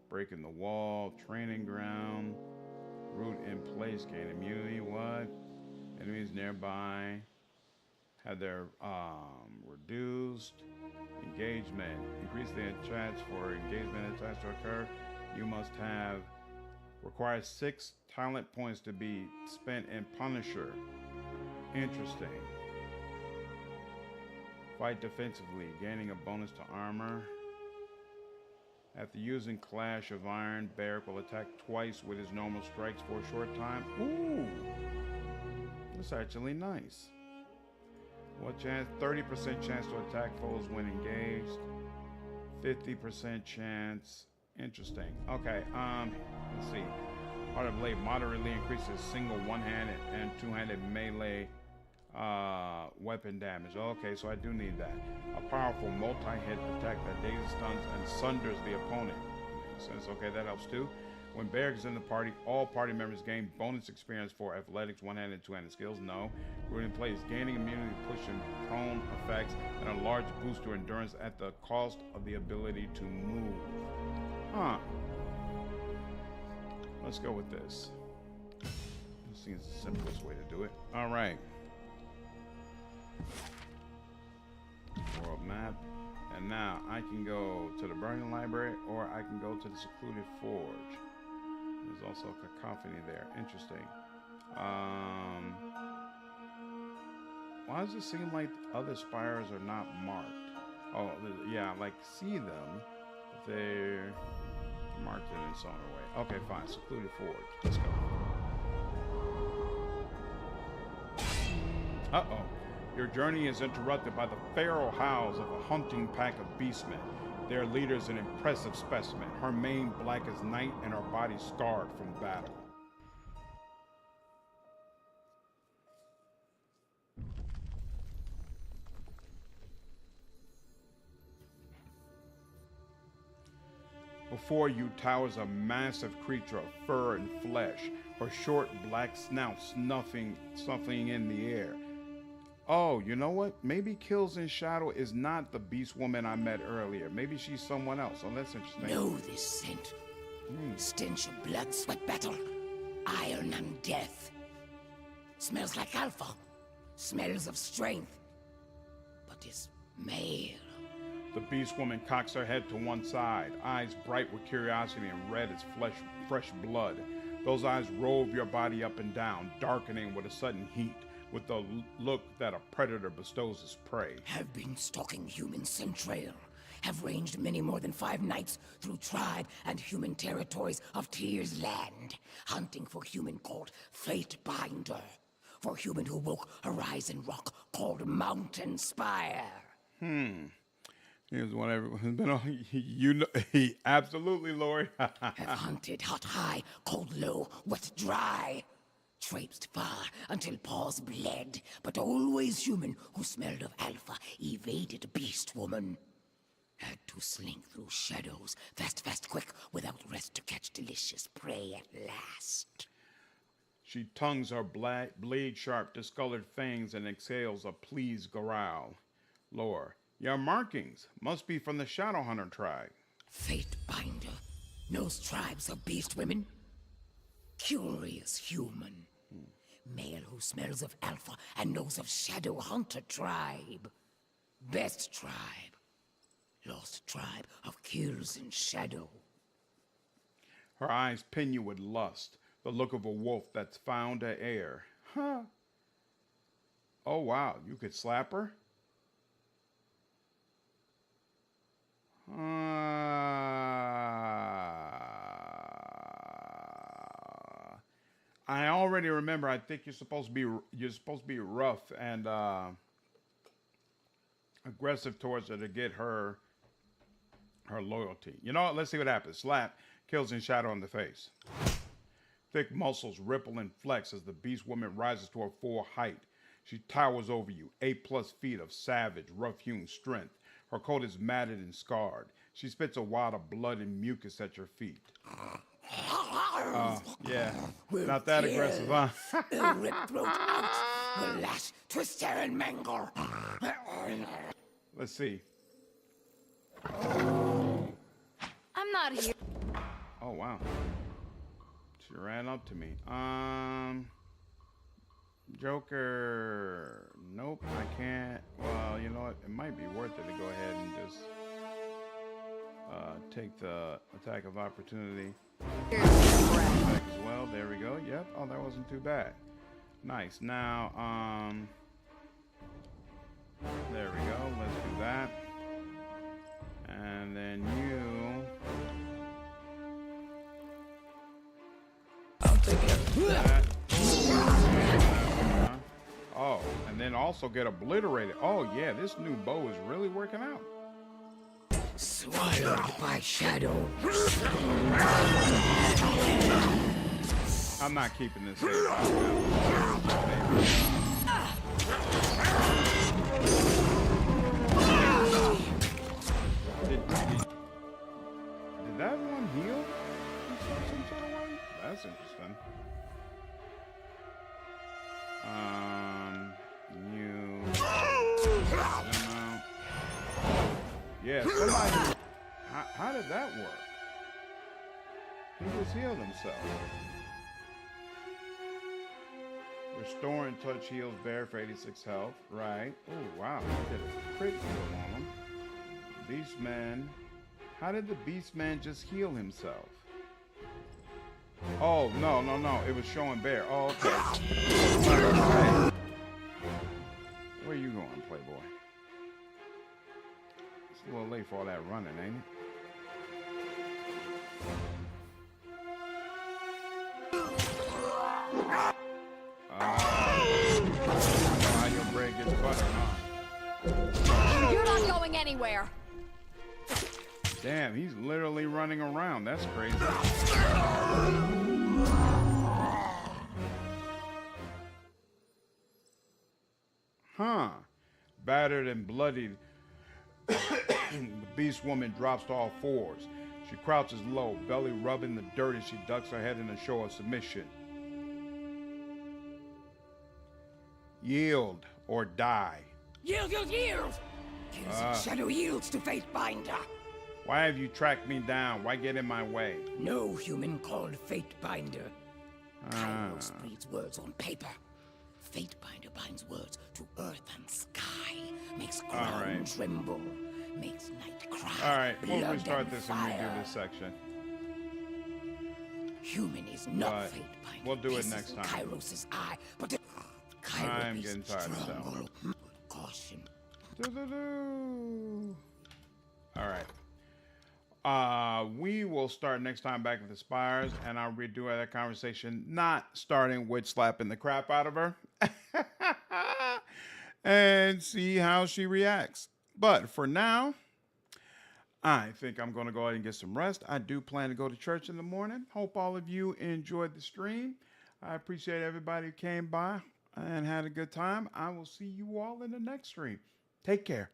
Breaking the wall, training ground, root in place, gain immunity. What? Enemies nearby have their reduced engagement. Increase the chance for engagement attacks to occur. You must have requires 6 talent points to be spent in Punisher. Interesting. Fight defensively, gaining a bonus to armor. After using Clash of Iron, Barrack will attack twice with his normal strikes for a short time. Ooh, that's actually nice. What chance? 30% chance to attack foes when engaged. 50% chance. Interesting. Okay, let's see. Art of Blade moderately increases single one-handed and two-handed melee weapon damage. Okay, so I do need that. A powerful multi-hit attack that dazes, stuns, and sunders the opponent. Makes sense. Okay, that helps too. When Barrick is in the party, all party members gain bonus experience for athletics, one-handed and two-handed skills. No. Rooting plays gaining immunity, pushing prone effects, and a large boost to endurance at the cost of the ability to move. Huh. Let's go with this. This seems the simplest way to do it. All right. World map. And now I can go to the Burning Library, or I can go to the Secluded Forge. There's also a cacophony there. Interesting. Why does it seem like other spires are not marked? Oh, yeah, like see them, but they're marked in its own way. Okay, fine. Secluded Forge. Let's go. Uh-oh. Your journey is interrupted by the feral howls of a hunting pack of beastmen. Their leader is an impressive specimen. Her mane black as night and her body scarred from battle. Before you towers a massive creature of fur and flesh, her short black snout snuffing in the air. Oh, you know what? Maybe Kills in Shadow is not the beast woman I met earlier. Maybe she's someone else. Oh, that's interesting. Know this scent. Stench of blood, sweat, battle, iron and death. Smells like alpha. Smells of strength. But is male. The beast woman cocks her head to one side, eyes bright with curiosity and red as fresh blood. Those eyes rove your body up and down, darkening with a sudden heat, with the look that a predator bestows his prey. Have been stalking human centrail. Have ranged many more than 5 nights through tribe and human territories of Tyr's land, hunting for human called Fate Binder, for human who woke a rising rock called Mountain Spire. Here's one everyone's been on. You know, absolutely, Lori. Have hunted hot high, cold low, wet dry. Traipsed far until paws bled, but always human who smelled of alpha evaded beast woman. Had to slink through shadows, fast, quick, without rest to catch delicious prey at last. She tongues her blade-sharp, discolored fangs and exhales a pleased growl. Lore, your markings must be from the Shadowhunter tribe. Fate Binder knows tribes of beast women. Curious human. Male who smells of alpha and knows of Shadowhunter tribe. Best tribe. Lost tribe of kills in shadow. Her eyes pin you with lust, the look of a wolf that's found her heir. Huh. Oh, wow. You could slap her? I already remember. I think you're supposed to be rough and aggressive towards her to get her loyalty. You know what? Let's see what happens. Slap, Kills in Shadow in the face. Thick muscles ripple and flex as the beast woman rises to her full height. She towers over you, 8+ feet of savage, rough-hewn strength. Her coat is matted and scarred. She spits a wad of blood and mucus at your feet. Yeah, not that aggressive, huh? Rip throat out, will lash, twist, tear, and mangle. Let's see. I'm not here. Oh, wow. She ran up to me. Joker. Nope, I can't. Well, you know what? It might be worth it to go ahead and just take the attack of opportunity. Attack as well. There we go. Yep. Oh, that wasn't too bad. Nice. Now, there we go. Let's do that. And then you. I'll take it. That. Oh, and then also get obliterated. Oh, yeah. This new bow is really working out. Swallowed by shadow. I'm not keeping this. Did that one heal? Some sort of way? That's interesting. Yeah, somebody. How did that work? He just healed himself. Restore and touch heals bear for 86 health. Right. Oh, wow. He did a crit heal on him. Beastman. How did the Beastman just heal himself? Oh, no. It was showing bear. Oh, okay. Where you going, Playboy? It's a little late for all that running, ain't it? How your bread gets butter, huh? You're not going anywhere. Damn, he's literally running around. That's crazy. Huh. Battered and bloodied, the beast woman drops to all fours. She crouches low, belly rubbing the dirt as she ducks her head in a show of submission. Yield or die. Yield! King's shadow yields to Fatebinder. Why have you tracked me down? Why get in my way? No human called Fatebinder. Kairos reads words on paper. Fatebinder binds words to earth and sky. Makes ground tremble. Makes night cry. Alright, we'll blood restart and this and fire. redo this section. Human is not But Fatebinder. we'll do it This next is time. Kairos' eye, but I'm getting tired of that one. Caution. Alright. We will start next time back at the Spires, and I'll redo that conversation, not starting with slapping the crap out of her, and see how she reacts. But for now, I think I'm going to go ahead and get some rest. I do plan to go to church in the morning. Hope all of you enjoyed the stream. I appreciate everybody who came by and had a good time. I will see you all in the next stream. Take care.